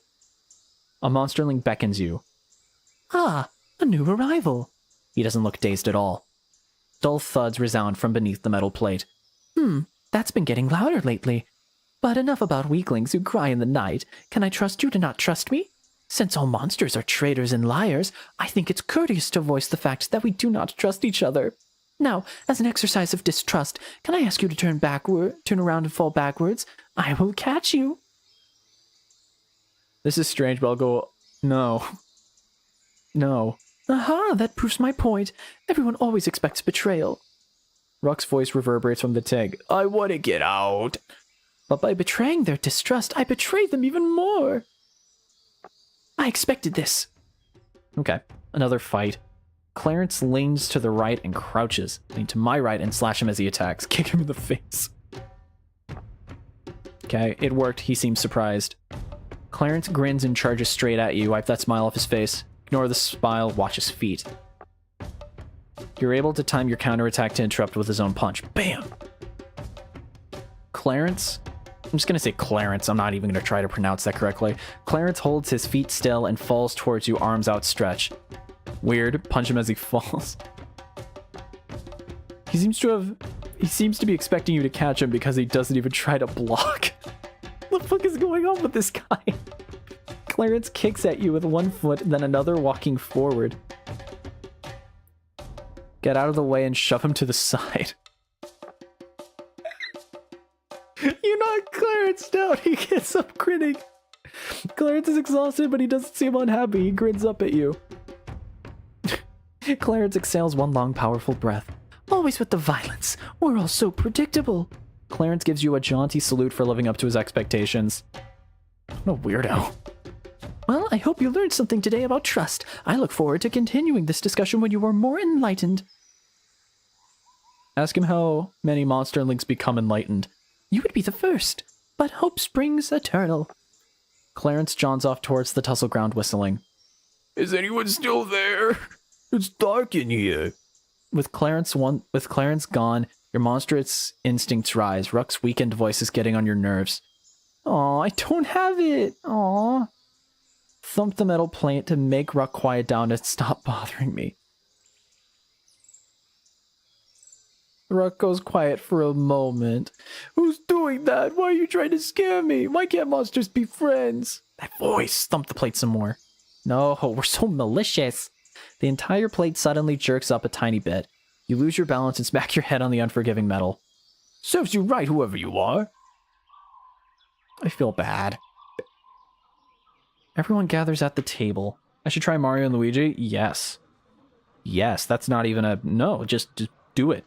A monsterling beckons you. Ah, a new arrival. He doesn't look dazed at all. Dull thuds resound from beneath the metal plate. That's been getting louder lately. But enough about weaklings who cry in the night. Can I trust you to not trust me? Since all monsters are traitors and liars, I think it's courteous to voice the fact that we do not trust each other. Now, as an exercise of distrust, can I ask you to turn around and fall backwards? I will catch you. This is strange, but I'll go, no. No. Aha, that proves my point. Everyone always expects betrayal. Ruck's voice reverberates from the tank. I want to get out. But by betraying their distrust, I betray them even more. I expected this. Okay, another fight. Clarence leans to the right and crouches. Lean to my right and slash him as he attacks. Kick him in the face. Okay, it worked. He seems surprised. Clarence grins and charges straight at you. Wipe that smile off his face. Ignore the smile. Watch his feet. You're able to time your counterattack to interrupt with his own punch. Bam! Clarence? I'm just gonna say Clarence. I'm not even gonna try to pronounce that correctly. Clarence holds his feet still and falls towards you, arms outstretched. Weird. Punch him as he falls. He seems to be expecting you to catch him because he doesn't even try to block. What the fuck is going on with this guy? Clarence kicks at you with one foot, then another, walking forward. Get out of the way and shove him to the side. You knock Clarence down. He gets up grinning. Clarence is exhausted, but he doesn't seem unhappy. He grins up at you. Clarence exhales one long, powerful breath. Always with the violence. We're all so predictable. Clarence gives you a jaunty salute for living up to his expectations. What a weirdo. Well, I hope you learned something today about trust. I look forward to continuing this discussion when you are more enlightened. Ask him how many monsterlings become enlightened. You would be the first, but hope springs eternal. Clarence jaunts off towards the tussle ground, whistling. Is anyone still there? It's dark in here. With Clarence gone, your monstrous instincts rise. Ruck's weakened voice is getting on your nerves. Aw, I don't have it. Aw. Thump the metal plate to make Ruck quiet down and stop bothering me. Ruck goes quiet for a moment. Who's doing that? Why are you trying to scare me? Why can't monsters be friends? That voice. Thump the plate some more. No, we're so malicious. The entire plate suddenly jerks up a tiny bit. You lose your balance and smack your head on the unforgiving metal. Serves you right, whoever you are. I feel bad. Everyone gathers at the table. I should try Mario and Luigi? Yes. Yes, that's not even a... No, just do it.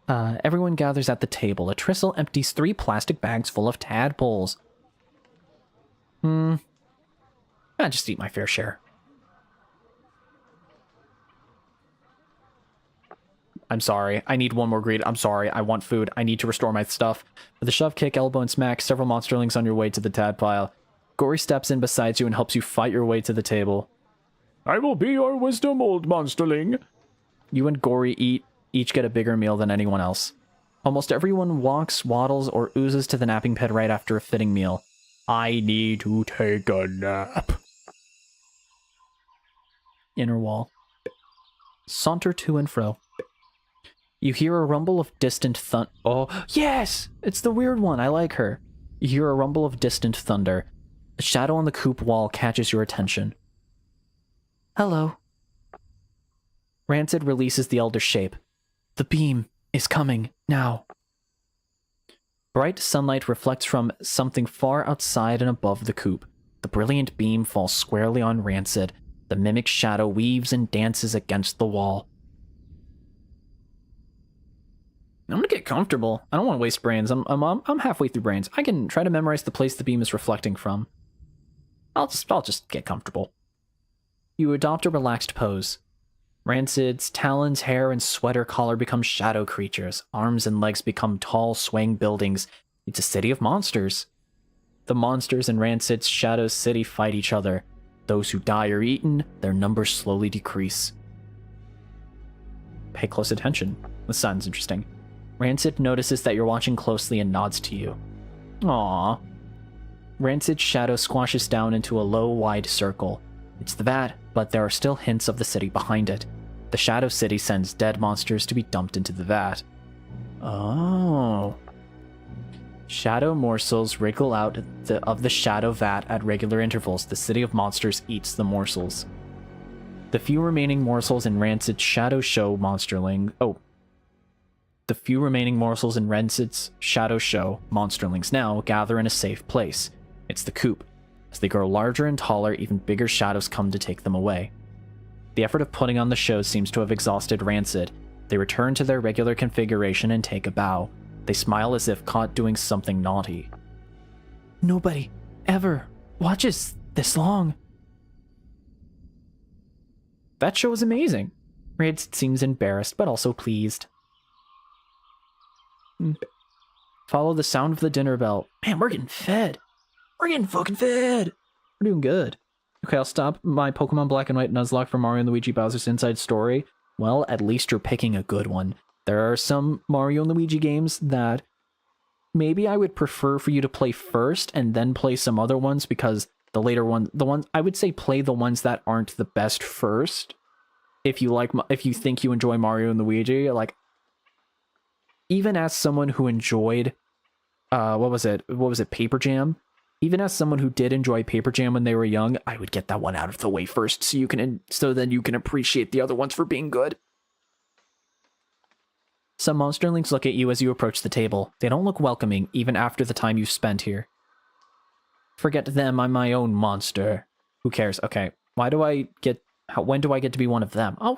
Everyone gathers at the table. A Tristle empties 3 plastic bags full of tadpoles. I just eat my fair share. I'm sorry. I need one more greed. I'm sorry. I want food. I need to restore my stuff. With a shove, kick, elbow, and smack, several monsterlings on your way to the tad pile. Gory steps in beside you and helps you fight your way to the table. I will be your wisdom, old monsterling. You and Gory each get a bigger meal than anyone else. Almost everyone walks, waddles, or oozes to the napping pit right after a fitting meal. I need to take a nap. Inner wall. Saunter to and fro. You hear a rumble of distant Oh, yes! It's the weird one. I like her. You hear a rumble of distant thunder. A shadow on the coop wall catches your attention. Hello. Rancid releases the elder shape. The beam is coming now. Bright sunlight reflects from something far outside and above the coop. The brilliant beam falls squarely on Rancid. The mimic shadow weaves and dances against the wall. I'm gonna get comfortable. I don't want to waste brains. I'm halfway through brains. I can try to memorize the place the beam is reflecting from. I'll just get comfortable. You adopt a relaxed pose. Rancid's talons, hair, and sweater collar become shadow creatures. Arms and legs become tall, swaying buildings. It's a city of monsters. The monsters in Rancid's shadow city fight each other. Those who die are eaten, their numbers slowly decrease. Pay close attention. This sounds interesting. Rancid notices that you're watching closely and nods to you. Aww. Rancid's shadow squashes down into a low, wide circle. It's the vat, but there are still hints of the city behind it. The Shadow City sends dead monsters to be dumped into the vat. Oh. Shadow morsels wriggle out of the shadow vat at regular intervals. The city of monsters eats the morsels. The few remaining morsels in Rancid's shadow show monsterling... The few remaining morsels in Rancid's shadow show monsterlings now gather in a safe place. It's the coop. As they grow larger and taller, even bigger shadows come to take them away. The effort of putting on the show seems to have exhausted Rancid. They return to their regular configuration and take a bow. They smile as if caught doing something naughty. Nobody ever watches this long. That show is amazing. Rancid seems embarrassed, but also pleased. Follow the sound of the dinner bell. Man, we're getting fed. We're getting fucking fed. We're doing good. Okay, I'll stop my Pokemon Black and White Nuzlocke for Mario and Luigi Bowser's Inside Story. Well, at least you're picking a good one. There are some Mario and Luigi games that maybe I would prefer for you to play first and then play some other ones, because the ones I would say play the ones that aren't the best first. If you think you enjoy Mario and Luigi, like, even as someone who enjoyed what was it, Paper Jam? Even as someone who did enjoy Paper Jam when they were young, I would get that one out of the way first, so then you can appreciate the other ones for being good. Some monsterlings look at you as you approach the table. They don't look welcoming, even after the time you've spent here. Forget them, I'm my own monster. Who cares? Okay, when do I get to be one of them? Oh,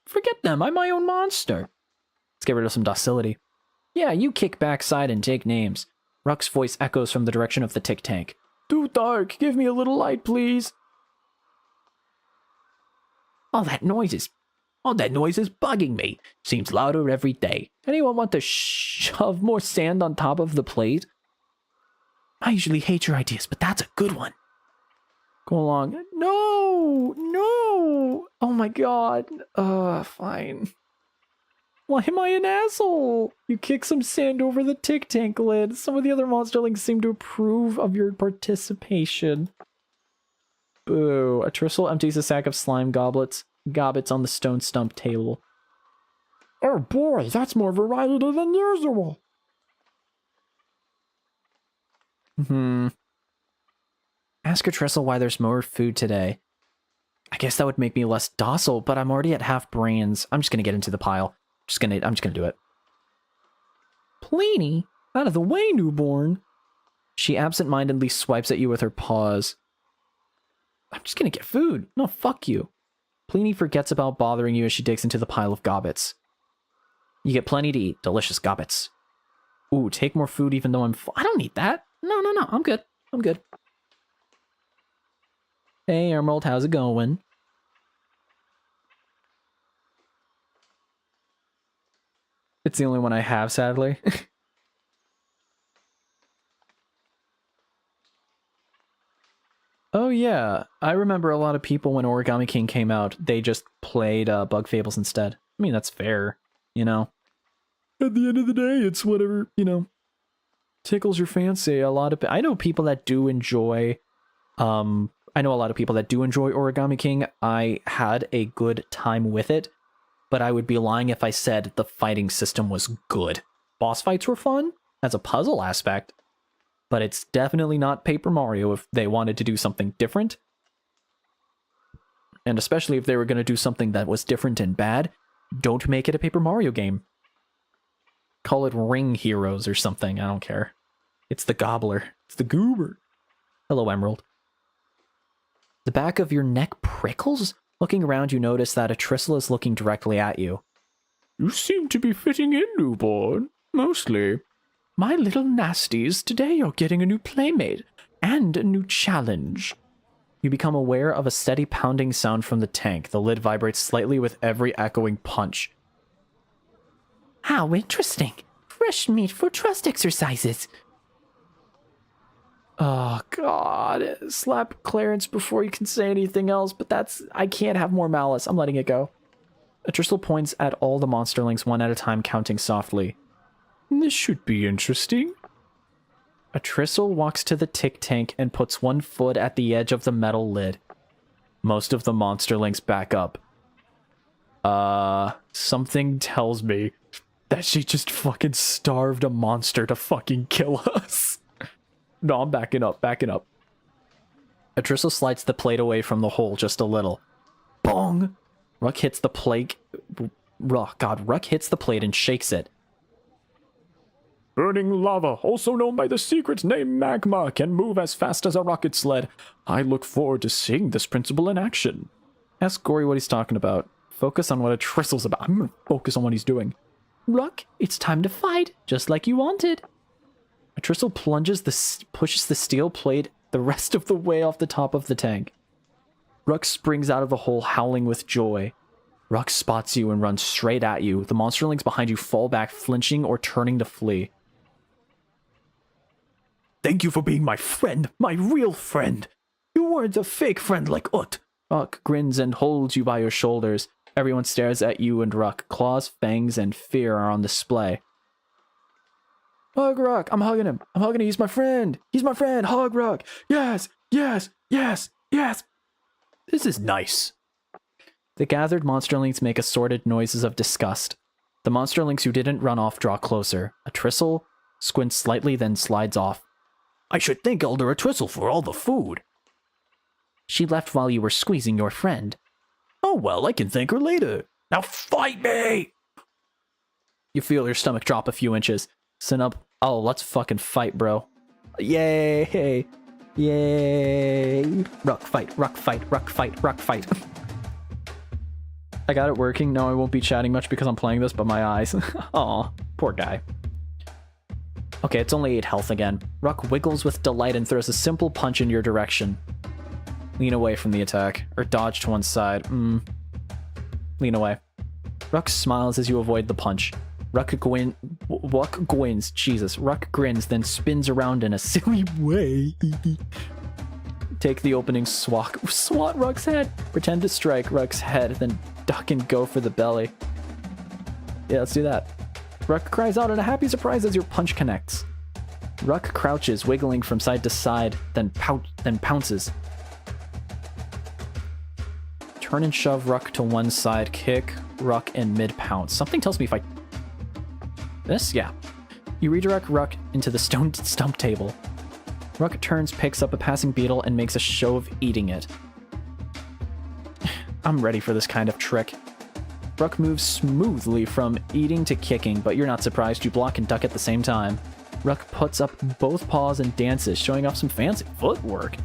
forget them, I'm my own monster. Let's get rid of some docility. Yeah, you kick backside and take names. Ruck's voice echoes from the direction of the tick tank. Too dark, give me a little light, please. All that noise is bugging me. Seems louder every day. Anyone want to shove more sand on top of the plate? I usually hate your ideas, but that's a good one. Go along. No! Oh my god. Fine. Why am I an asshole? You kick some sand over the tick tank lid. Some of the other monsterlings seem to approve of your participation. Boo. A Tristle empties a sack of slime gobbets on the stone stump table. Oh boy, that's more variety than usual. Ask a Tristle why there's more food today. I guess that would make me less docile, but I'm already at half brains. I'm just gonna get into the pile. I'm just gonna do it. Pliny? Out of the way, newborn. She absent-mindedly swipes at you with her paws. I'm just gonna get food. No, fuck you. Pliny forgets about bothering you as she digs into the pile of gobbets. You get plenty to eat. Delicious gobbets. Ooh, take more food even though I'm I don't need that. No. I'm good. Hey, Emerald, how's it going? It's the only one I have, sadly. Oh yeah, I remember a lot of people when Origami King came out, they just played Bug Fables instead. I mean, that's fair, you know? At the end of the day, it's whatever, tickles your fancy. I know people that do enjoy, I know a lot of people that do enjoy Origami King. I had a good time with it, but I would be lying if I said the fighting system was good. Boss fights were fun as a puzzle aspect, but it's definitely not Paper Mario if they wanted to do something different. And especially if they were going to do something that was different and bad, don't make it a Paper Mario game. Call it Ring Heroes or something, I don't care. It's the Gobbler. It's the Goober. Hello, Emerald. The back of your neck prickles? Looking around, you notice that a Tristle is looking directly at you. You seem to be fitting in, newborn. Mostly. My little nasties, today you're getting a new playmate and a new challenge. You become aware of a steady pounding sound from the tank. The lid vibrates slightly with every echoing punch. How interesting. Fresh meat for trust exercises. Oh, God. Slap Clarence before you can say anything else, but I can't have more malice. I'm letting it go. A Tristle points at all the monsterlings one at a time, counting softly. This should be interesting. A Tristle walks to the tick tank and puts one foot at the edge of the metal lid. Most of the monsterlings back up. Something tells me that she just fucking starved a monster to fucking kill us. No, I'm backing up. A Tristle slides the plate away from the hole just a little. Bong! Ruck hits the plate. Ruck hits the plate and shakes it. Burning lava, also known by the secret name magma, can move as fast as a rocket sled. I look forward to seeing this principle in action. Ask Gory what he's talking about. Focus on what a Tristle's about. I'm gonna focus on what he's doing. Ruck, it's time to fight, just like you wanted. A Tristle pushes the steel plate the rest of the way off the top of the tank. Ruck springs out of the hole, howling with joy. Ruck spots you and runs straight at you. The monsterlings behind you fall back, flinching or turning to flee. Thank you for being my friend, my real friend. You weren't a fake friend like Ut. Ruck grins and holds you by your shoulders. Everyone stares at you and Ruck. Claws, fangs, and fear are on display. Hug Ruck! I'm hugging him! I'm hugging him! He's my friend! He's my friend! Hug Ruck! Yes! Yes! Yes! Yes! This is nice. The gathered monsterlings make assorted noises of disgust. The monsterlings who didn't run off draw closer. A Tristle squints slightly, then slides off. I should thank Elder Atristle for all the food. She left while you were squeezing your friend. Oh well, I can thank her later. Now fight me! You feel your stomach drop a few inches. Sit up. Oh, let's fucking fight, bro. Yay! Yay! Ruck fight, Ruck fight, Ruck fight, Ruck fight. I got it working. No, I won't be chatting much because I'm playing this, but my eyes. Aw, poor guy. Okay, it's only 8 health again. Ruck wiggles with delight and throws a simple punch in your direction. Lean away from the attack, or dodge to one side. Lean away. Ruck smiles as you avoid the punch. Ruck grins, Jesus. Ruck grins, then spins around in a silly way. Take the opening swat Ruck's head. Pretend to strike Ruck's head, then duck and go for the belly. Yeah, let's do that. Ruck cries out in a happy surprise as your punch connects. Ruck crouches, wiggling from side to side, then pounces. Turn and shove Ruck to one side, kick Ruck and mid-pounce. Something tells me if I... This? Yeah. You redirect Ruck into the stone stump table. Ruck turns, picks up a passing beetle, and makes a show of eating it. I'm ready for this kind of trick. Ruck moves smoothly from eating to kicking, but you're not surprised. You block and duck at the same time. Ruck puts up both paws and dances, showing off some fancy footwork.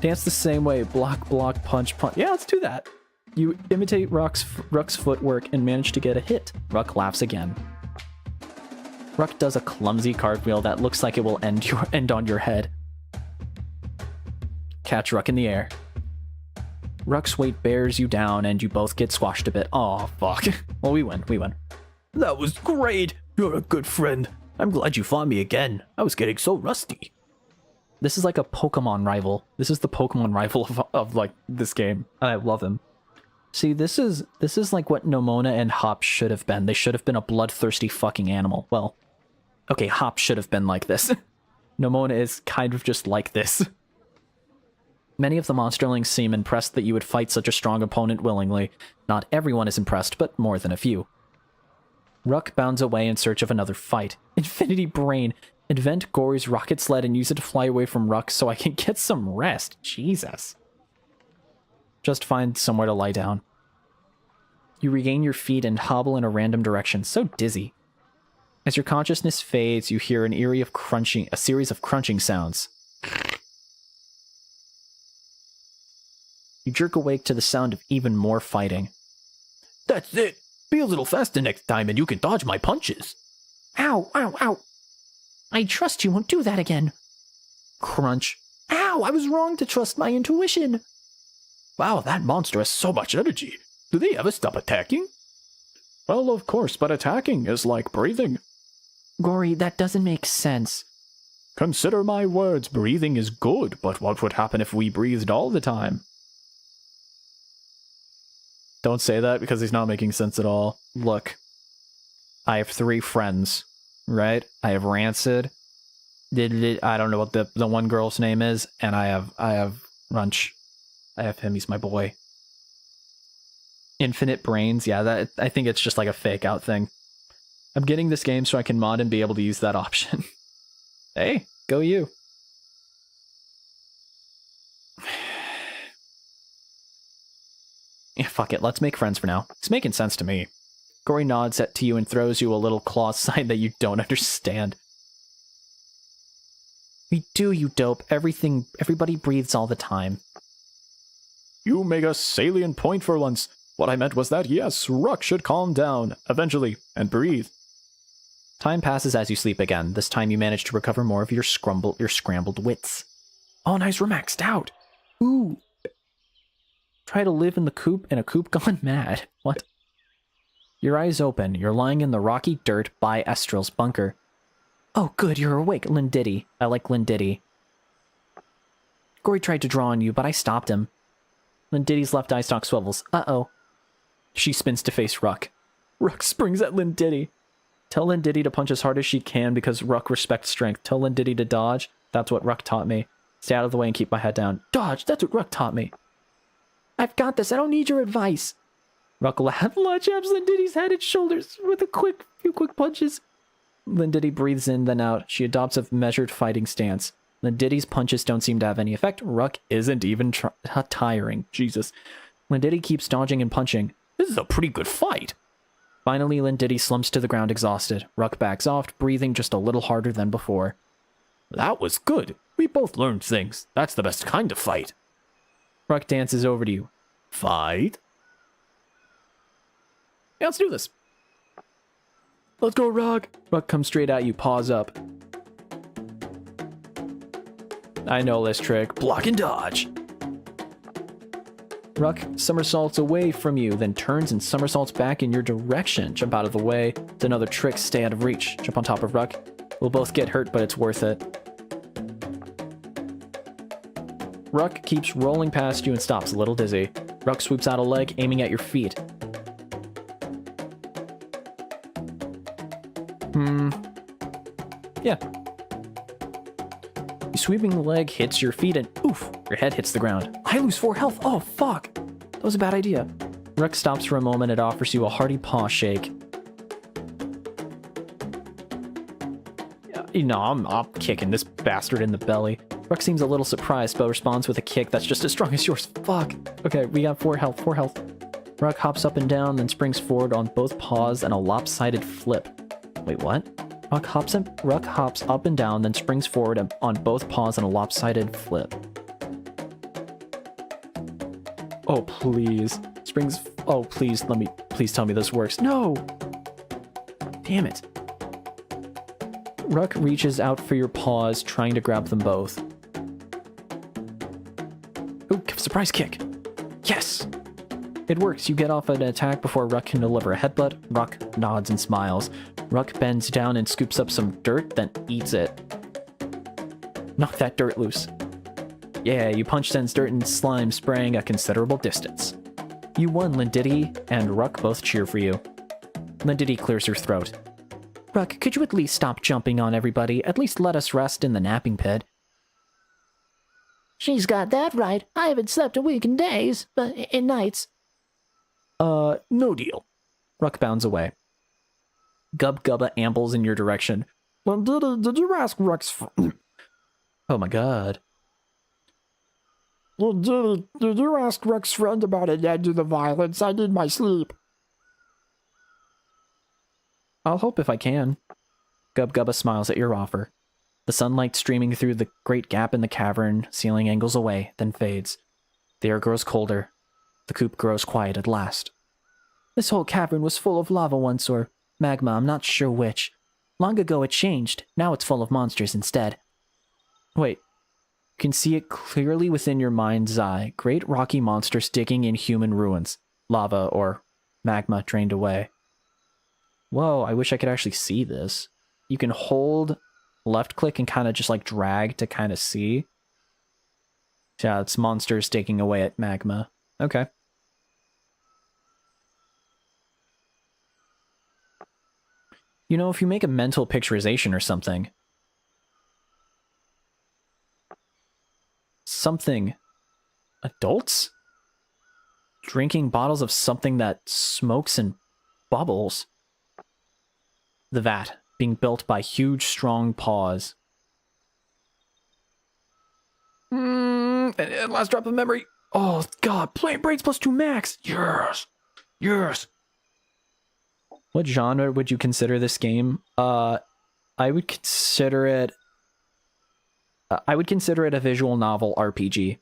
Dance the same way. Block, block, punch, punch. Yeah, let's do that. You imitate Ruck's footwork and manage to get a hit. Ruck laughs again. Ruck does a clumsy cartwheel that looks like it will end on your head. Catch Ruck in the air. Ruck's weight bears you down and you both get squashed a bit. Aw, fuck. Well, we win. That was great. You're a good friend. I'm glad you fought me again. I was getting so rusty. This is like a Pokemon rival. This is the Pokemon rival of like this game. And I love him. See, this is like what Nomona and Hop should have been. They should have been a bloodthirsty fucking animal. Well, okay, Hop should have been like this. Nomona is kind of just like this. Many of the monsterlings seem impressed that you would fight such a strong opponent willingly. Not everyone is impressed, but more than a few. Ruck bounds away in search of another fight. Infinity Brain. Invent Gory's rocket sled and use it to fly away from Ruck so I can get some rest. Jesus. Just find somewhere to lie down. You regain your feet and hobble in a random direction. So dizzy. As your consciousness fades, you hear a series of crunching sounds. You jerk awake to the sound of even more fighting. That's it. Be a little faster next time and you can dodge my punches. Ow, ow, ow. I trust you won't do that again. Crunch. Ow, I was wrong to trust my intuition. Wow, that monster has so much energy. Do they ever stop attacking? Well, of course, but attacking is like breathing. Gory, that doesn't make sense. Consider my words, breathing is good, but what would happen if we breathed all the time? Don't say that because he's not making sense at all. Look, I have 3 friends, right? I have Rancid. I don't know what the one girl's name is, and I have Runch. I have him. He's my boy. Infinite Brains. Yeah, that I think it's just like a fake out thing. I'm getting this game so I can mod and be able to use that option. Hey, go you. Yeah, fuck it, let's make friends for now. It's making sense to me. Gory nods to you and throws you a little claw sign that you don't understand. We do, you dope. Everybody breathes all the time. You make a salient point for once. What I meant was that, yes, Ruck should calm down, eventually, and breathe. Time passes as you sleep again. This time you manage to recover more of your scrambled wits. Oh, nice, we're maxed out. Ooh. Try to live in a coop gone mad. What? Your eyes open. You're lying in the rocky dirt by Estrel's bunker. Oh, good, you're awake, Lindiddy. I like Lindiddy. Gory tried to draw on you, but I stopped him. Linditty's left eye stalk swivels. Uh-oh. She spins to face Ruck. Ruck springs at Linditty. Tell Linditty to punch as hard as she can because Ruck respects strength. Tell Linditty to dodge. That's what Ruck taught me. Stay out of the way and keep my head down. Dodge! That's what Ruck taught me. I've got this. I don't need your advice. Ruck jabs Linditty's head and shoulders with a few quick punches. Linditty breathes in, then out. She adopts a measured fighting stance. Linditty's punches don't seem to have any effect. Ruck isn't even tiring. Jesus. Linditty keeps dodging and punching. This is a pretty good fight. Finally, Linditty slumps to the ground exhausted. Ruck backs off, breathing just a little harder than before. That was good. We both learned things. That's the best kind of fight. Ruck dances over to you. Fight? Yeah, let's do this. Let's go, Ruck. Ruck comes straight at you, paws up. I know this trick. Block and dodge. Ruck somersaults away from you, then turns and somersaults back in your direction. Jump out of the way. It's another trick. Stay out of reach. Jump on top of Ruck. We'll both get hurt, but it's worth it. Ruck keeps rolling past you and stops, a little dizzy. Ruck swoops out a leg, aiming at your feet. Yeah. Your sweeping leg hits your feet and oof, your head hits the ground. I lose 4 health. Oh, fuck. That was a bad idea. Ruck stops for a moment and offers you a hearty paw shake. You know, I'm kicking this bastard in the belly. Ruck seems a little surprised, but responds with a kick that's just as strong as yours. Fuck. Okay, we got 4 health, 4 health. Ruck hops up and down, then springs forward on both paws and a lopsided flip. Wait, what? Ruck hops up and down, then springs forward on both paws and a lopsided flip. Oh, please. Oh, please, please tell me this works. No! Damn it. Ruck reaches out for your paws, trying to grab them both. Ooh, surprise kick. Yes! It works. You get off an attack before Ruck can deliver a headbutt. Ruck nods and smiles. Ruck bends down and scoops up some dirt, then eats it. Knock that dirt loose. Yeah, you punch sends dirt and slime spraying a considerable distance. You won, Linditty, and Ruck both cheer for you. Linditty clears her throat. Ruck, could you at least stop jumping on everybody? At least let us rest in the napping pit. She's got that right. I haven't slept a week in days, but in nights. No deal. Ruck bounds away. Gub Gubba ambles in your direction. Linditty, did you ask Ruck's Oh my god. Linditty, did you ask Ruck's friend about an end to the violence? I need my sleep. I'll hope if I can. Gub Gubba smiles at your offer. The sunlight streaming through the great gap in the cavern ceiling angles away, then fades. The air grows colder. The coop grows quiet at last. This whole cavern was full of lava once, or magma, I'm not sure which. Long ago it changed. Now it's full of monsters instead. Wait. You can see it clearly within your mind's eye. Great rocky monsters digging in human ruins. Lava or magma drained away. Whoa, I wish I could actually see this. You can hold left click and kind of just like drag to kind of see. Yeah, it's monsters digging away at magma. Okay. You know, if you make a mental picturization or something. Adults? Drinking bottles of something that smokes and bubbles. The vat, being built by huge, strong paws. Last drop of memory. Oh, God. Brains plus 2 max. Yes. Yes. What genre would you consider this game? I would consider it... I would consider it a visual novel RPG.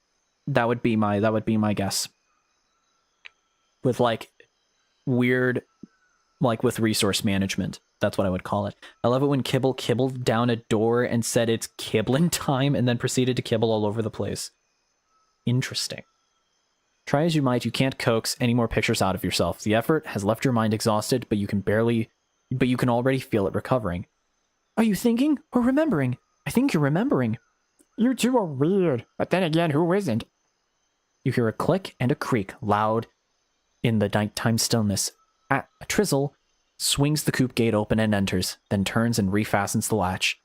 That would be my guess. With, like, weird... Like, with resource management. That's what I would call it. I love it when Kibble kibbled down a door and said it's kibbling time and then proceeded to kibble all over the place. Interesting. Try as you might, you can't coax any more pictures out of yourself. The effort has left your mind exhausted, but you can already feel it recovering. Are you thinking or remembering? I think you're remembering. You two are weird, but then again, who isn't? You hear a click and a creak loud in the nighttime stillness. A Trizzle swings the coop gate open and enters, then turns and refastens the latch.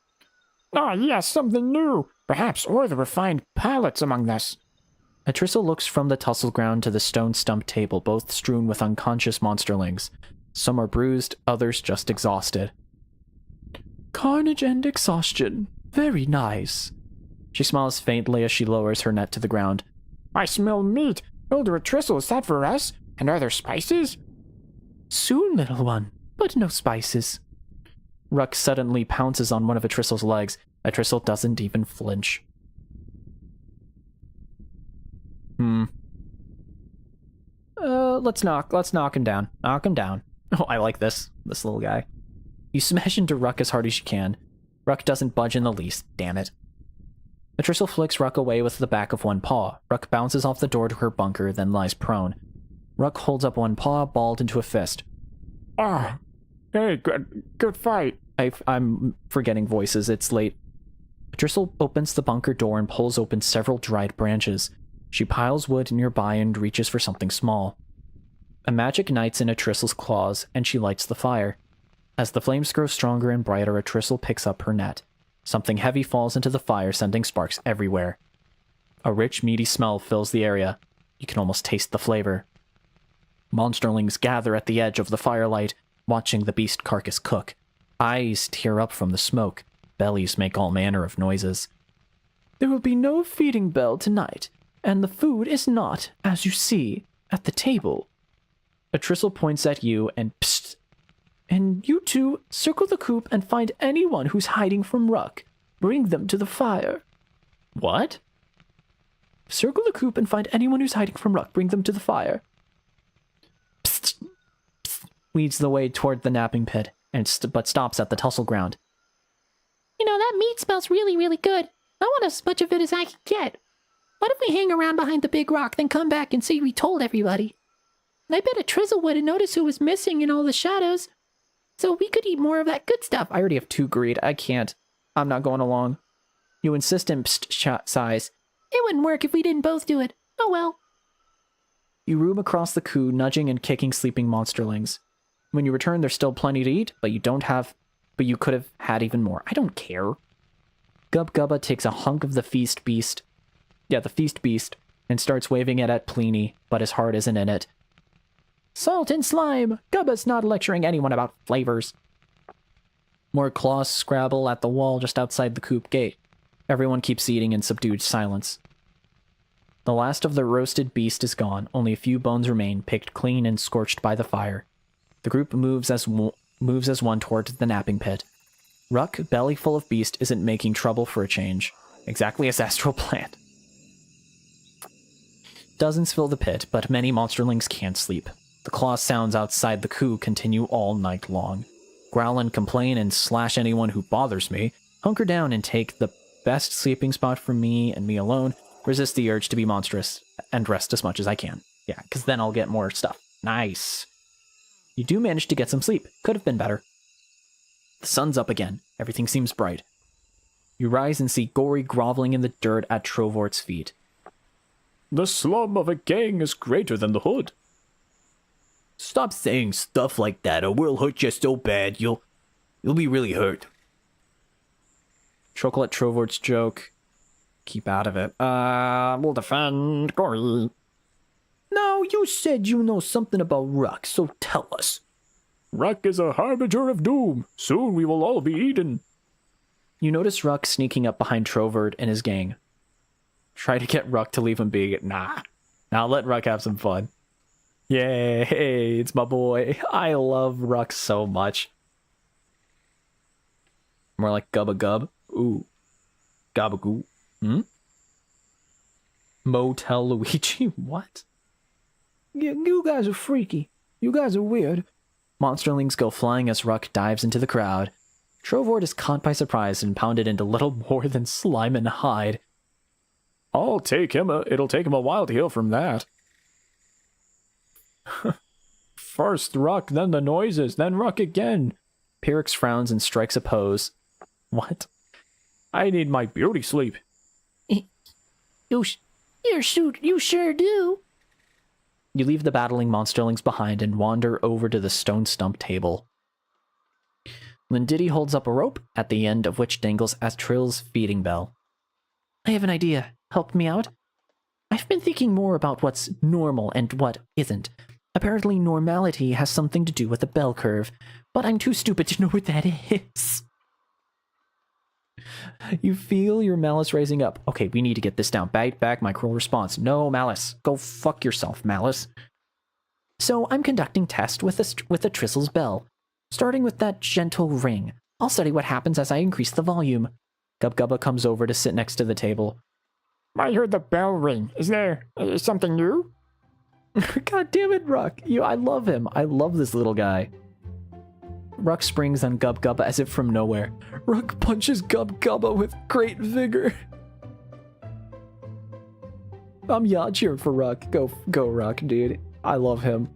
Ah, yes, something new. Perhaps or the refined palates among us. A Trizzle looks from the tussle ground to the stone stump table, both strewn with unconscious monsterlings. Some are bruised, others just exhausted. Carnage and exhaustion. Very nice. She smiles faintly as she lowers her net to the ground. I smell meat. Elder Trizzle, is that for us? And are there spices? Soon, little one, but no spices. Ruck suddenly pounces on one of Atristle's legs. Atristle doesn't even flinch. Let's knock him down. Knock him down. Oh, I like this little guy. You smash into Ruck as hard as you can. Ruck doesn't budge in the least, damn it. Atristle flicks Ruck away with the back of one paw. Ruck bounces off the door to her bunker, then lies prone. Ruck holds up one paw, balled into a fist. Ah, hey, good fight. I'm forgetting voices, it's late. Atristle opens the bunker door and pulls open several dried branches. She piles wood nearby and reaches for something small. A magic ignites in Atristle's claws, and she lights the fire. As the flames grow stronger and brighter, Atristle picks up her net. Something heavy falls into the fire, sending sparks everywhere. A rich, meaty smell fills the area. You can almost taste the flavor. Monsterlings gather at the edge of the firelight, watching the beast carcass cook. Eyes tear up from the smoke. Bellies make all manner of noises. There will be no feeding bell tonight, and the food is not, as you see, at the table. Atristle points at you and psst. And you two circle the coop and find anyone who's hiding from Ruck. Bring them to the fire. What? Circle the coop and find anyone who's hiding from Ruck. Bring them to the fire. Psst, psst, leads the way toward the napping pit, but stops at the tussle ground. You know, that meat smells really, really good. I want as much of it as I can get. What if we hang around behind the big rock, then come back and say we told everybody? And I bet a Trizzle would have noticed who was missing in all the shadows. So we could eat more of that good stuff. I already have 2 greed. I can't. I'm not going along. You insist in size. It wouldn't work if we didn't both do it. Oh well. You roam across the coup, nudging and kicking sleeping monsterlings. When you return, there's still plenty to eat, but you could have had even more. I don't care. Gub Gubba takes a hunk of the feast beast, and starts waving it at Pliny, but his heart isn't in it. Salt and slime! Gubba's not lecturing anyone about flavors. More claws scrabble at the wall just outside the coop gate. Everyone keeps eating in subdued silence. The last of the roasted beast is gone. Only a few bones remain, picked clean and scorched by the fire. The group moves as one towards the napping pit. Ruck, belly full of beast, isn't making trouble for a change. Exactly as astral planned. Dozens fill the pit, but many monsterlings can't sleep. The claw sounds outside the coup continue all night long. Growl and complain and slash anyone who bothers me. Hunker down and take the best sleeping spot for me and me alone. Resist the urge to be monstrous and rest as much as I can. Yeah, because then I'll get more stuff. Nice. You do manage to get some sleep. Could have been better. The sun's up again. Everything seems bright. You rise and see Gory groveling in the dirt at Trovort's feet. The slum of a gang is greater than the hood. Stop saying stuff like that or we'll hurt you so bad you'll be really hurt. Chuckle at Trovort's joke. Keep out of it. We'll defend Gory. No, you said you know something about Ruck, so tell us. Ruck is a harbinger of doom. Soon we will all be eaten. You notice Ruck sneaking up behind Trovert and his gang. Try to get Ruck to leave him be. Nah. Now let Ruck have some fun. Yay, hey, it's my boy. I love Ruck so much. More like Gubba Gub. Ooh. Gabagoo. Motel Luigi? What? You guys are freaky. You guys are weird. Monsterlings go flying as Ruck dives into the crowd. Trovort is caught by surprise and pounded into little more than slime and hide. It'll take him a while to heal from that. First Ruck, then the noises, then Ruck again. Pyrrhix frowns and strikes a pose. What? I need my beauty sleep. You sure do. You leave the battling monsterlings behind and wander over to the stone stump table. Lindiddy holds up a rope, at the end of which dangles Astrill's feeding bell. I have an idea. Help me out? I've been thinking more about what's normal and what isn't. Apparently normality has something to do with the bell curve, but I'm too stupid to know what that is. You feel your Malice rising up. Okay, we need to get this down. Bite back my cruel response. No, Malice. Go fuck yourself, Malice. So I'm conducting tests with a Trizzle's bell. Starting with that gentle ring. I'll study what happens as I increase the volume. Gubgubba comes over to sit next to the table. I heard the bell ring. Is there something new? God damn it, Ruck. I love him. I love this little guy. Ruck springs on Gubgubba as if from nowhere. Ruck punches Gubgubba with great vigor. I'm cheering for Ruck. Go Ruck, dude. I love him.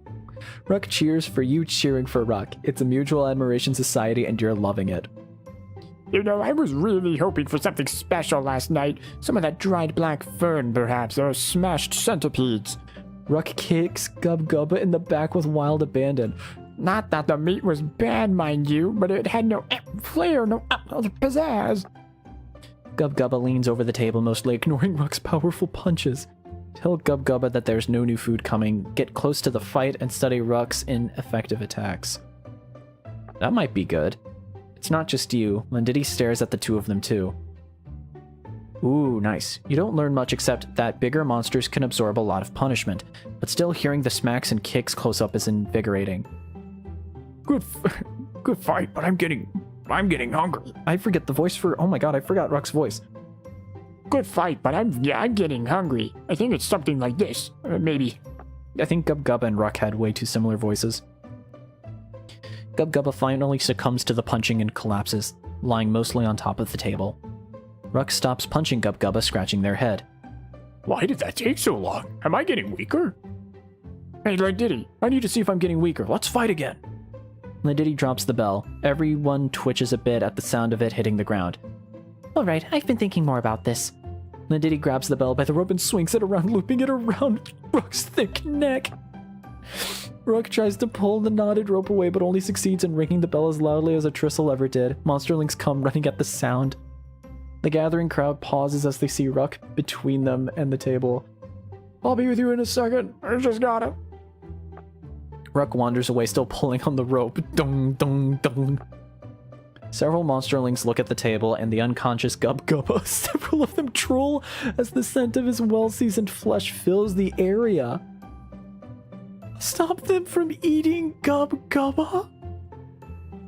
Ruck cheers for you cheering for Ruck. It's a mutual admiration society and you're loving it. You know, I was really hoping for something special last night. Some of that dried black fern, perhaps, or smashed centipedes. Ruck kicks Gubgubba in the back with wild abandon. Not that the meat was bad, mind you, but it had no flair, no pizzazz. Gubgubba leans over the table, mostly ignoring Ruck's powerful punches. Tell Gubgubba that there's no new food coming, get close to the fight, and study Ruck's ineffective attacks. That might be good. It's not just you. Lindiddy stares at the two of them too. Ooh, nice. You don't learn much except that bigger monsters can absorb a lot of punishment, but still hearing the smacks and kicks close up is invigorating. Good fight, but I'm getting hungry. I forget the voice for... Oh my god, I forgot Ruck's voice. Good fight, but I'm getting hungry. I think it's something like this. Maybe. I think Gubgubba and Ruck had way too similar voices. Gubgubba finally succumbs to the punching and collapses, lying mostly on top of the table. Ruck stops punching Gubgubba, scratching their head. Why did that take so long? Am I getting weaker? Hey, Lindiddy, I need to see if I'm getting weaker. Let's fight again. Lindiddy drops the bell. Everyone twitches a bit at the sound of it hitting the ground. Alright, I've been thinking more about this. Lindiddy grabs the bell by the rope and swings it around, looping it around Ruck's thick neck. Ruck tries to pull the knotted rope away, but only succeeds in ringing the bell as loudly as a Tristle ever did. Monsterlings come running at the sound. The gathering crowd pauses as they see Ruck between them and the table. I'll be with you in a second. I just gotta. Ruck wanders away, still pulling on the rope. Dung, dung, dung. Several monsterlings look at the table and the unconscious Gubgubba. Several of them drool as the scent of his well-seasoned flesh fills the area. Stop them from eating Gubgubba.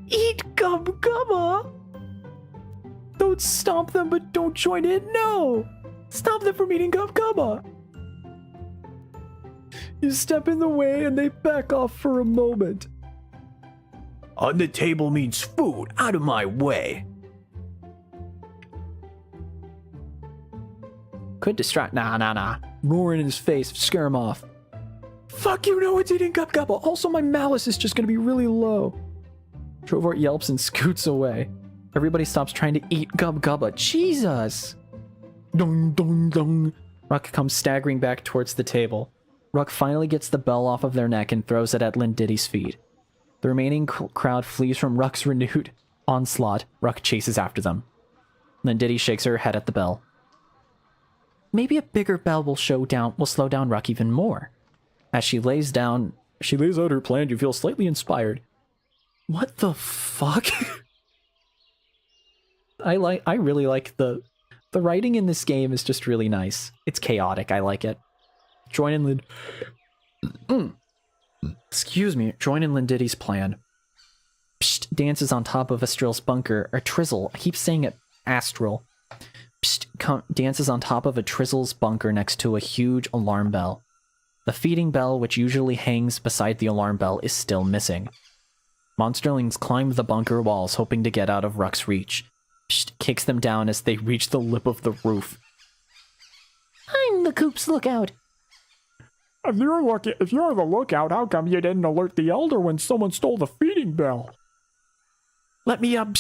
Eat Gubgubba. Don't stop them, but don't join in. No! Stop them from eating Gubgubba. You step in the way and they back off for a moment. On the table means food. Out of my way. Could distract. Nah. Roar in his face, scare him off. Fuck you, no one's eating Gubgubba. Also, my malice is just gonna be really low. Trovort yelps and scoots away. Everybody stops trying to eat Gubgubba. Jesus! Dung, dung, dung. Ruck comes staggering back towards the table. Ruck finally gets the bell off of their neck and throws it at Lindiddy's feet. The remaining crowd flees from Ruck's renewed onslaught. Ruck chases after them. Lindiddy shakes her head at the bell. Maybe a bigger bell will slow down Ruck even more. As she lays out her plan, you feel slightly inspired. What the fuck? I really like the writing in this game is just really nice. It's chaotic. I like it. Join in Lindiddy's plan. Psst dances on top of Astrill's bunker, or Trizzle. I keep saying it Astral. Psst dances on top of a Trizzle's bunker next to a huge alarm bell. The feeding bell, which usually hangs beside the alarm bell, is still missing. Monsterlings climb the bunker walls, hoping to get out of Ruck's reach. Psst kicks them down as they reach the lip of the roof. I'm the Coop's lookout. If you're the lookout, how come you didn't alert the Elder when someone stole the feeding bell? Let me up.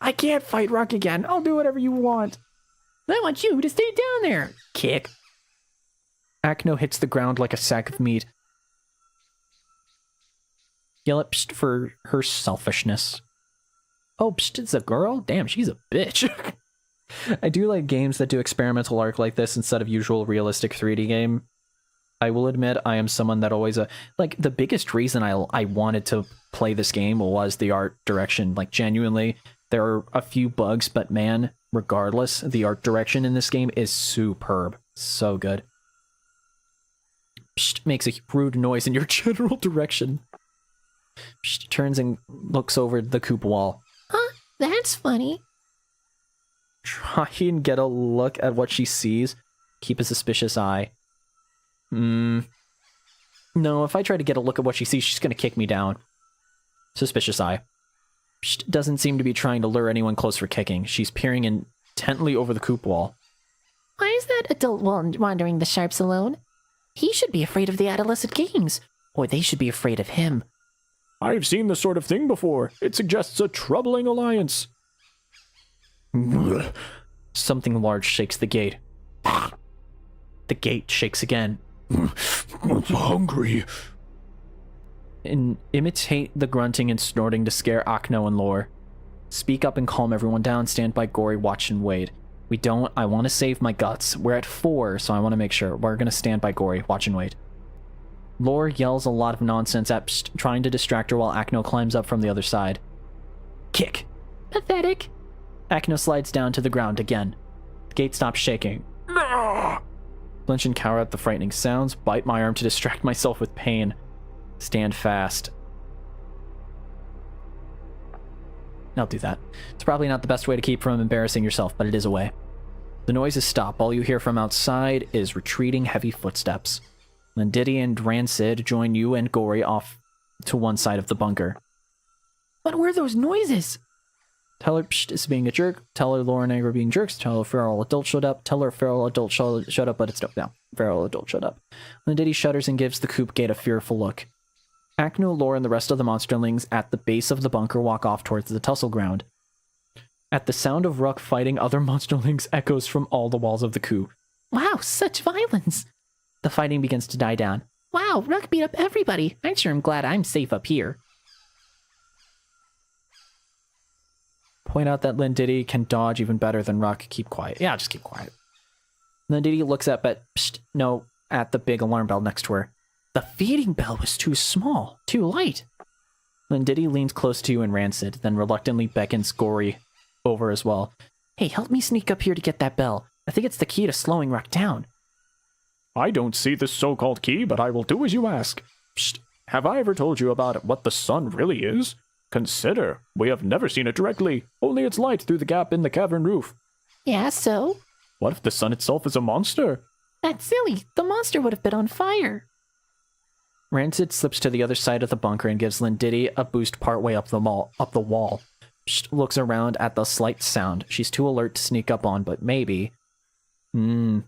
I can't fight Ruck again. I'll do whatever you want. I want you to stay down there. Kick. Akno hits the ground like a sack of meat. Yell at Psst for her selfishness. Oh, Psst, it's a girl? Damn, she's a bitch. I do like games that do experimental art like this instead of usual realistic 3D game. I will admit I am someone that always... like, the biggest reason I wanted to play this game was the art direction. Like, genuinely, there are a few bugs, but man, regardless, the art direction in this game is superb. So good. Psst makes a rude noise in your general direction. Psst turns and looks over the coop wall. Huh? That's funny. Try and get a look at what she sees. Keep a suspicious eye. No, if I try to get a look at what she sees, she's gonna kick me down. Suspicious eye. Psst doesn't seem to be trying to lure anyone close for kicking. She's peering intently over the coop wall. Why is that adult wandering the sharps alone? He should be afraid of the adolescent kings, or they should be afraid of him. I've seen this sort of thing before. It suggests a troubling alliance. Something large shakes the gate. The gate shakes again. I'm hungry. Imitate the grunting and snorting to scare Akno and Lore. Speak up and calm everyone down. Stand by Gory, watch and wait. We don't. I want to save my guts. We're at 4, so I want to make sure. We're going to stand by Gory, watch and wait. Lore yells a lot of nonsense at Psst, trying to distract her while Akno climbs up from the other side. Kick. Pathetic. Akno slides down to the ground again. The gate stops shaking. Flinch and cower at the frightening sounds. Bite my arm to distract myself with pain. Stand fast. I'll do that. It's probably not the best way to keep from embarrassing yourself, but it is a way. The noises stop. All you hear from outside is retreating heavy footsteps. Lindidi and Rancid join you and Gory off to one side of the bunker. What were those noises? Tell her Psst is being a jerk. Tell her Laura and I were being jerks. Tell her feral adult shut up. Tell her feral adult shut up, but it's no. Feral adult shut up. Lindidi shudders and gives the coop gate a fearful look. Akno, Laura, and the rest of the monsterlings at the base of the bunker walk off towards the tussle ground. At the sound of Ruck fighting other monsterlings echoes from all the walls of the coop. Wow, such violence. The fighting begins to die down. Wow, Ruck beat up everybody. I sure am glad I'm safe up here. Point out that Lindidi can dodge even better than Ruck. Keep quiet. Yeah, just keep quiet. Lindidi looks up at the big alarm bell next to her. The feeding bell was too small, too light. Lindidi leans close to you and Rancid, then reluctantly beckons Gory over as well. Hey, help me sneak up here to get that bell. I think it's the key to slowing Ruck down. I don't see this so-called key, but I will do as you ask. Psst. Have I ever told you about what the sun really is? Consider, we have never seen it directly, only its light through the gap in the cavern roof. Yeah, so? What if the sun itself is a monster? That's silly. The monster would have been on fire. Rancid slips to the other side of the bunker and gives Lindidi a boost partway up the wall. Psst looks around at the slight sound. She's too alert to sneak up on, but maybe... Make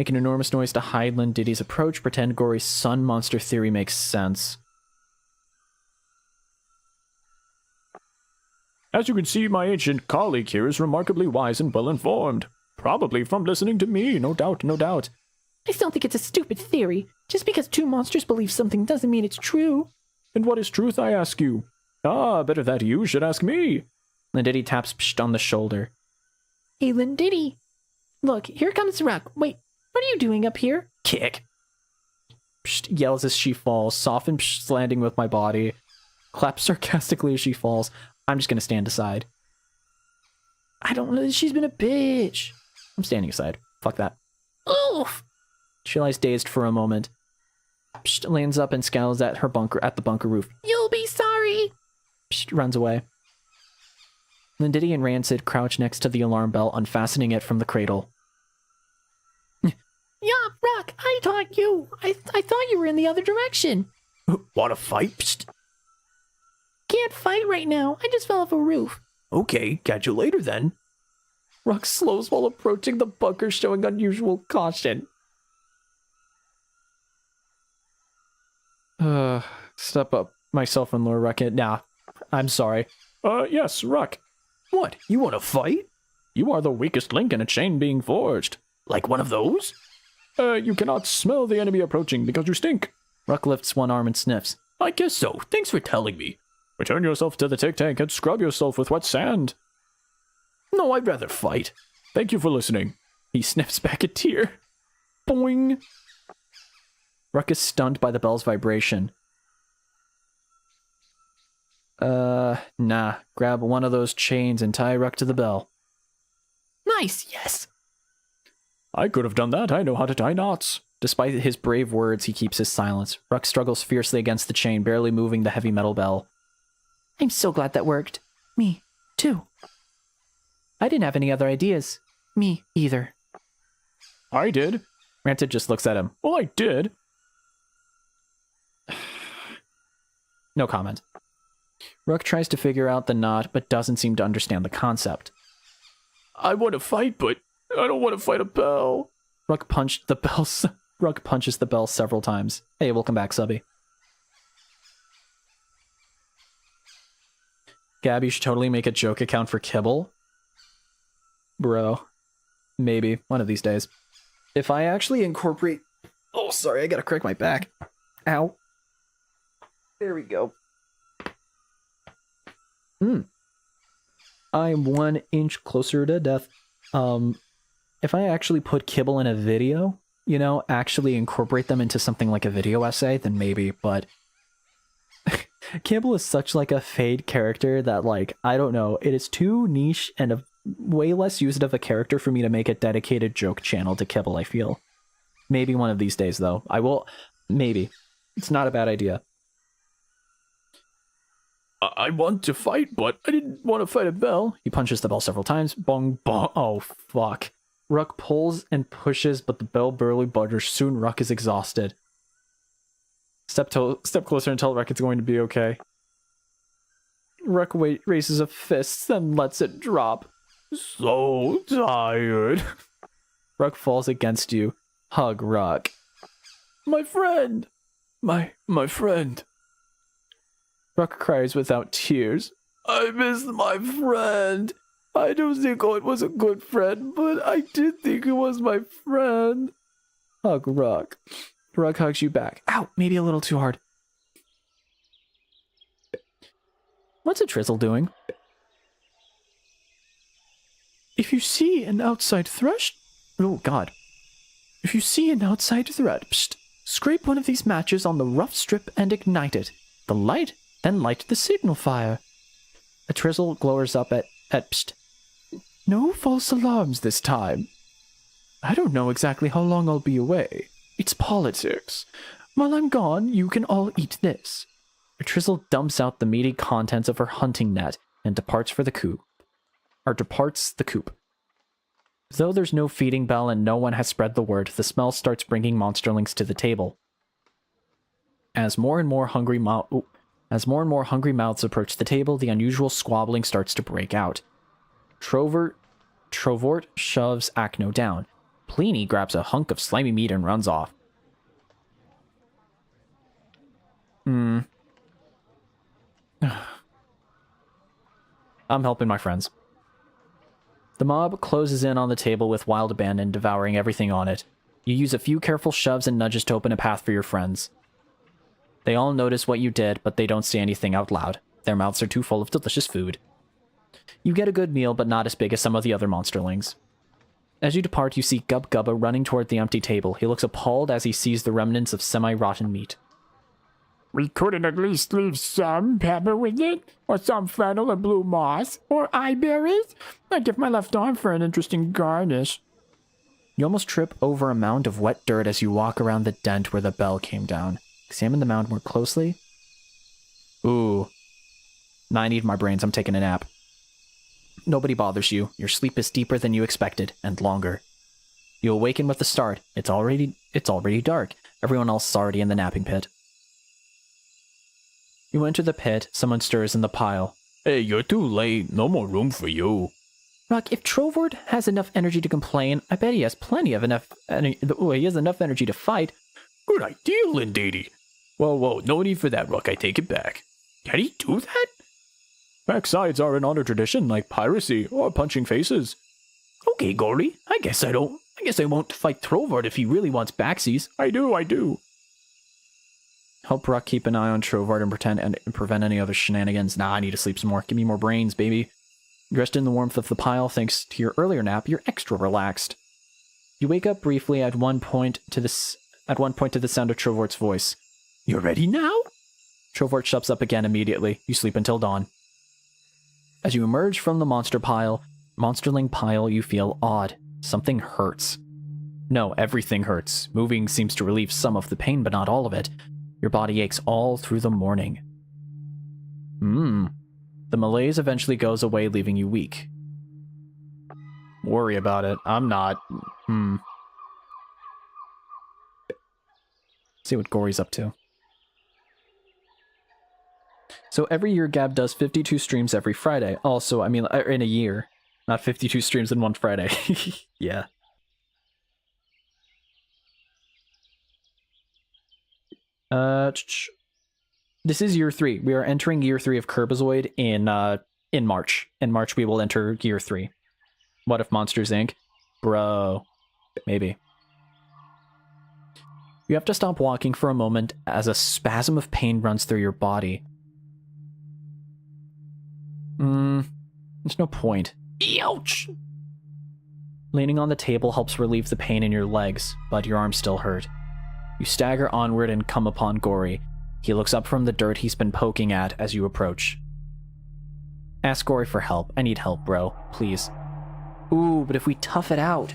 an enormous noise to hide Lindidi's approach. Pretend Gory's sun monster theory makes sense. As you can see, my ancient colleague here is remarkably wise and well-informed. Probably from listening to me, no doubt, no doubt. I still think it's a stupid theory. Just because two monsters believe something doesn't mean it's true. And what is truth, I ask you? Ah, better that you should ask me. Lindidi taps Psht on the shoulder. Hey, Lindidi. Look, here comes Ruck. Wait, what are you doing up here? Kick. Psht yells as she falls, soften Psht's landing with my body. Claps sarcastically as she falls. I'm just gonna stand aside. I don't know, she's been a bitch. I'm standing aside. Fuck that. Oof. She lies dazed for a moment. Psht lands up and scowls at the bunker roof. You'll be sorry. Psht runs away. Lindidi and Rancid crouch next to the alarm bell, unfastening it from the cradle. Yeah, Ruck, I taught you. I thought you were in the other direction. Want to fight? Psst. Can't fight right now. I just fell off a roof. Okay, catch you later then. Ruck slows while approaching the bunker, showing unusual caution. Step up. Myself and Lord Ruck. Nah, I'm sorry. Yes, Ruck. What, you want to fight? You are the weakest link in a chain being forged. Like one of those? You cannot smell the enemy approaching because you stink. Ruck lifts one arm and sniffs. I guess so. Thanks for telling me. Return yourself to the tick tank and scrub yourself with wet sand. No, I'd rather fight. Thank you for listening. He sniffs back a tear. Boing. Ruck is stunned by the bell's vibration. Nah. Grab one of those chains and tie Ruck to the bell. Nice, yes. I could have done that. I know how to tie knots. Despite his brave words, he keeps his silence. Ruck struggles fiercely against the chain, barely moving the heavy metal bell. I'm so glad that worked. Me, too. I didn't have any other ideas. Me, either. I did. Ranted just looks at him. Well, I did. No comment. Ruck tries to figure out the knot, but doesn't seem to understand the concept. I want to fight, but I don't want to fight a bell. Ruck punches the bell several times. Hey, welcome back, Subby. Gab, you should totally make a joke account for Kibble. Bro. Maybe. One of these days. If I actually incorporate... Oh, sorry, I gotta crack my back. Ow. There we go. I'm 1 inch closer to death. If I actually put Kibble in a video, you know, actually incorporate them into something like a video essay, then maybe, but... Kibble is such like a fade character that, like, I don't know, it is too niche and a way less used of a character for me to make a dedicated joke channel to Kibble, I feel. Maybe one of these days, though. I will... Maybe. It's not a bad idea. I want to fight, but I didn't want to fight a bell. He punches the bell several times. Bong, bong. Oh, fuck. Ruck pulls and pushes, but the bell barely budges. Soon Ruck is exhausted. Step closer and tell Ruck it's going to be okay. Ruck raises a fist, then lets it drop. So tired. Ruck falls against you. Hug Ruck. My friend. My friend. Ruck cries without tears. I miss my friend. I don't think it was a good friend, but I did think it was my friend. Hug Ruck. Ruck hugs you back. Ow, maybe a little too hard. What's a Trizzle doing? If you see an outside threat, Oh, God. If you see an outside threat, scrape one of these matches on the rough strip and ignite it. Then light the signal fire. A Trizzle glowers up at Psst. No false alarms this time. I don't know exactly how long I'll be away. It's politics. While I'm gone, you can all eat this. A Trizzle dumps out the meaty contents of her hunting net and departs the coop. Though there's no feeding bell and no one has spread the word, the smell starts bringing monsterlings to the table. As more and more hungry mouths approach the table, the unusual squabbling starts to break out. Trovort shoves Acno down. Pliny grabs a hunk of slimy meat and runs off. I'm helping my friends. The mob closes in on the table with wild abandon, devouring everything on it. You use a few careful shoves and nudges to open a path for your friends. They all notice what you did, but they don't say anything out loud. Their mouths are too full of delicious food. You get a good meal, but not as big as some of the other monsterlings. As you depart, you see Gub Gubba running toward the empty table. He looks appalled as he sees the remnants of semi-rotten meat. We couldn't at least leave some pepper with it? Or some fennel and blue moss? Or eye berries? I'd give my left arm for an interesting garnish. You almost trip over a mound of wet dirt as you walk around the dent where the bell came down. Examine the mound more closely. Ooh. Nah, I need my brains. I'm taking a nap. Nobody bothers you. Your sleep is deeper than you expected, and longer. You awaken with a start. It's already dark. Everyone else is already in the napping pit. You enter the pit. Someone stirs in the pile. Hey, you're too late. No more room for you. Rock, if Trovort has enough energy to complain, I bet he has enough energy to fight. Good idea, Lindady. Whoa, no need for that, Rook. I take it back. Can he do that? Backsides are an honor tradition, like piracy or punching faces. Okay, Gory. I guess I don't I guess I won't fight Trovard if he really wants backsies. I do. Help Ruck keep an eye on Trovard and prevent any other shenanigans. Nah, I need to sleep some more. Give me more brains, baby. Dressed in the warmth of the pile, thanks to your earlier nap, you're extra relaxed. You wake up briefly at one point to the sound of Trovard's voice. You're ready now? Trovard shuts up again immediately. You sleep until dawn. As you emerge from the monsterling pile, you feel odd. Something hurts. No, everything hurts. Moving seems to relieve some of the pain, but not all of it. Your body aches all through the morning. The malaise eventually goes away, leaving you weak. Worry about it. I'm not. See what Gory's up to. So every year, Gab does 52 streams every Friday. Also, I mean, in a year. Not 52 streams in one Friday. Yeah. This is year 3. We are entering year 3 of KiRBiZoiD in March. In March, we will enter year 3. What if Monsters Inc? Bro. Maybe. You have to stop walking for a moment as a spasm of pain runs through your body. There's no point. Ouch! Leaning on the table helps relieve the pain in your legs, but your arms still hurt. You stagger onward and come upon Gory. He looks up from the dirt he's been poking at as you approach. Ask Gory for help. I need help, bro. Please. Ooh, but if we tough it out,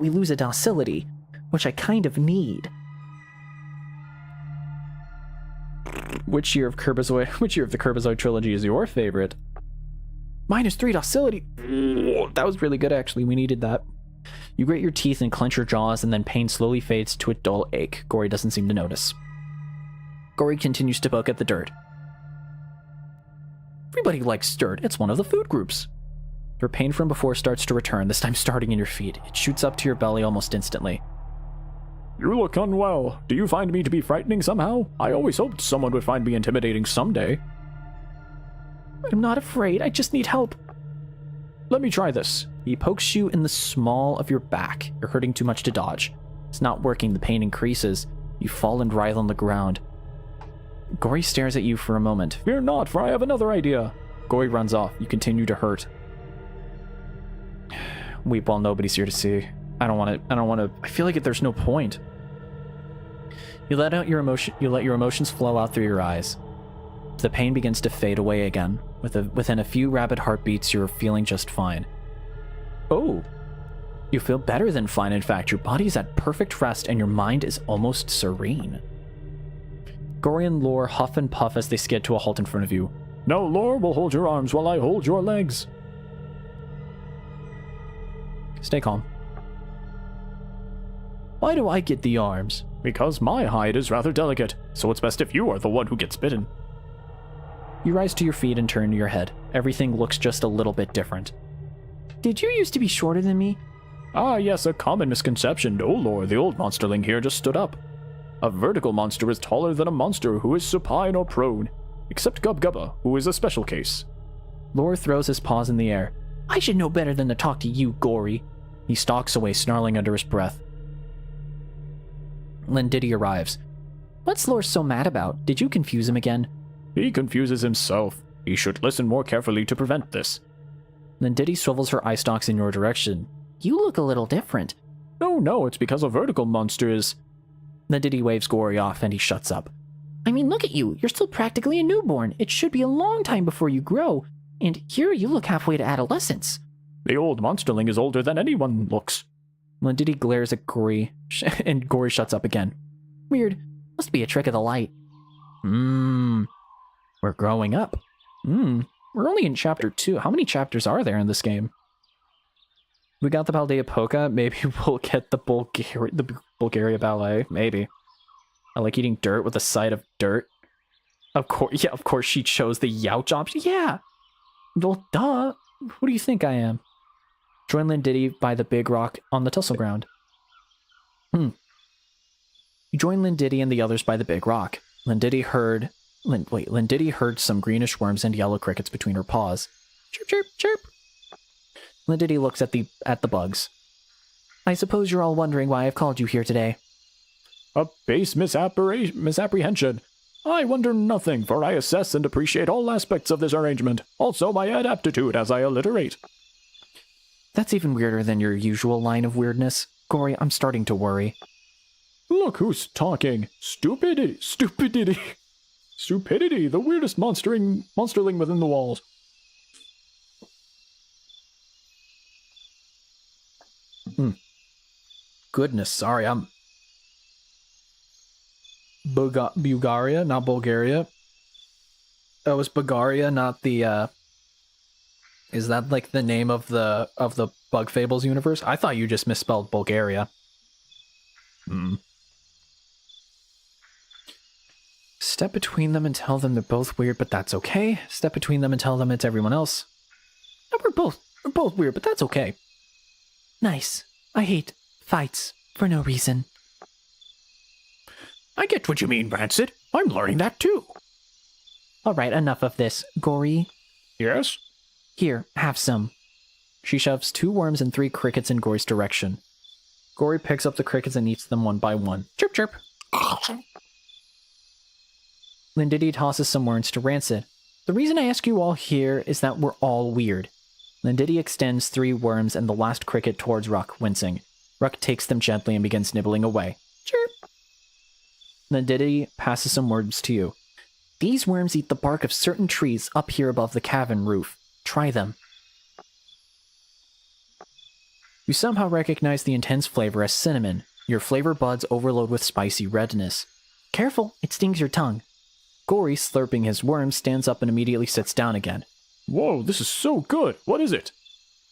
we lose a docility, which I kind of need. Which year of the KiRBiZoiD trilogy is your favorite? -3 docility. That was really good, actually. We needed that. You grit your teeth and clench your jaws, and then pain slowly fades to a dull ache. Gory doesn't seem to notice. Gory continues to poke at the dirt. Everybody likes dirt. It's one of the food groups. Your pain from before starts to return, this time starting in your feet. It shoots up to your belly almost instantly. You look unwell. Do you find me to be frightening somehow? I always hoped someone would find me intimidating someday. I'm not afraid. I just need help. Let me try this. He pokes you in the small of your back. You're hurting too much to dodge. It's not working. The pain increases. You fall and writhe on the ground. Gory stares at you for a moment. Fear not, for I have another idea. Gory runs off. You continue to hurt. Weep while nobody's here to see. I don't want to. I feel like there's no point. You let your emotions flow out through your eyes. The pain begins to fade away again. Within a few rapid heartbeats, you're feeling just fine. Oh, you feel better than fine. In fact, your body is at perfect rest and your mind is almost serene. Gory and Lore huff and puff as they skid to a halt in front of you. Now, Lore will hold your arms while I hold your legs. Stay calm. Why do I get the arms? Because my hide is rather delicate, so it's best if you are the one who gets bitten. You rise to your feet and turn your head. Everything looks just a little bit different. Did you used to be shorter than me? Ah, yes, a common misconception. Oh, Lore, the old monsterling here just stood up. A vertical monster is taller than a monster who is supine or prone, except Gubgubba, who is a special case. Lore throws his paws in the air. I should know better than to talk to you, Gory. He stalks away, snarling under his breath. Lindiddy arrives. What's Lore so mad about? Did you confuse him again? He confuses himself. He should listen more carefully to prevent this. Lindiddy swivels her eye stalks in your direction. You look a little different. No, it's because a vertical monster is... Lindiddy waves Gory off and he shuts up. I mean, look at you. You're still practically a newborn. It should be a long time before you grow. And here you look halfway to adolescence. The old monsterling is older than anyone looks. Lindiddy glares at Gory, and Gory shuts up again. Weird. Must be a trick of the light. We're growing up. We're only in chapter 2. How many chapters are there in this game? We got the Paldea Polka. Maybe we'll get the Bulgaria Ballet. Maybe. I like eating dirt with a side of dirt. Of course she chose the Youch option. Yeah. Well, duh. Who do you think I am? Join Lindiddy by the big rock on the tussle ground. You join Lindiddy and the others by the big rock. Lindiddy heard some greenish worms and yellow crickets between her paws. Chirp, chirp, chirp. Lindiddy looks at the bugs. I suppose you're all wondering why I've called you here today. A base misapprehension. I wonder nothing, for I assess and appreciate all aspects of this arrangement. Also I add aptitude as I alliterate. That's even weirder than your usual line of weirdness. Gory, I'm starting to worry. Look who's talking. Stupidity. Stupidity, the weirdest monsterling within the walls. Goodness, sorry, I'm... Bulgaria, not Bulgaria. Oh, it's Bulgaria, not the, Is that, like, the name of the Bug Fables universe? I thought you just misspelled Bulgaria. Step between them and tell them they're both weird, but that's okay. Step between them and tell them it's everyone else. No, we're both weird, but that's okay. Nice. I hate fights for no reason. I get what you mean, Rancid. I'm learning that too. Alright, enough of this. Gory, Yes? here, have some. She shoves 2 worms and 3 crickets in Gory's direction. Gory picks up the crickets and eats them one by one. Chirp, chirp. Lindiddy tosses some worms to Rancid. The reason I ask you all here is that we're all weird. Lindiddy extends 3 worms and the last cricket towards Ruck, wincing. Ruck takes them gently and begins nibbling away. Chirp. Lindiddy passes some worms to you. These worms eat the bark of certain trees up here above the cavern roof. Try them. You somehow recognize the intense flavor as cinnamon. Your flavor buds overload with spicy redness. Careful, it stings your tongue. Gory, slurping his worm, stands up and immediately sits down again. Whoa, this is so good. What is it?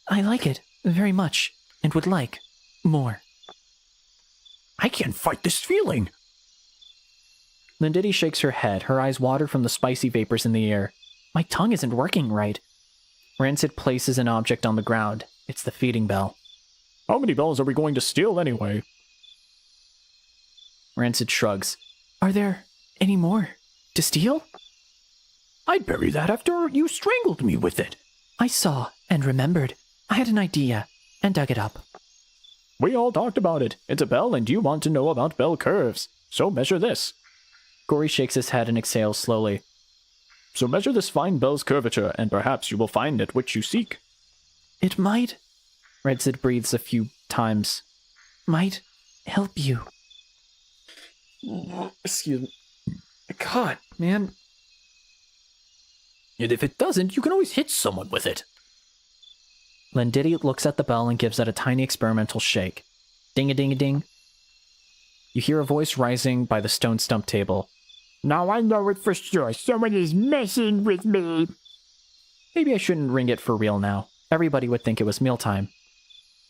I like it very much and would like more. I can't fight this feeling. Lindiddy shakes her head, her eyes water from the spicy vapors in the air. My tongue isn't working right. Rancid places an object on the ground. It's the feeding bell. How many bells are we going to steal anyway? Rancid shrugs. Are there any more to steal? I'd bury that after you strangled me with it. I saw and remembered. I had an idea and dug it up. We all talked about it. It's a bell and you want to know about bell curves. So measure this. Gory shakes his head and exhales slowly. So measure this fine bell's curvature, and perhaps you will find it which you seek. It might Rancid breathes a few times. help you. Excuse me. God, man. And if it doesn't, you can always hit someone with it. Lindiddy looks at the bell and gives it a tiny experimental shake. Ding-a-ding-a-ding. You hear a voice rising by the stone stump table. Now I know it for sure. Someone is messing with me. Maybe I shouldn't ring it for real now. Everybody would think it was mealtime.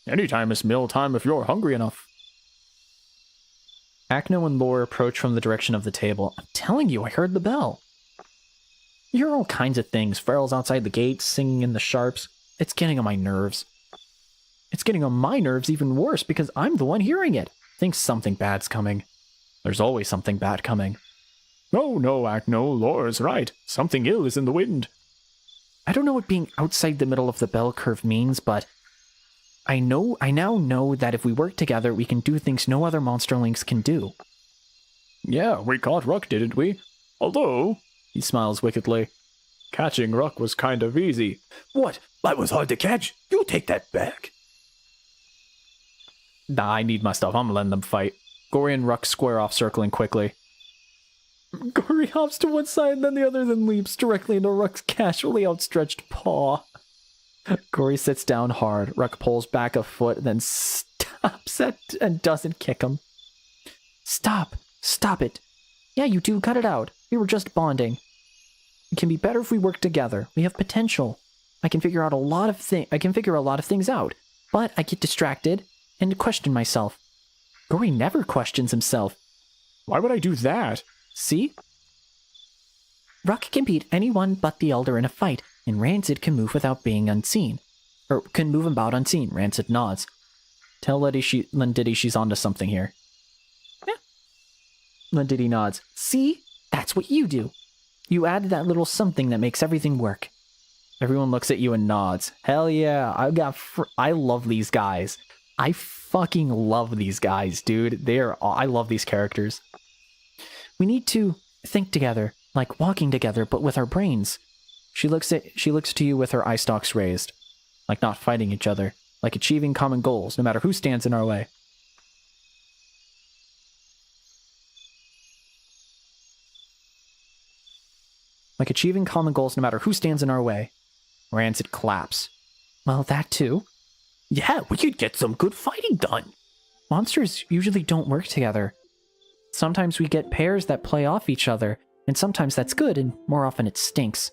Anytime is mealtime if you're hungry enough. Acno and Lore approach from the direction of the table. I'm telling you, I heard the bell. You hear all kinds of things. Ferals outside the gate, singing in the sharps. It's getting on my nerves. It's getting on my nerves even worse because I'm the one hearing it. Think something bad's coming. There's always something bad coming. No, Acno, Lore's right. Something ill is in the wind. I don't know what being outside the middle of the bell curve means, but I now know that if we work together, we can do things no other monsterlings can do. Yeah, we caught Ruck, didn't we? Although, He smiles wickedly. catching Ruck was kind of easy. What? That was hard to catch. You take that back. Nah, I need my stuff. I'm letting them fight. Gory and Ruck square off, circling quickly. Gory hops to one side, then the other, then leaps directly into Ruck's casually outstretched paw. Gory sits down hard. Ruck pulls back a foot, then stops it and doesn't kick him. Stop it. Yeah, you two, cut it out. We were just bonding. It can be better if we work together. We have potential. I can figure a lot of things out, but I get distracted and question myself. Gory never questions himself. Why would I do that? See? Ruck can beat anyone but the Elder in a fight, and Rancid can move without being unseen. Or can move about unseen. Rancid nods. Tell Lindiddy she's onto something here. Yeah. Lindiddy nods. See? That's what you do. You add that little something that makes everything work. Everyone looks at you and nods. Hell yeah, I love these guys. I fucking love these guys, dude. I love these characters. We need to think together, like walking together, but with our brains. She looks to you with her eye stalks raised, like not fighting each other, like achieving common goals, no matter who stands in our way. Like achieving common goals no matter who stands in our way. Rancid claps. Well, that too. Yeah, we could get some good fighting done. Monsters usually don't work together. Sometimes we get pairs that play off each other, and sometimes that's good, and more often it stinks.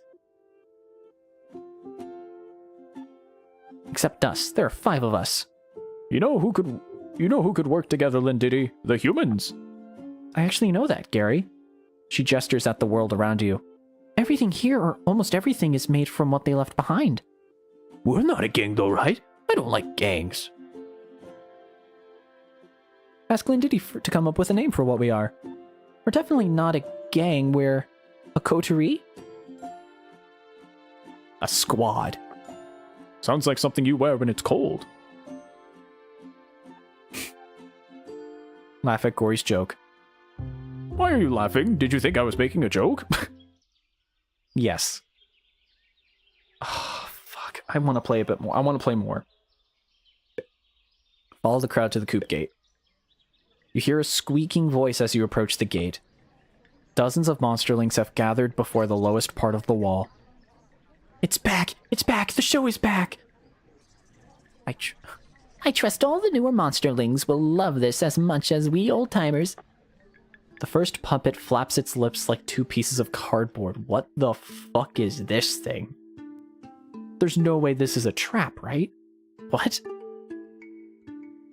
Except us. There are 5 of us. You know who could work together, Lindiddy? The humans. I actually know that, Gary. She gestures at the world around you. Everything here, or almost everything, is made from what they left behind. We're not a gang though, right? I don't like gangs. Ask Lindiddy to come up with a name for what we are. We're definitely not a gang, we're a coterie? A squad. Sounds like something you wear when it's cold. Laugh at Gory's joke. Why are you laughing? Did you think I was making a joke? Yes. Oh, fuck. I want to play a bit more. I want to play more. Follow the crowd to the coop gate. You hear a squeaking voice as you approach the gate. Dozens of monsterlings have gathered before the lowest part of the wall. It's back! It's back! The show is back! I trust all the newer monsterlings will love this as much as we old-timers. The first puppet flaps its lips like 2 pieces of cardboard. What the fuck is this thing? There's no way this is a trap, right? What?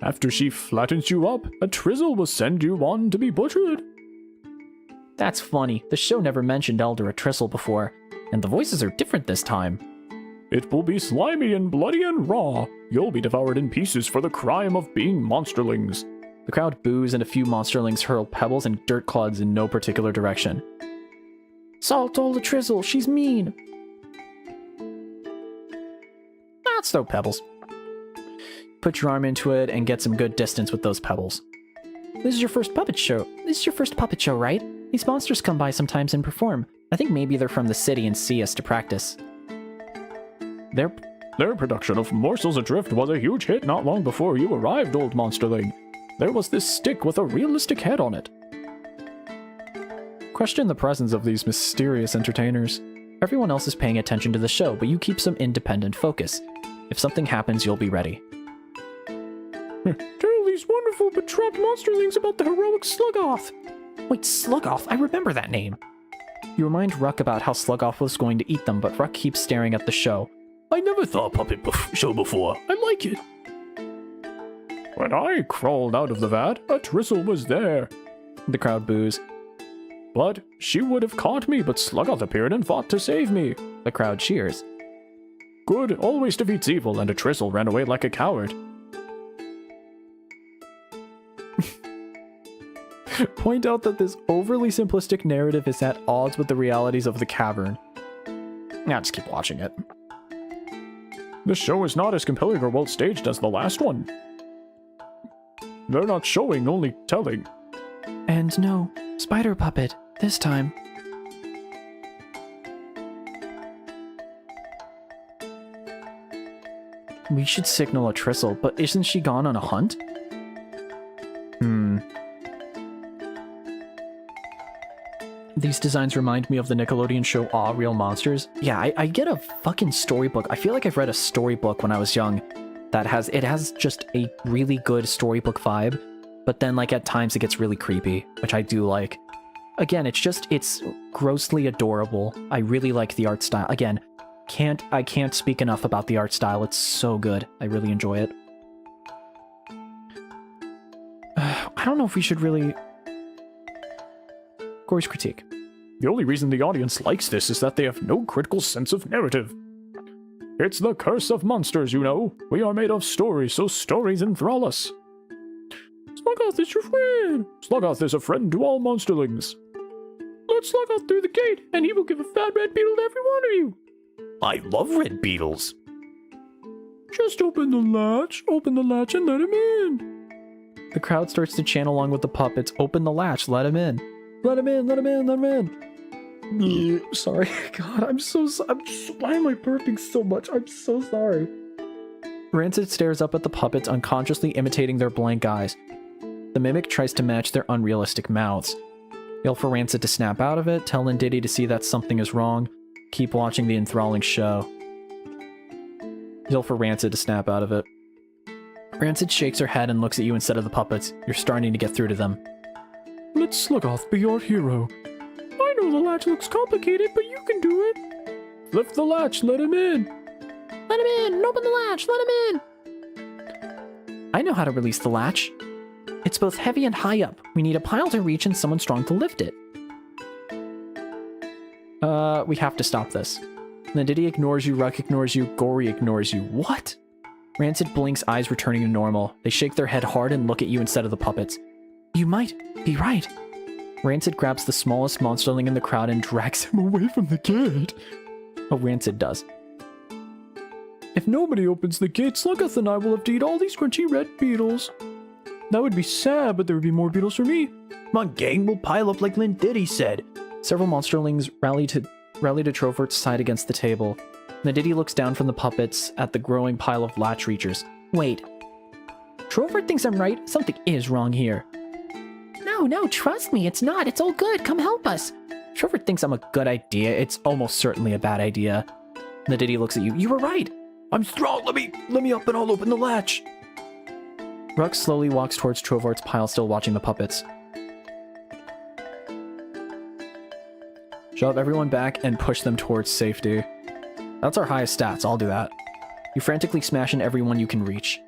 After she flattens you up, a Trizzle will send you on to be butchered. That's funny. The show never mentioned Elder Atristle before, and the voices are different this time. It will be slimy and bloody and raw. You'll be devoured in pieces for the crime of being monsterlings. The crowd boos and a few monsterlings hurl pebbles and dirt clods in no particular direction. Salt all the Trizzle, she's mean! Let's throw pebbles. Put your arm into it and get some good distance with those pebbles. This is your first puppet show. This is your first puppet show, right? These monsters come by sometimes and perform. I think maybe they're from the city and see us to practice. Their production of Morsels Adrift was a huge hit not long before you arrived, old monsterling. There was this stick with a realistic head on it. Question the presence of these mysterious entertainers. Everyone else is paying attention to the show, but you keep some independent focus. If something happens, you'll be ready. Tell these wonderful but trapped monsterlings about the heroic Slugoth. Wait, Slugoth? I remember that name. You remind Ruck about how Slugoth was going to eat them, but Ruck keeps staring at the show. I never saw a puppet show before. I like it. When I crawled out of the vat, a Trizzle was there. The crowd boos. But she would have caught me, but Slugoth appeared and fought to save me. The crowd cheers. Good always defeats evil, and a Trizzle ran away like a coward. Point out that this overly simplistic narrative is at odds with the realities of the cavern. Now just keep watching it. This show is not as compelling or well staged as the last one. They're not showing, only telling. And no, spider puppet, this time. We should signal a Trizzle, but isn't she gone on a hunt? These designs remind me of the Nickelodeon show Aw, Real Monsters. Yeah, I get a fucking storybook. I feel like I've read a storybook when I was young that has just a really good storybook vibe, but then like at times it gets really creepy, which I do like. Again, it's grossly adorable. I really like the art style. Again, I can't speak enough about the art style. It's so good. I really enjoy it. I don't know if we should really... Gory's critique. The only reason the audience likes this is that they have no critical sense of narrative. It's the curse of monsters, you know. We are made of stories, so stories enthrall us. Slugoth is your friend. Slugoth is a friend to all monsterlings. Let Slugoth through the gate, and he will give a fat red beetle to every one of you. I love red beetles. Just open the latch and let him in. The crowd starts to chant along with the puppets. Open the latch, let him in. Let him in, let him in, let him in. Sorry, God, why am I burping so much? I'm so sorry. Rancid stares up at the puppets, unconsciously imitating their blank eyes. The mimic tries to match their unrealistic mouths. Yell for Rancid to snap out of it, tell Diddy to see that something is wrong. Keep watching the enthralling show. Yell for Rancid to snap out of it. Rancid shakes her head and looks at you instead of the puppets. You're starting to get through to them. Let Sluggoth be your hero. I know the latch looks complicated, but you can do it. Lift the latch, let him in. Let him in! Open the latch! Let him in! I know how to release the latch. It's both heavy and high up. We need a pile to reach and someone strong to lift it. We have to stop this. Diddy ignores you, Ruck ignores you, Gory ignores you. What? Rancid blinks, eyes returning to normal. They shake their head hard and look at you instead of the puppets. You might be right. Rancid grabs the smallest monsterling in the crowd and drags him away from the gate. Oh, Rancid does. If nobody opens the gate, Sluggoth and I will have to eat all these crunchy red beetles. That would be sad, but there would be more beetles for me. Come on, gang, we'll pile up like Lynn Diddy said. Several monsterlings rally to Trovert's side against the table. Diddy looks down from the puppets at the growing pile of latch reachers. Wait. Trovert thinks I'm right. Something is wrong here. No, trust me, it's not. It's all good. Come help us. Trovert thinks I'm a good idea. It's almost certainly a bad idea. Diddy looks at you. You were right. I'm strong. Let me up and I'll open the latch. Ruck slowly walks towards Trovart's pile, still watching the puppets. Shove everyone back and push them towards safety. That's our highest stats, I'll do that. You frantically smash in everyone you can reach.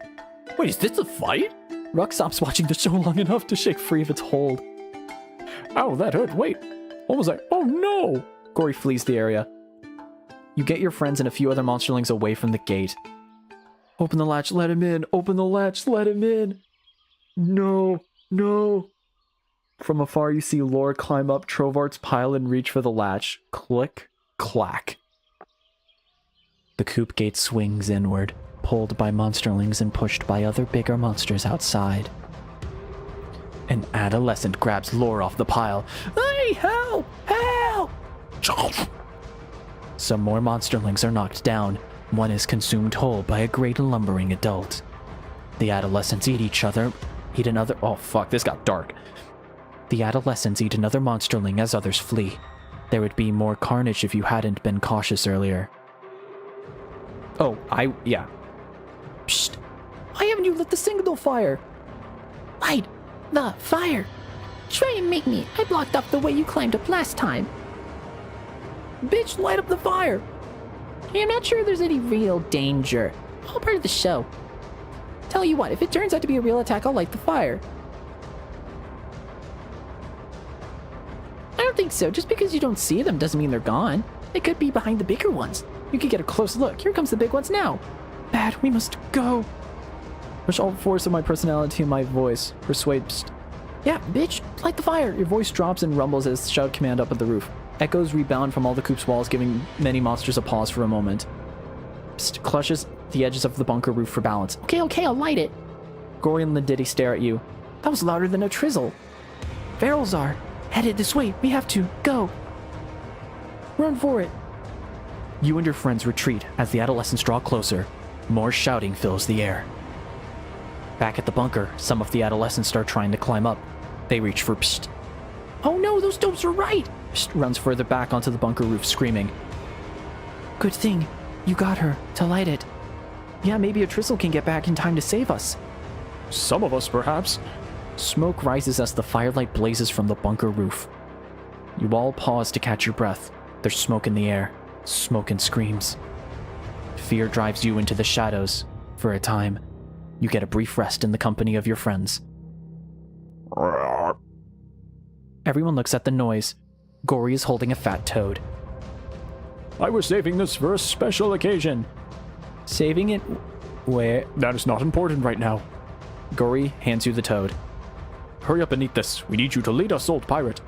Wait, is this a fight? Ruck stops watching the show long enough to shake free of its hold. Ow, that hurt. Wait, what was I? Oh no! Gory flees the area. You get your friends and a few other monsterlings away from the gate. Open the latch, let him in. Open the latch, let him in. No. From afar, you see Lore climb up Trovart's pile and reach for the latch. Click, clack. The coop gate swings inward, pulled by monsterlings and pushed by other bigger monsters outside. An adolescent grabs Lore off the pile. Hey, help! Help! Some more monsterlings are knocked down. One is consumed whole by a great lumbering adult. The adolescents eat another. Oh fuck, this got dark. The adolescents eat another monsterling as others flee. There would be more carnage if you hadn't been cautious earlier. Yeah. Psst. Why haven't you lit the signal fire? Light the fire. Try and make me. I blocked up the way you climbed up last time. Bitch, light up the fire! I'm not sure there's any real danger. All part of the show. Tell you what, if it turns out to be a real attack, I'll light the fire. I don't think so. Just because you don't see them doesn't mean they're gone. They could be behind the bigger ones. You could get a close look. Here comes the big ones now. Bad, we must go. Push all the force of my personality in my voice. Persuade. Psst. Yeah, bitch, light the fire. Your voice drops and rumbles as shout command up at the roof. Echoes rebound from all the coop's walls, giving many monsters a pause for a moment. Psst, clutches the edges of the bunker roof for balance. Okay, I'll light it. Gory and Lididdy stare at you. That was louder than a trizzle. Barrels are headed this way. We have to go. Run for it. You and your friends retreat as the adolescents draw closer. More shouting fills the air. Back at the bunker, some of the adolescents start trying to climb up. They reach for Psst. Oh no, those dopes are right. Psst runs further back onto the bunker roof, screaming. Good thing you got her to light it. Yeah, maybe a Trizzle can get back in time to save us. Some of us, perhaps. Smoke rises as the firelight blazes from the bunker roof. You all pause to catch your breath. There's smoke in the air. Smoke and screams. Fear drives you into the shadows. For a time, you get a brief rest in the company of your friends. Everyone looks at the noise. Gory is holding a fat toad. I was saving this for a special occasion. Saving it? Where? That is not important right now. Gory hands you the toad. Hurry up and eat this. We need you to lead us, old pirate.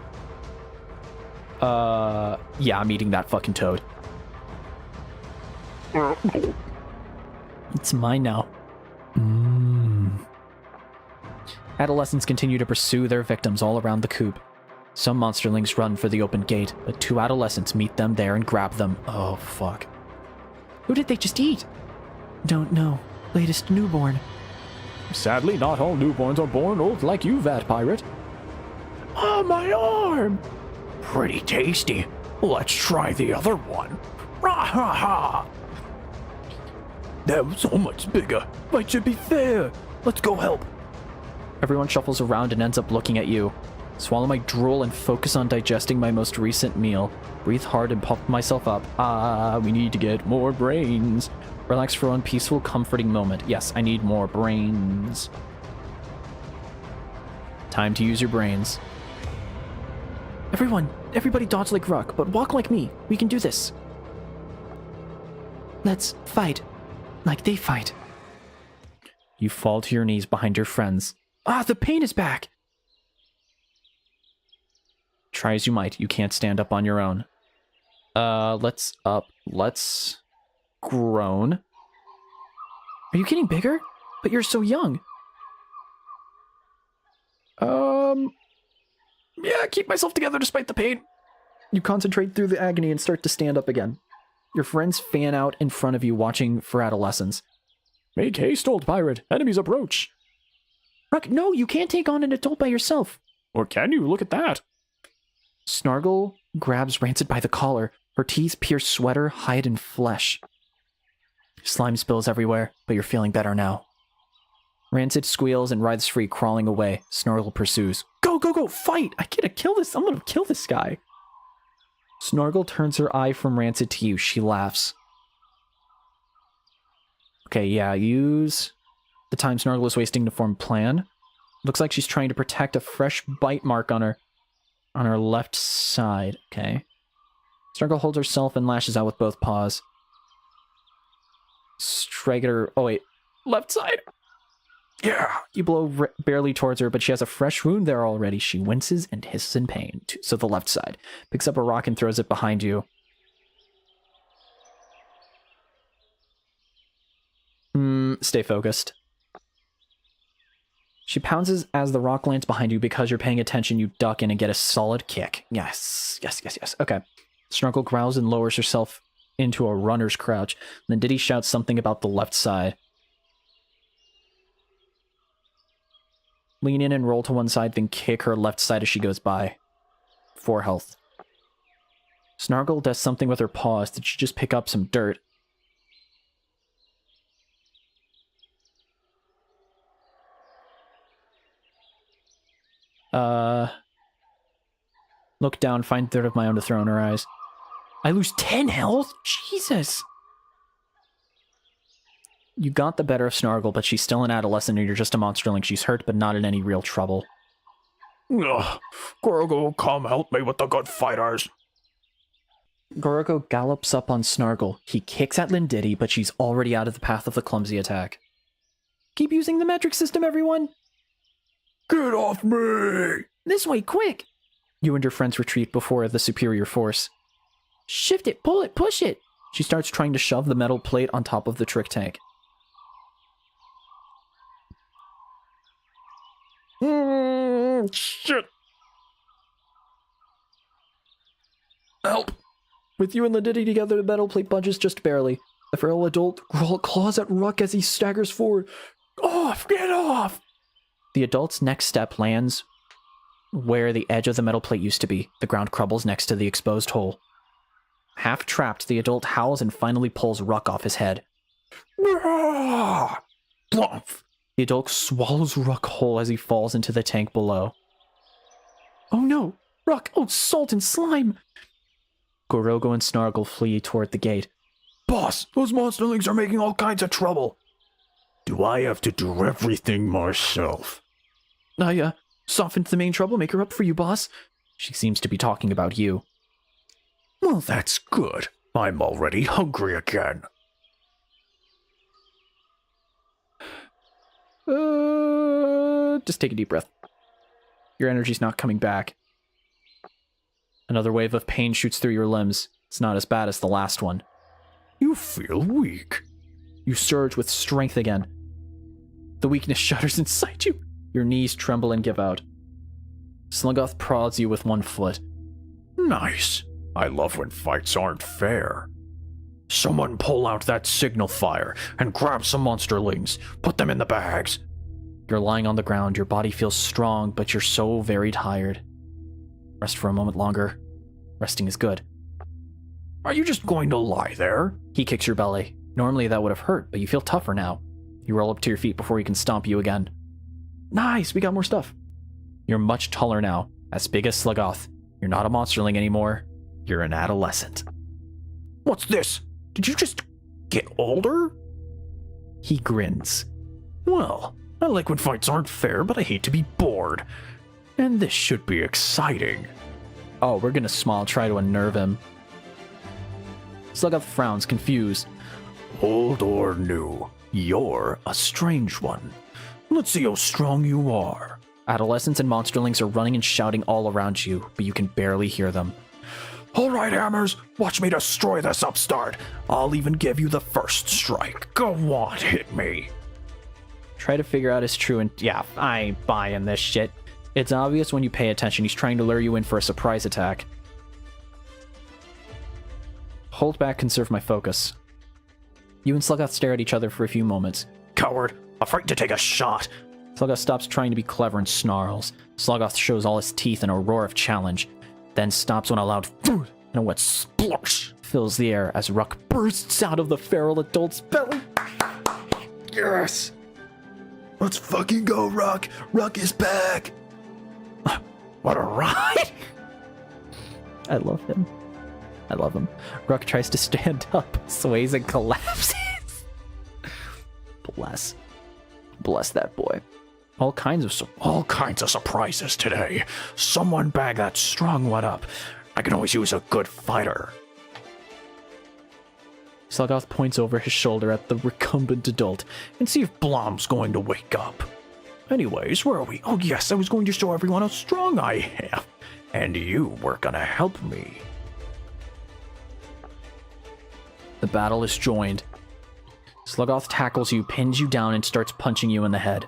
Yeah, I'm eating that fucking toad. It's mine now. Adolescents continue to pursue their victims all around the coop. Some monsterlings run for the open gate, but 2 adolescents meet them there and grab them. Oh, fuck. Who did they just eat? Don't know. Latest newborn. Sadly, not all newborns are born old like you, Vat Pirate. Ah, my arm! Pretty tasty. Let's try the other one. Rah ha ha! That was so much bigger. But should be fair. Let's go help. Everyone shuffles around and ends up looking at you. Swallow my drool and focus on digesting my most recent meal. Breathe hard and pump myself up. We need to get more brains. Relax for one peaceful, comforting moment. Yes, I need more brains. Time to use your brains. Everybody dodge like Ruck, but walk like me. We can do this. Let's fight. Like they fight. You fall to your knees behind your friends. The pain is back. Try as you might, you can't stand up on your own. Let's groan. Are you getting bigger? But you're so young. Yeah, keep myself together despite the pain. You concentrate through the agony and start to stand up again. Your friends fan out in front of you, watching for adolescents. Make haste, old pirate. Enemies approach. Ruck, no, you can't take on an adult by yourself. Or can you? Look at that. Snargle grabs Rancid by the collar. Her teeth pierce sweater, hide, and flesh. Slime spills everywhere, but you're feeling better now. Rancid squeals and writhes free, crawling away. Snargle pursues. Go, go, go, fight! I gotta kill this. I'm gonna kill this guy. Snargle turns her eye from Rancid to you. She laughs. Okay, yeah, use the time Snargle is wasting to form plan. Looks like she's trying to protect a fresh bite mark on her left side. Okay. Snargle holds herself and lashes out with both paws. Strike at her. Oh, wait. Left side. Yeah. You blow barely towards her, but she has a fresh wound there already. She winces and hisses in pain. So the left side. Picks up a rock and throws it behind you. Stay focused. She pounces as the rock lands behind you. Because you're paying attention, you duck in and get a solid kick. Yes. Okay. Snargle growls and lowers herself into a runner's crouch. Then Diddy shouts something about the left side. Lean in and roll to one side, then kick her left side as she goes by. 4 health. Snargle does something with her paws. Did she just pick up some dirt? Look down, find dirt of my own to throw in her eyes. I lose 10 health? Jesus! You got the better of Snargle, but she's still an adolescent and you're just a monsterling. She's hurt, but not in any real trouble. Ugh. Gorogo, come help me with the good fighters. Gorogo gallops up on Snargle. He kicks at Lindiddy, but she's already out of the path of the clumsy attack. Keep using the metric system, everyone! Get off me! This way, quick! You and your friends retreat before the superior force. Shift it, pull it, push it! She starts trying to shove the metal plate on top of the trick tank. Shit. Help! With you and Lindiddy together, the metal plate budges just barely. The feral adult claws at Ruck as he staggers forward. Off! Get off! The adult's next step lands where the edge of the metal plate used to be. The ground crumbles next to the exposed hole. Half trapped, the adult howls and finally pulls Ruck off his head. Plump! The adult swallows Ruck whole as he falls into the tank below. Oh no! Ruck! Oh, salt and slime! Gorogo and Snargle flee toward the gate. Boss, those monsterlings are making all kinds of trouble. Do I have to do everything myself? I softened the main troublemaker up for you, boss. She seems to be talking about you. Well, that's good. I'm already hungry again. Just take a deep breath. Your energy's not coming back. Another wave of pain shoots through your limbs. It's not as bad as the last one. You feel weak. You surge with strength again. The weakness shudders inside you. Your knees tremble and give out. Sluggoth prods you with one foot. Nice. I love when fights aren't fair. Someone pull out that signal fire and grab some monsterlings. Put them in the bags. You're lying on the ground. Your body feels strong, but you're so very tired. Rest for a moment longer. Resting is good. Are you just going to lie there? He kicks your belly. Normally that would have hurt, but you feel tougher now. You roll up to your feet before he can stomp you again. Nice, we got more stuff. You're much taller now, as big as Sluggoth. You're not a monsterling anymore. You're an adolescent. What's this? Did you just get older? He grins. Well, I like when fights aren't fair, but I hate to be bored. And this should be exciting. Oh, we're gonna smile, try to unnerve him. Sluggoth frowns, confused. Old or new, you're a strange one. Let's see how strong you are. Adolescents and monsterlings are running and shouting all around you, but you can barely hear them. All right, Hammers, watch me destroy this upstart. I'll even give you the first strike. Go on, hit me. Try to figure out his true and yeah, I ain't buying this shit. It's obvious when you pay attention he's trying to lure you in for a surprise attack. Hold back, conserve my focus. You and Sluggoth stare at each other for a few moments. Coward, afraid to take a shot. Sluggoth stops trying to be clever and snarls. Sluggoth shows all his teeth in a roar of challenge, then stops when a loud and a wet splosh fills the air as Ruck bursts out of the feral adult's belly. Yes! Let's fucking go, Ruck! Ruck is back! What a ride! I love him. I love him. Ruck tries to stand up, sways and collapses. Bless that boy. All kinds of surprises today. Someone bag that strong one up. I can always use a good fighter. Sluggoth points over his shoulder at the recumbent adult And see if Blom's going to wake up. Anyways, where are we? Oh yes, I was going to show everyone how strong I am. And you were gonna help me. The battle is joined. Sluggoth tackles you, pins you down, and starts punching you in the head.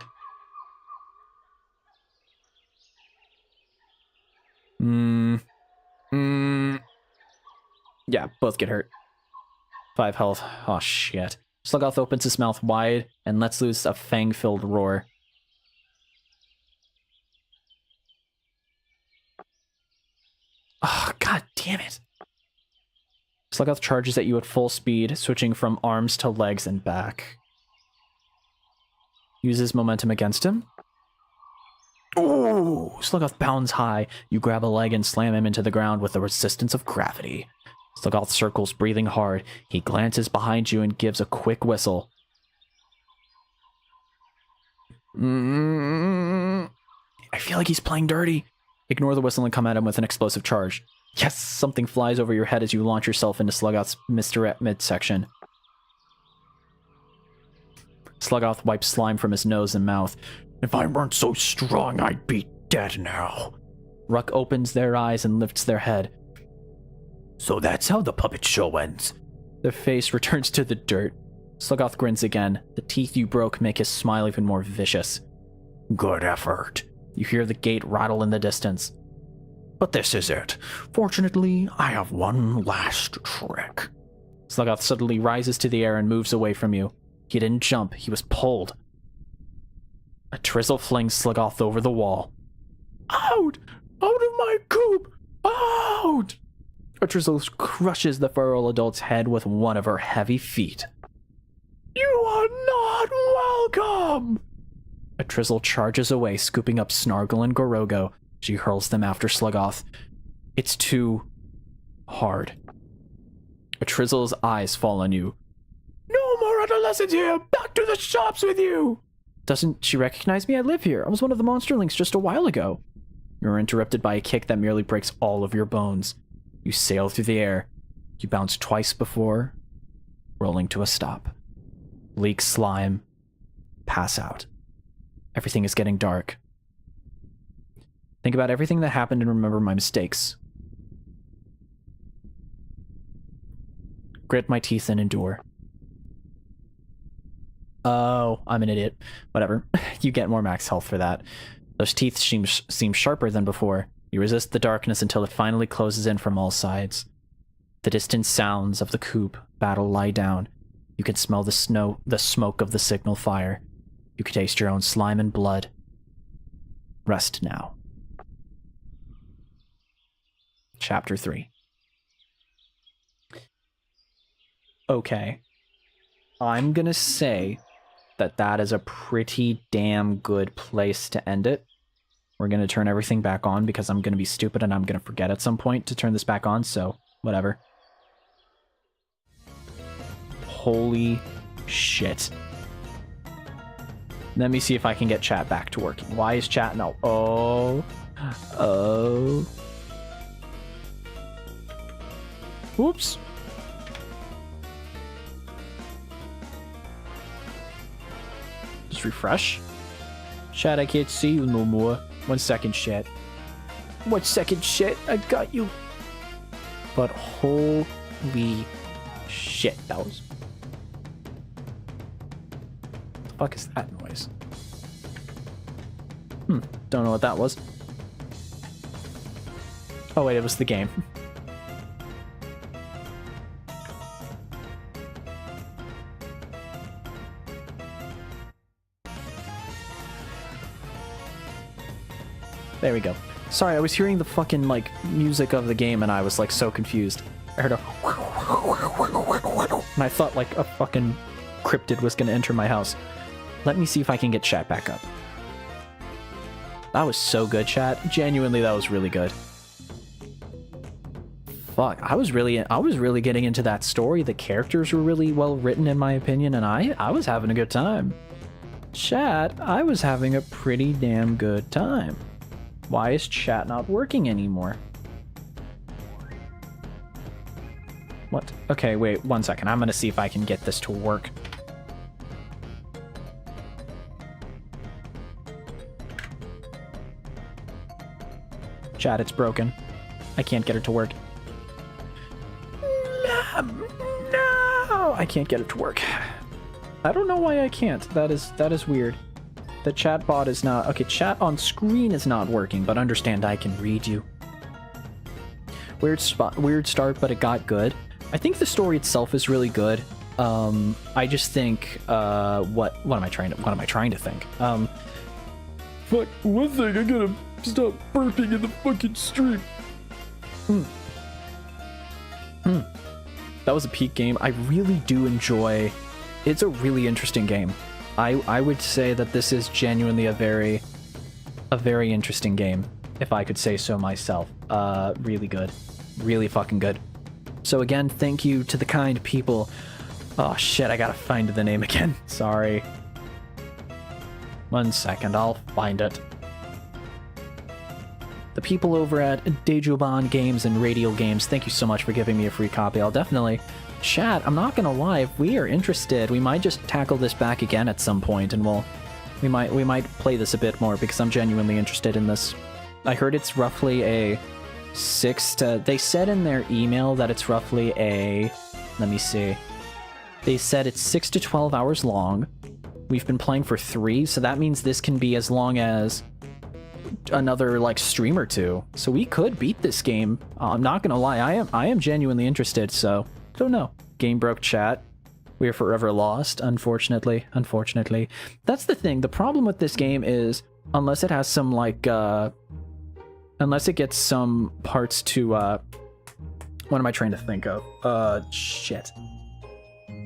Yeah, both get hurt. 5 health. Oh, shit. Sluggoth opens his mouth wide and lets loose a fang-filled roar. Oh, god damn it. Sluggoth charges at you at full speed, switching from arms to legs and back. Uses momentum against him. Ooh! Sluggoth bounds high. You grab a leg and slam him into the ground with the resistance of gravity. Sluggoth circles, breathing hard. He glances behind you and gives a quick whistle. I feel like he's playing dirty. Ignore the whistle and come at him with an explosive charge. Yes! Something flies over your head as you launch yourself into Sluggoth's midsection. Sluggoth wipes slime from his nose and mouth. If I weren't so strong, I'd be dead now. Ruck opens their eyes and lifts their head. So that's how the puppet show ends. Their face returns to the dirt. Sluggoth grins again. The teeth you broke make his smile even more vicious. Good effort. You hear the gate rattle in the distance. But this is it. Fortunately, I have one last trick. Sluggoth suddenly rises to the air and moves away from you. He didn't jump, he was pulled. A Trizzle flings Sluggoth over the wall. Out! Out of my coop! Out! A Trizzle crushes the feral adult's head with one of her heavy feet. You are not welcome! A Trizzle charges away, scooping up Snargle and Gorogo. She hurls them after Sluggoth. It's too hard. A Trizzle's eyes fall on you. No more adolescents here! Back to the shops with you! Doesn't she recognize me? I live here. I was one of the monsterlings just a while ago. You're interrupted by a kick that merely breaks all of your bones. You sail through the air. You bounce twice before rolling to a stop. Leak slime. Pass out. Everything is getting dark. Think about everything that happened and remember my mistakes. Grit my teeth and endure. Oh, I'm an idiot. Whatever. You get more max health for that. Those teeth seem sharper than before. You resist the darkness until it finally closes in from all sides. The distant sounds of the coop battle lie down. You can smell the smoke of the signal fire. You can taste your own slime and blood. Rest now. Chapter 3. Okay. I'm gonna say that that is a pretty damn good place to end it. We're gonna turn everything back on because I'm gonna be stupid and I'm gonna forget at some point to turn this back on, so whatever. Holy shit. Let me see if I can get chat back to working. Why is chat no? Oh. Whoops. Just refresh. Chat, I can't see you no more. 1 second, chat. 1 second, chat. I got you. But holy shit, that was... What the fuck is that noise? Don't know what that was. Oh wait, it was the game. There we go. Sorry, I was hearing the fucking, like, music of the game and I was, like, so confused. I heard a... And I thought, like, a fucking cryptid was gonna enter my house. Let me see if I can get chat back up. That was so good, chat. Genuinely, that was really good. Fuck, I was really getting into that story. The characters were really well written, in my opinion, and I was having a good time. Chat, I was having a pretty damn good time. Why is chat not working anymore? What? Okay, wait, 1 second. I'm gonna see if I can get this to work. Chat, it's broken. I can't get it to work. No! I can't get it to work. I don't know why I can't. That is weird. The chat bot is not... Okay, chat on screen is not working, but understand I can read you. Weird start, but it got good. I think the story itself is really good. I just think, what am I trying to think? Fuck, one thing, I gotta stop burping in the fucking stream. That was a peak game. I really do enjoy... It's a really interesting game. I would say that this is genuinely a very interesting game, if I could say so myself. Really good. Really fucking good. So again, thank you to the kind people. Oh shit, I gotta find the name again. Sorry. 1 second, I'll find it. The people over at Dejuban Games and Radial Games, thank you so much for giving me a free copy. I'll definitely... Chat, I'm not gonna lie, if we are interested, we might just tackle this back again at some point, and we might play this a bit more, because I'm genuinely interested in this. I heard it's roughly a 6 to... They said in their email that it's roughly a... Let me see. They said it's 6 to 12 hours long. We've been playing for 3, so that means this can be as long as another, like, stream or 2. So we could beat this game. I'm not gonna lie, I am genuinely interested, so... Don't know. Game broke, chat. We are forever lost, unfortunately. Unfortunately. That's the thing. The problem with this game is, unless it has some, like, unless it gets some parts to, what am I trying to think of? Shit.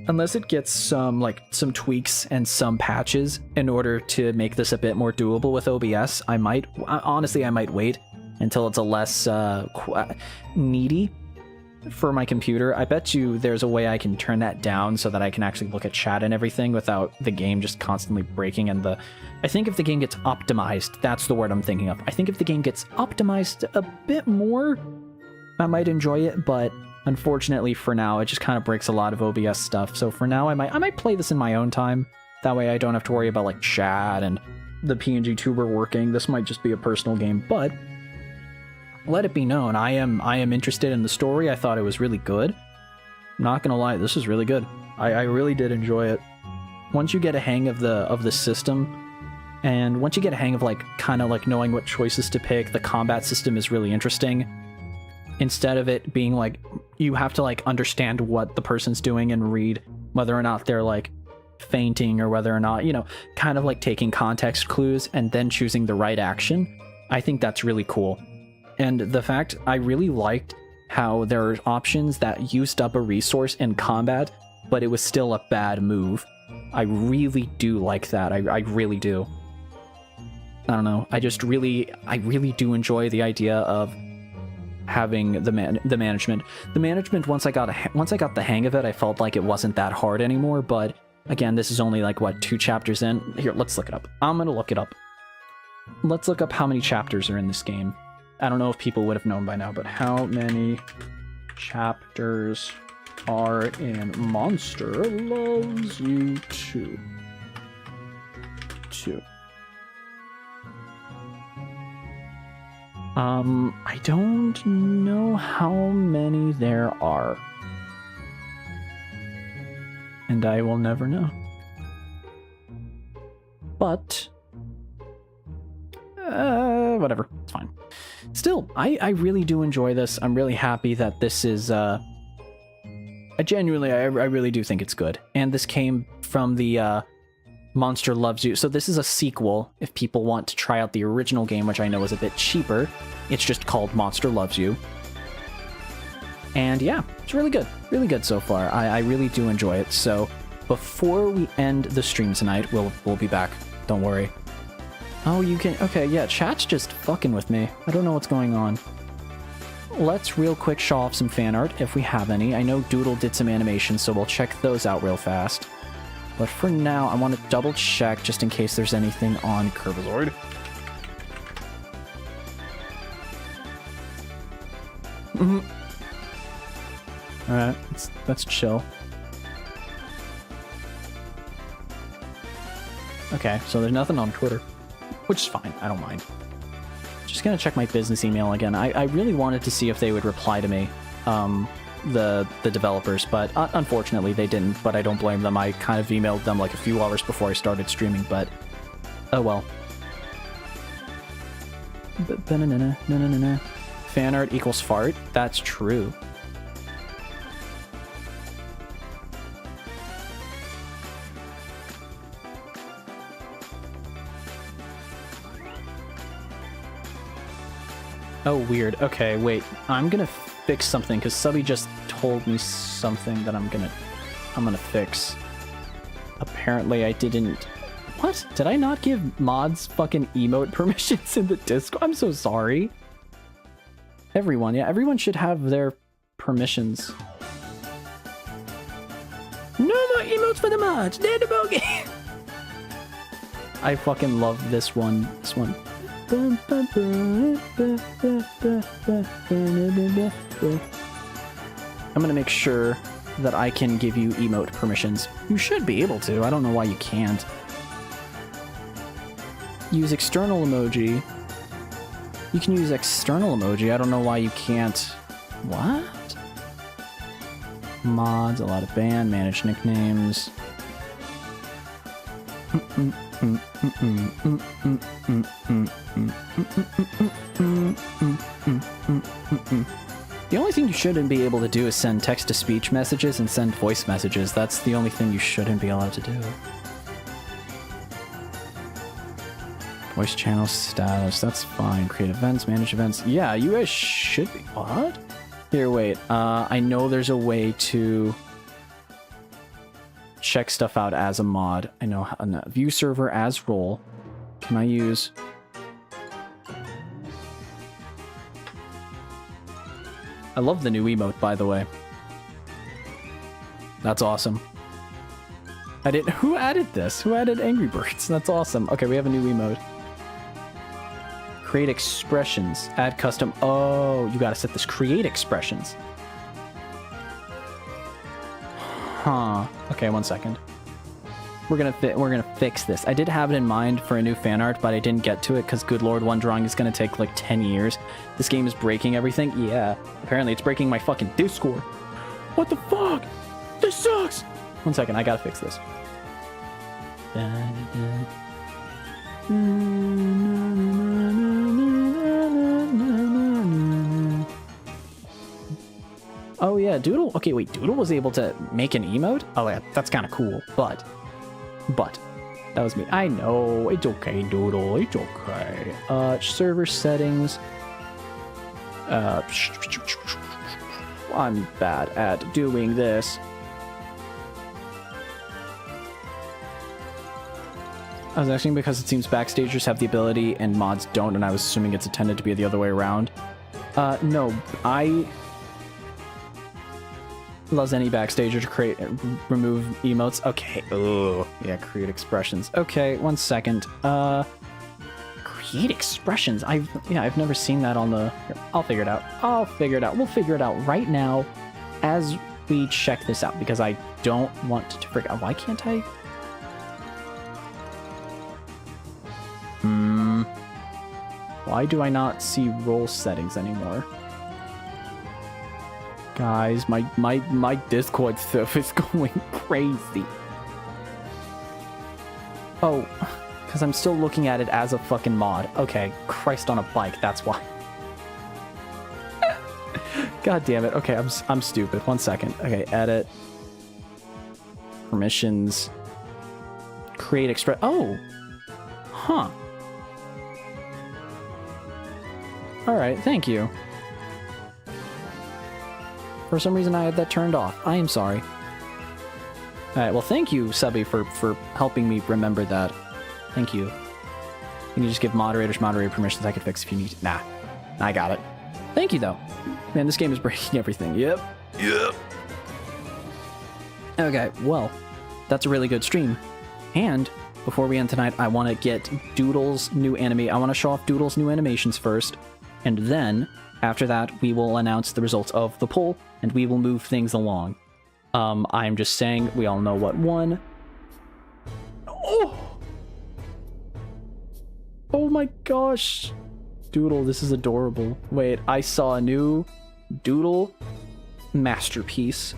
Unless it gets some, like, some tweaks and some patches in order to make this a bit more doable with OBS, honestly, I might wait until it's a less, needy for my computer. I bet you there's a way I can turn that down so that I can actually look at chat and everything without the game just constantly breaking. And I think if the game gets optimized, that's the word I'm thinking of. I think if the game gets optimized a bit more, I might enjoy it, but unfortunately for now, it just kind of breaks a lot of OBS stuff. So for now, I might play this in my own time. That way I don't have to worry about, like, chat and the PNG tuber working. This might just be a personal game, but let it be known, I am interested in the story. I thought it was really good. I'm not gonna lie, this is really good. I really did enjoy it. once you get a hang of the system, and once you get a hang of like kind of like knowing what choices to pick, the combat system is really interesting. Instead of it being like you have to like understand what the person's doing and read whether or not they're like fainting or whether or not, you know, kind of like taking context clues and then choosing the right action. I think that's really cool. And the fact I really liked how there are options that used up a resource in combat, but it was still a bad move. I really do like that. I really do. I don't know. I really do enjoy the idea of having the management. The management, once I got the hang of it, I felt like it wasn't that hard anymore. But again, this is only like what, 2 chapters in. Here, let's look it up. I'm gonna look it up. Let's look up how many chapters are in this game. I don't know if people would have known by now, but how many chapters are in Monster Loves You 2? 2. I don't know how many there are. And I will never know. But whatever, it's fine. Still, I really do enjoy this. I'm really happy that this is I really do think it's good. And this came from the Monster Loves You. So this is a sequel if people want to try out the original game, which I know is a bit cheaper. It's just called Monster Loves You. And yeah, it's really good so far. I really do enjoy it. So before we end the stream tonight, we'll be back. Don't worry. Oh, you can, okay, yeah, chat's just fucking with me. I don't know what's going on. Let's real quick show off some fan art if we have any. I know Doodle did some animations, so we'll check those out real fast. But for now, I want to double check just in case there's anything on KiRBiZoiD. Alright, let's chill. Okay, so there's nothing on Twitter, which is fine. I don't mind. Just gonna check my business email again. I really wanted to see if they would reply to me, the developers, but unfortunately they didn't, but I don't blame them. I kind of emailed them like a few hours before I started streaming, but oh well. Fan art equals fart? That's true. Oh, weird. Okay, wait. I'm gonna fix something because Subby just told me something that I'm gonna fix. Apparently I didn't. What? Did I not give mods fucking emote permissions in the Discord? I'm so sorry. Everyone, yeah, everyone should have their permissions. No more emotes for the mods. They're the bogey. I fucking love this one. This one. I'm gonna make sure that I can give you emote permissions. You should be able to. I don't know why you can't. Use external emoji. You can use external emoji. I don't know why you can't. What? Mods, allow to ban, manage nicknames. The only thing you shouldn't be able to do is send text-to-speech messages and send voice messages. That's the only thing you shouldn't be allowed to do. Voice channel status, that's fine. Create events, manage events. Yeah, you guys should be. What? Here, wait. I know there's a way to check stuff out as a mod. I know how, no, view server as role. Can I use... I love the new emote, by the way. That's awesome. I didn't... Who added this? Who added Angry Birds? That's awesome. Okay, we have a new emote. Create expressions. Add custom... Oh, you gotta set this. Create expressions. Huh. Okay, 1 second. We're gonna fix this. I did have it in mind for a new fan art, but I didn't get to it because good lord, one drawing is gonna take like 10 years. This game is breaking everything. Yeah, apparently it's breaking my fucking Discord. What the fuck? This sucks. 1 second, I gotta fix this. Oh yeah, Doodle. Okay, wait, Doodle was able to make an emote? Oh yeah, that's kind of cool. But that was me. I know, it's okay, Doodle, it's okay. Server settings. I'm bad at doing this. I was asking because it seems backstagers have the ability and mods don't, and I was assuming it's intended to be the other way around. No, I allows any backstager to create remove emotes. Okay. Ugh. Yeah, create expressions. Okay, 1 second. Create expressions. I've never seen that on the. I'll figure it out. We'll figure it out right now as we check this out because I don't want to forget. Why can't I? Why do I not see role settings anymore? Guys, my Discord stuff is going crazy. Oh, because I'm still looking at it as a fucking mod. Okay, Christ on a bike, that's why. God damn it. Okay, I'm stupid. 1 second. Okay, edit. Permissions. Create express. Oh! Huh. Alright, thank you. For some reason I had that turned off. I am sorry. Alright, well thank you, Subby, for helping me remember that. Thank you. Can you just give moderators moderator permissions I could fix if you need to? Nah. I got it. Thank you, though. Man, this game is breaking everything. Yep. Okay, well, that's a really good stream. And before we end tonight, I want to get Doodle's new anime. I want to show off Doodle's new animations first. And then, after that, we will announce the results of the poll, and we will move things along. I'm just saying, we all know what won. Oh! Oh my gosh! Doodle, this is adorable. Wait, I saw a new Doodle masterpiece.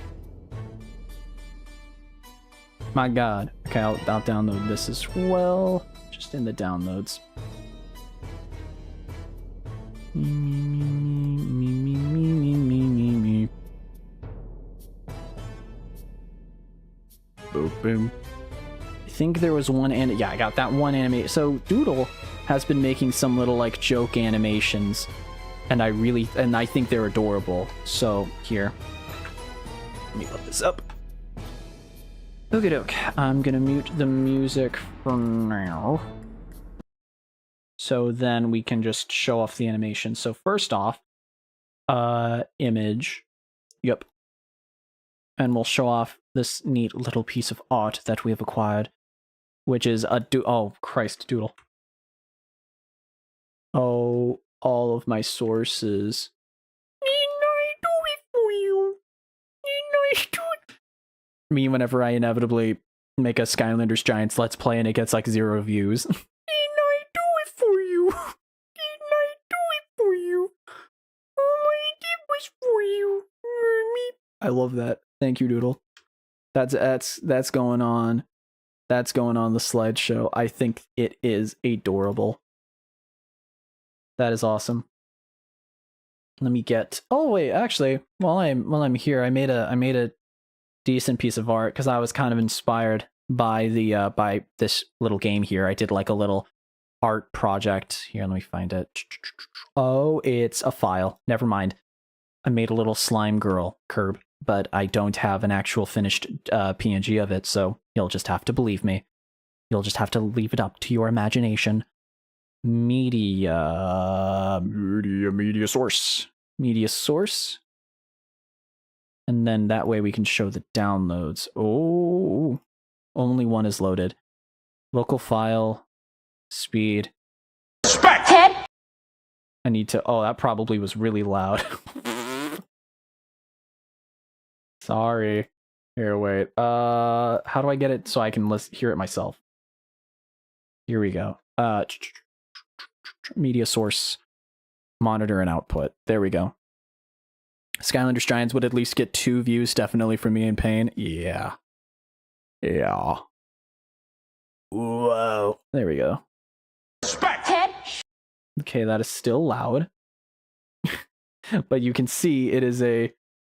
My god. Okay, I'll download this as well. Just in the downloads. Boom, boom. I think there was one yeah, I got that one anime. So Doodle has been making some little like joke animations, and I think they're adorable. So here, let me put this up. Okie doke. I'm gonna mute the music for now. So then we can just show off the animation. So first off, image. Yep. And we'll show off this neat little piece of art that we have acquired, which is a oh, Christ, Doodle. Oh, all of my sources. Me whenever I inevitably make a Skylanders Giants Let's Play and it gets like 0 views. I love that. Thank you, Doodle. That's going on. That's going on the slideshow. I think it is adorable. That is awesome. Let me get. Oh wait, actually, while I'm here, I made a decent piece of art because I was kind of inspired by the by this little game here. I did like a little art project. Here, let me find it. Oh, it's a file. Never mind. I made a little slime girl, Kirb, but I don't have an actual finished PNG of it, so you'll just have to believe me. You'll just have to leave it up to your imagination. Media source. Media source. And then that way we can show the downloads. Oh, only one is loaded. Local file, speed. I need to, oh, that probably was really loud. Sorry. Here, wait. How do I get it so I can hear it myself? Here we go. Media source, monitor and output. There we go. Skylanders Giants would at least get 2 views, definitely, for me in pain. Yeah. Yeah. Whoa. There we go. Okay, that is still loud. But you can see it is a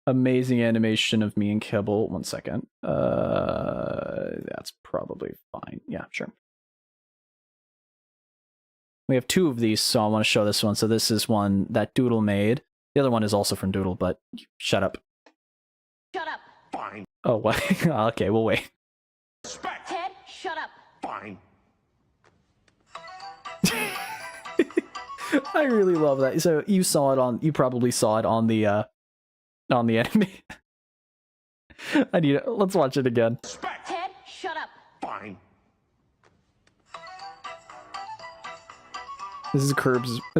amazing animation of me and Kibble. 1 second. That's probably fine. Yeah, sure. We have 2 of these, so I want to show this one. So this is one that Doodle made. The other one is also from Doodle, but shut up. Shut up. Fine. Oh, what? Okay, we'll wait. Ted, shut up. Fine. I really love that. So you saw it on, you probably saw it on the anime. Let's watch it again. Ted, shut up. Fine. This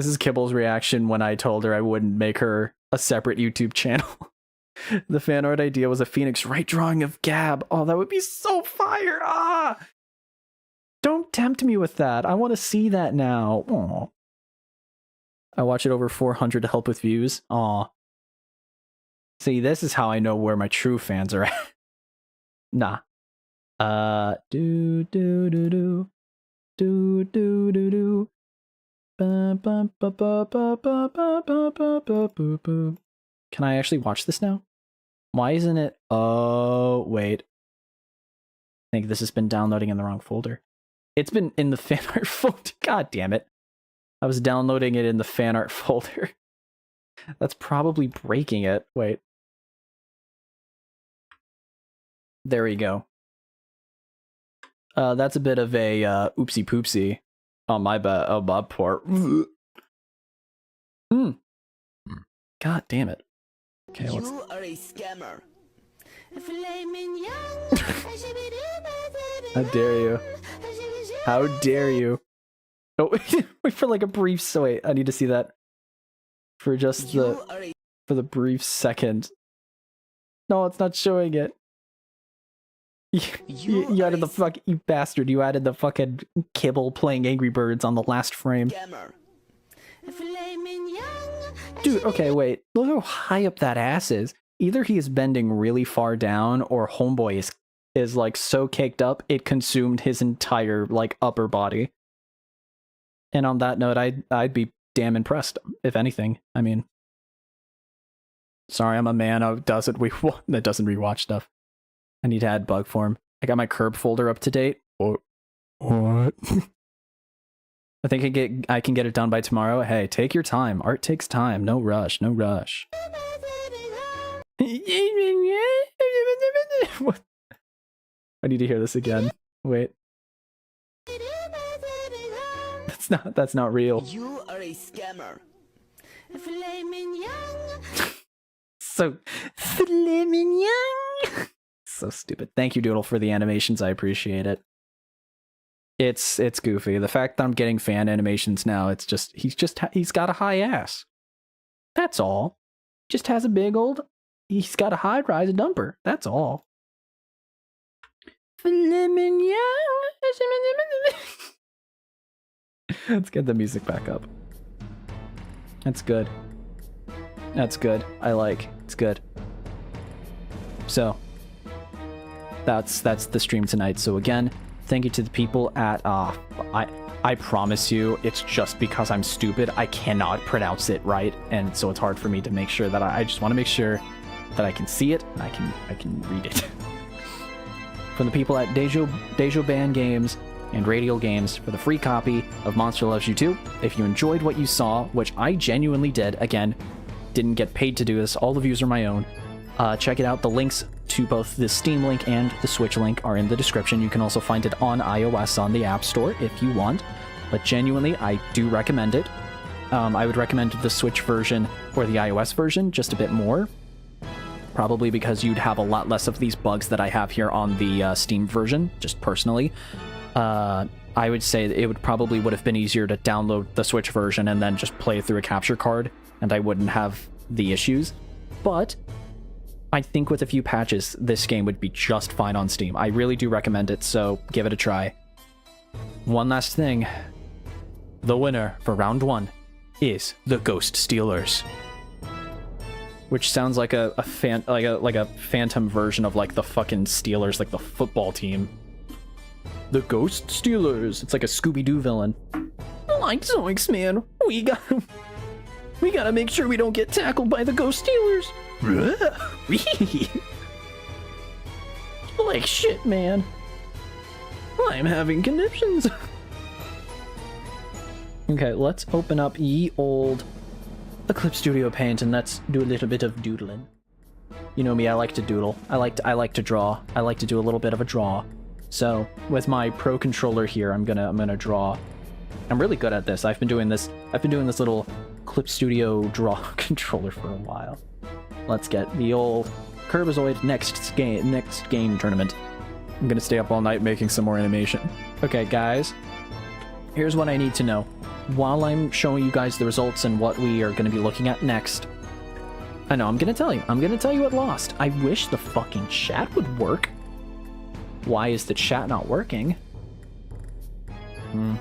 is Kibble's reaction when I told her I wouldn't make her a separate YouTube channel. The fan art idea was a Phoenix Wright drawing of Gab. Oh, that would be so fire! Ah! Don't tempt me with that. I want to see that now. Aw. I watch it over 400 to help with views. Aw. See, this is how I know where my true fans are at. Nah. Do do do do. Do do do do. Can I actually watch this now? Why isn't it? Oh, wait. I think this has been downloading in the wrong folder. It's been in the fan art folder. God damn it. I was downloading it in the fan art folder. That's probably breaking it. Wait. There we go. That's a bit of a oopsie poopsie on my part. God damn it. Okay, You are a scammer. How dare you? How dare you? Oh, wait for like a brief. So wait, I need to see that for just for the brief second. No, it's not showing it. You added the you bastard! You added the fucking Kibble playing Angry Birds on the last frame. Scammer. Dude, okay, wait. Look how high up that ass is. Either he is bending really far down, or Homeboy is like so caked up it consumed his entire like upper body. And on that note, I'd be damn impressed, if anything. I mean, sorry, I'm a man that doesn't rewatch stuff. I need to add bug form. I got my KiRB folder up to date. What? I think I can get it done by tomorrow. Hey, take your time. Art takes time. No rush. No rush. What? I need to hear this again. Wait. That's not real. You are a scammer. So so stupid. Thank you, Doodle, for the animations. I appreciate it. It's goofy. The fact that I'm getting fan animations now, it's just he's got a high ass. That's all. Just has a big old. He's got a high rise dumper. That's all. Let's get the music back up. That's good. That's good. I like. It's good. So that's the stream tonight. So again, thank you to the people at I promise you, it's just because I'm stupid. I cannot pronounce it right, and so it's hard for me to make sure that I just want to make sure that I can see it and I can read it. From the people at Dejo Band Games and Radial Games for the free copy of Monster Loves You 2. If you enjoyed what you saw, which I genuinely did, again, didn't get paid to do this, all the views are my own, check it out. The links to both the Steam link and the Switch link are in the description. You can also find it on iOS on the App Store if you want, but genuinely, I do recommend it. I would recommend the Switch version or the iOS version just a bit more, probably because you'd have a lot less of these bugs that I have here on the Steam version, just personally. I would say that it would have been easier to download the Switch version and then just play through a capture card, and I wouldn't have the issues. But I think with a few patches, this game would be just fine on Steam. I really do recommend it, so give it a try. One last thing. The winner for round 1 is the Ghost Stealers, which sounds like a phantom version of like the fucking Steelers, like the football team. The Ghost Stealers. It's like a Scooby-Doo villain. Like Zoinks, man. We gotta make sure we don't get tackled by the Ghost Stealers. Like shit, man. I'm having conniptions. Okay, let's open up ye old Eclipse Studio Paint and let's do a little bit of doodling. You know me, I like to doodle. I like to draw. I like to do a little bit of a draw. So with my Pro controller here, I'm gonna draw. I'm really good at this. I've been doing this little Eclipse Studio draw controller for a while. Let's get the old KiRBiZoiD next game tournament. I'm gonna stay up all night making some more animation. Okay, guys. Here's what I need to know. While I'm showing you guys the results and what we are gonna be looking at next, I know, I'm gonna tell you. I'm gonna tell you what lost. I wish the fucking chat would work. Why is the chat not working? I'm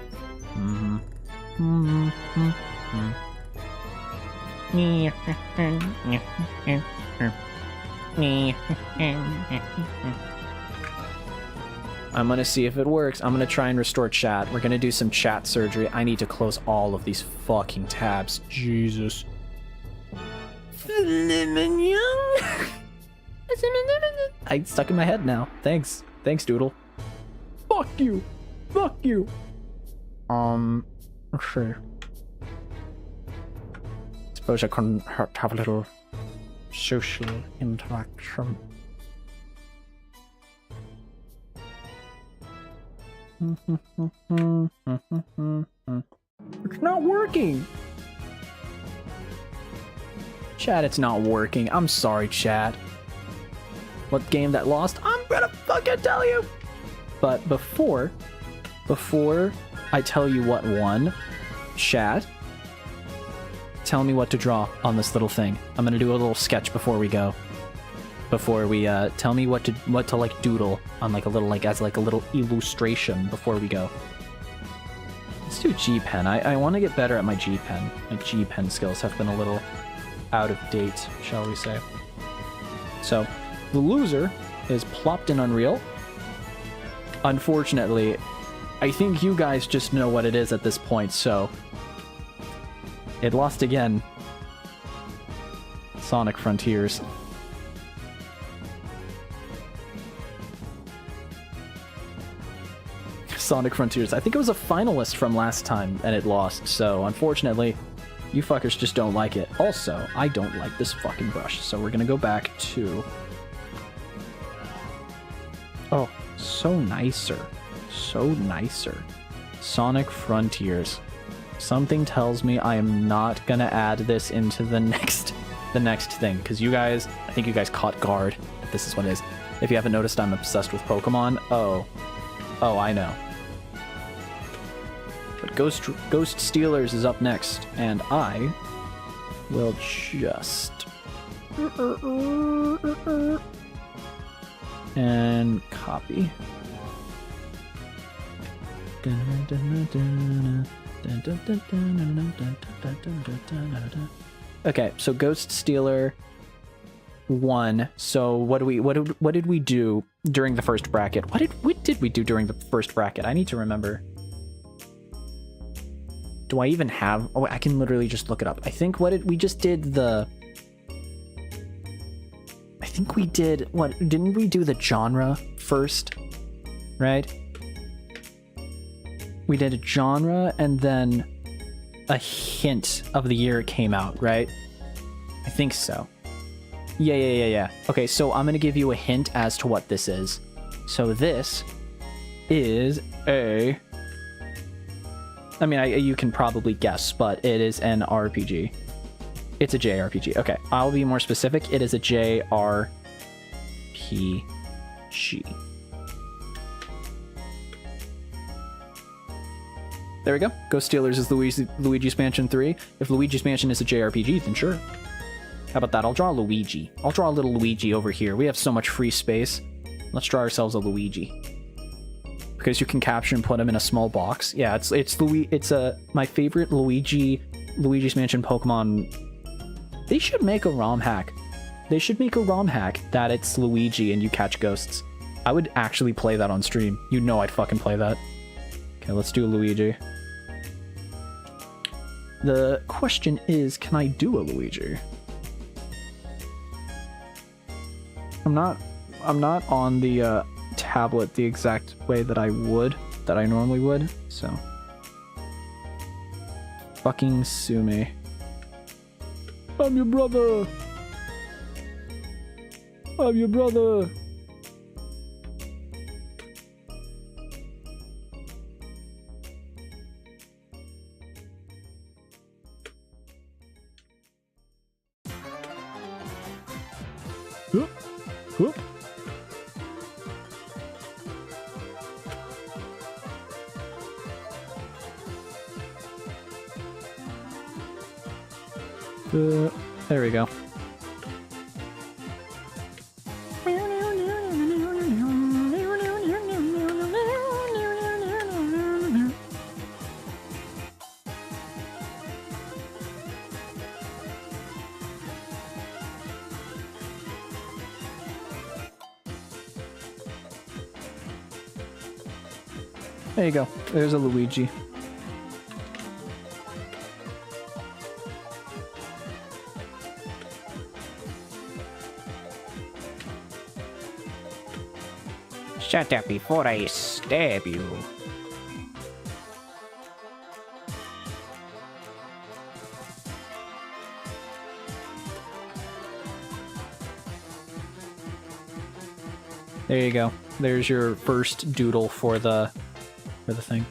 gonna see if it works. I'm gonna try and restore chat. We're gonna do some chat surgery. I need to close all of these fucking tabs. Jesus. I stuck in my head now. Thanks. Thanks, Doodle. Fuck you. Fuck you. Sure. Suppose I couldn't have a little social interaction. It's not working. Chat, it's not working. I'm sorry, chat. What game that lost? I'm gonna fucking tell you. But before I tell you what won, chat, tell me what to draw on this little thing. I'm gonna do a little sketch before we go. Before we tell me what to like doodle on like a little as a little illustration before we go. Let's do G pen. I want to get better at my G pen. My G pen skills have been a little out of date, shall we say. So, the loser is plopped in Unreal. Unfortunately, I think you guys just know what it is at this point, so it lost again. Sonic Frontiers. Sonic Frontiers. I think it was a finalist from last time and it lost, so unfortunately, you fuckers just don't like it. Also, I don't like this fucking brush, so we're gonna go back to... Oh, so nicer. So nicer. Sonic Frontiers. Something tells me I am not gonna add this into the next thing, because you guys, I think you guys caught guard. This is what it is. If you haven't noticed, I'm obsessed with Pokemon. Oh, I know. But Ghost Stealers is up next, and I will just... and copy. Okay, so Ghost Stealer won. So what did we do during the first bracket? What did we do during the first bracket? I need to remember. Do I even have... Oh, I can literally just look it up. I think we just did the... I think we did... What? Didn't we do the genre first? Right? We did a genre and then a hint of the year it came out, right? I think so. Yeah. Okay, so I'm going to give you a hint as to what this is. So this is a... I mean, you can probably guess, but it is an RPG. It's a JRPG. Okay, I'll be more specific. It is a JRPG. There we go. Ghost Stealers is Luigi's Mansion 3. If Luigi's Mansion is a JRPG, then sure. How about that? I'll draw Luigi. I'll draw a little Luigi over here. We have so much free space. Let's draw ourselves a Luigi. Because you can capture and put him in a small box. Yeah, it's my favorite Luigi's Mansion Pokemon. They should make a ROM hack. They should make a ROM hack that it's Luigi and you catch ghosts. I would actually play that on stream. You know I'd fucking play that. Okay, let's do Luigi. The question is, can I do a Luigi? I'm not on the tablet the exact way that I normally would, so. Fucking sue me. I'm your brother! I'm your brother! Whoop. There we go. There you go. There's a Luigi. Shut up before I stab you. There you go. There's your first doodle for the thing.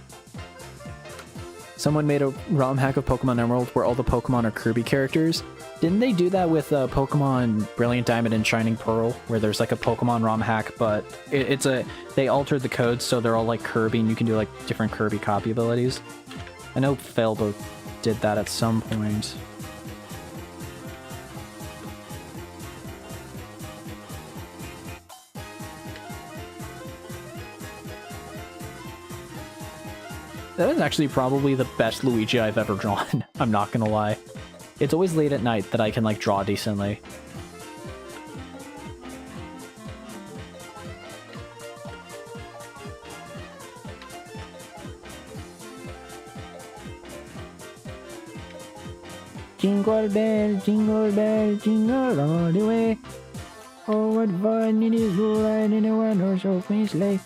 Someone made a ROM hack of Pokemon Emerald where all the Pokemon are Kirby characters. Didn't they do that with Pokemon Brilliant Diamond and Shining Pearl, where there's like a Pokemon ROM hack, but they altered the codes so they're all like Kirby and you can do like different Kirby copy abilities. I know Felbo did that at some point. That is actually probably the best Luigi I've ever drawn. I'm not gonna lie. It's always late at night that I can like draw decently. Jingle bell, jingle all the way. Oh, what fun it is to ride in a one-horse open sleigh.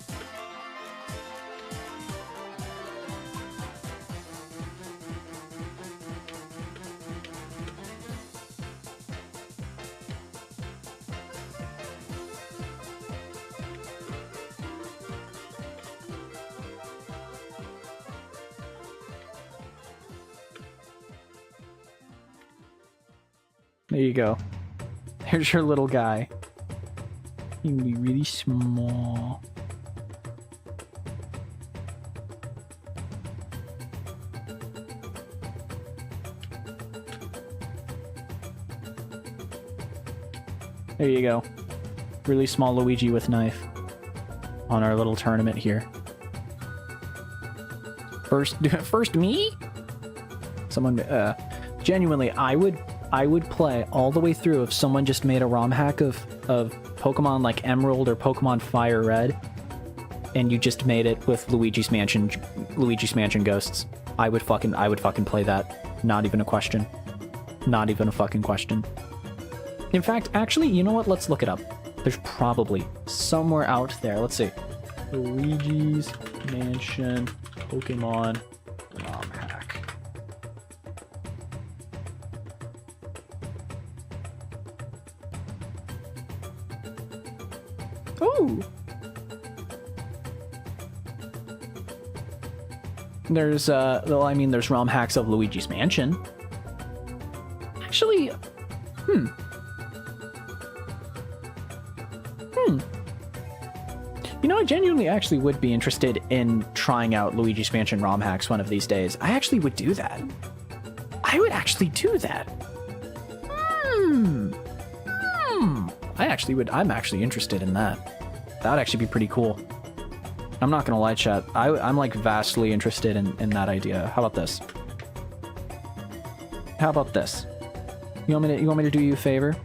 There you go. Here's your little guy. He can be really small. There you go. Really small Luigi with knife on our little tournament here. First me? Someone, genuinely, I would play all the way through if someone just made a ROM hack of Pokemon like Emerald or Pokemon Fire Red, and you just made it with Luigi's Mansion ghosts. I would fucking play that. Not even a question. Not even a fucking question. In fact, actually, you know what? Let's look it up. There's probably somewhere out there. Let's see. Luigi's Mansion Pokemon ROM hack. Ooh. There's well, I mean, there's ROM hacks of Luigi's Mansion. Actually, You know, I genuinely actually would be interested in trying out Luigi's Mansion ROM hacks one of these days. I actually would do that. I would actually do that. I'm actually interested in that. That would actually be pretty cool. I'm not gonna lie, chat. I'm like vastly interested in that idea. How about this? How about this? You want me to do you a favor?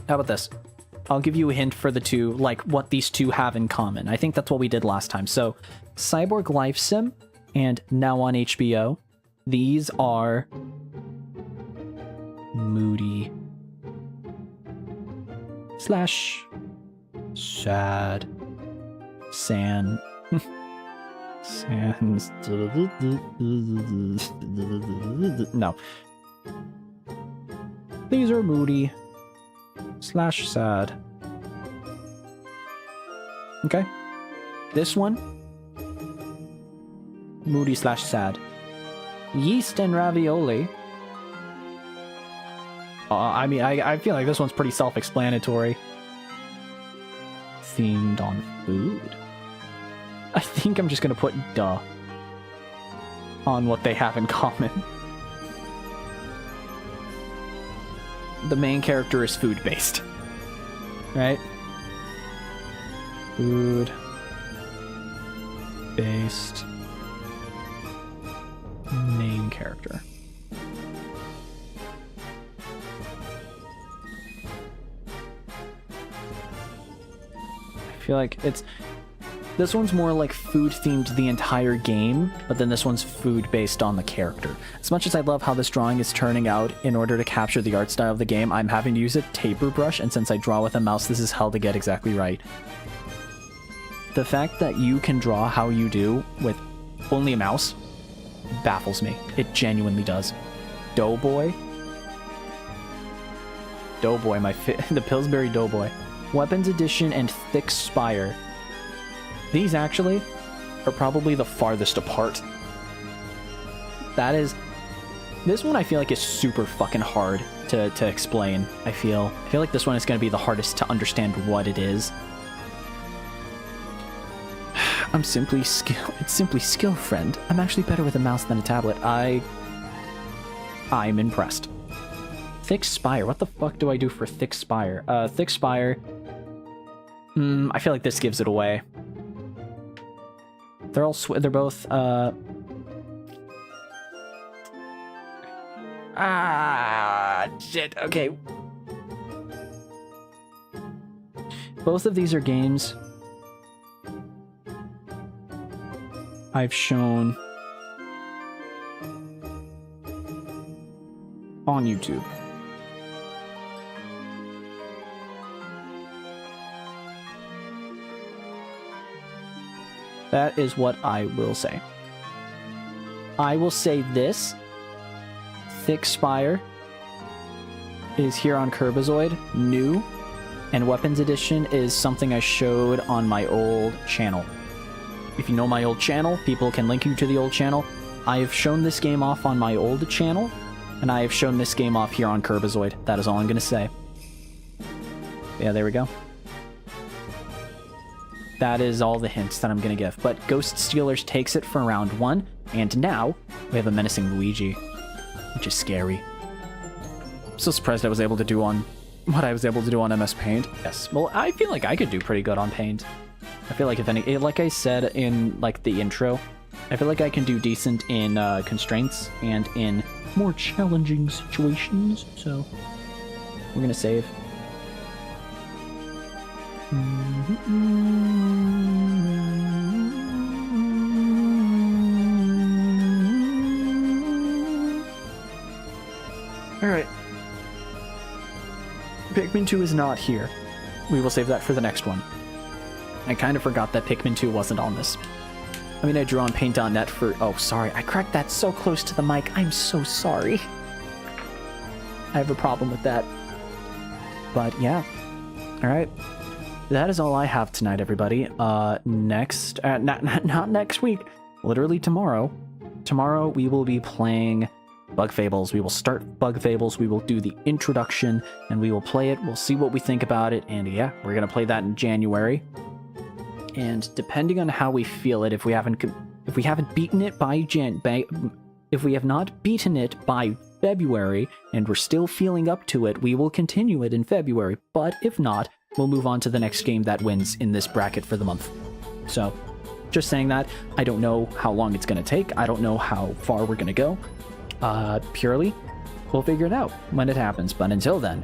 How about this? I'll give you a hint for the two, like what these two have in common. I think that's what we did last time. So, Cyborg Life Sim and now on HBO, these are moody slash sad sans no. These are moody slash sad. Okay. This one, moody slash sad. Yeast and ravioli. I mean, I feel like this one's pretty self-explanatory. Themed on food. I think I'm just gonna put duh on what they have in common. The main character is food-based, right? Food-based main character. I feel like this one's more like food themed the entire game, but then this one's food based on the character. As much as I love how this drawing is turning out, in order to capture the art style of the game, I'm having to use a taper brush, and since I draw with a mouse, this is hell to get exactly right. The fact that you can draw how you do with only a mouse baffles me. It genuinely does. Doughboy, the Pillsbury Doughboy. Weapons Edition and Thick Spire. These actually are probably the farthest apart. This one I feel like is super fucking hard to explain. I feel like this one is going to be the hardest to understand what it is. It's simply skill, friend. I'm actually better with a mouse than a tablet. I'm impressed. Thick Spire. What the fuck do I do for Thick Spire? Thick Spire. I feel like this gives it away. They're both, shit, okay. Both of these are games I've shown on YouTube. That is what I will say. I will say this. Thick Spire is here on KiRBiZoiD, new, and Weapons Edition is something I showed on my old channel. If you know my old channel, people can link you to the old channel. I have shown this game off on my old channel, and I have shown this game off here on KiRBiZoiD. That is all I'm going to say. Yeah, there we go. That is all the hints that I'm going to give. But Ghost Stealers takes it for round 1, and now we have a menacing Luigi, which is scary. I'm so surprised I was able to do on what I was able to do on MS Paint. Yes, well, I feel like I could do pretty good on Paint. I feel like if any, like I said in like the intro, I feel like I can do decent in constraints and in more challenging situations. So we're gonna save. All right. Pikmin 2 is not here. We will save that for the next one. I kind of forgot that Pikmin 2 wasn't on this. I mean, I drew on Paint.net for... Oh, sorry. I cracked that so close to the mic. I'm so sorry. I have a problem with that. But, yeah. All right. That is all I have tonight, everybody. Not next week. Literally tomorrow. Tomorrow, we will be playing Bug Fables. We will start Bug Fables. We will do the introduction, and we will play it. We'll see what we think about it. And, yeah, we're going to play that in January. And depending on how we feel it, if we haven't beaten it if we have not beaten it by February and we're still feeling up to it, we will continue it in February. But if not, we'll move on to the next game that wins in this bracket for the month. So, just saying that. I don't know how long it's going to take. I don't know how far we're going to go. Purely, we'll figure it out when it happens. But until then,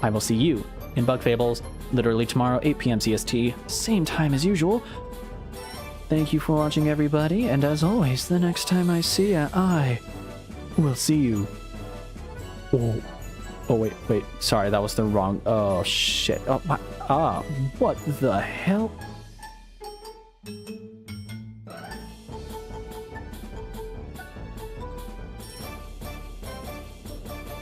I will see you in Bug Fables, literally tomorrow, 8 p.m. CST, same time as usual. Thank you for watching, everybody, and as always, the next time I see ya, I will see you. Oh, wait, sorry, that was the wrong, oh, shit. Oh, my, what the hell?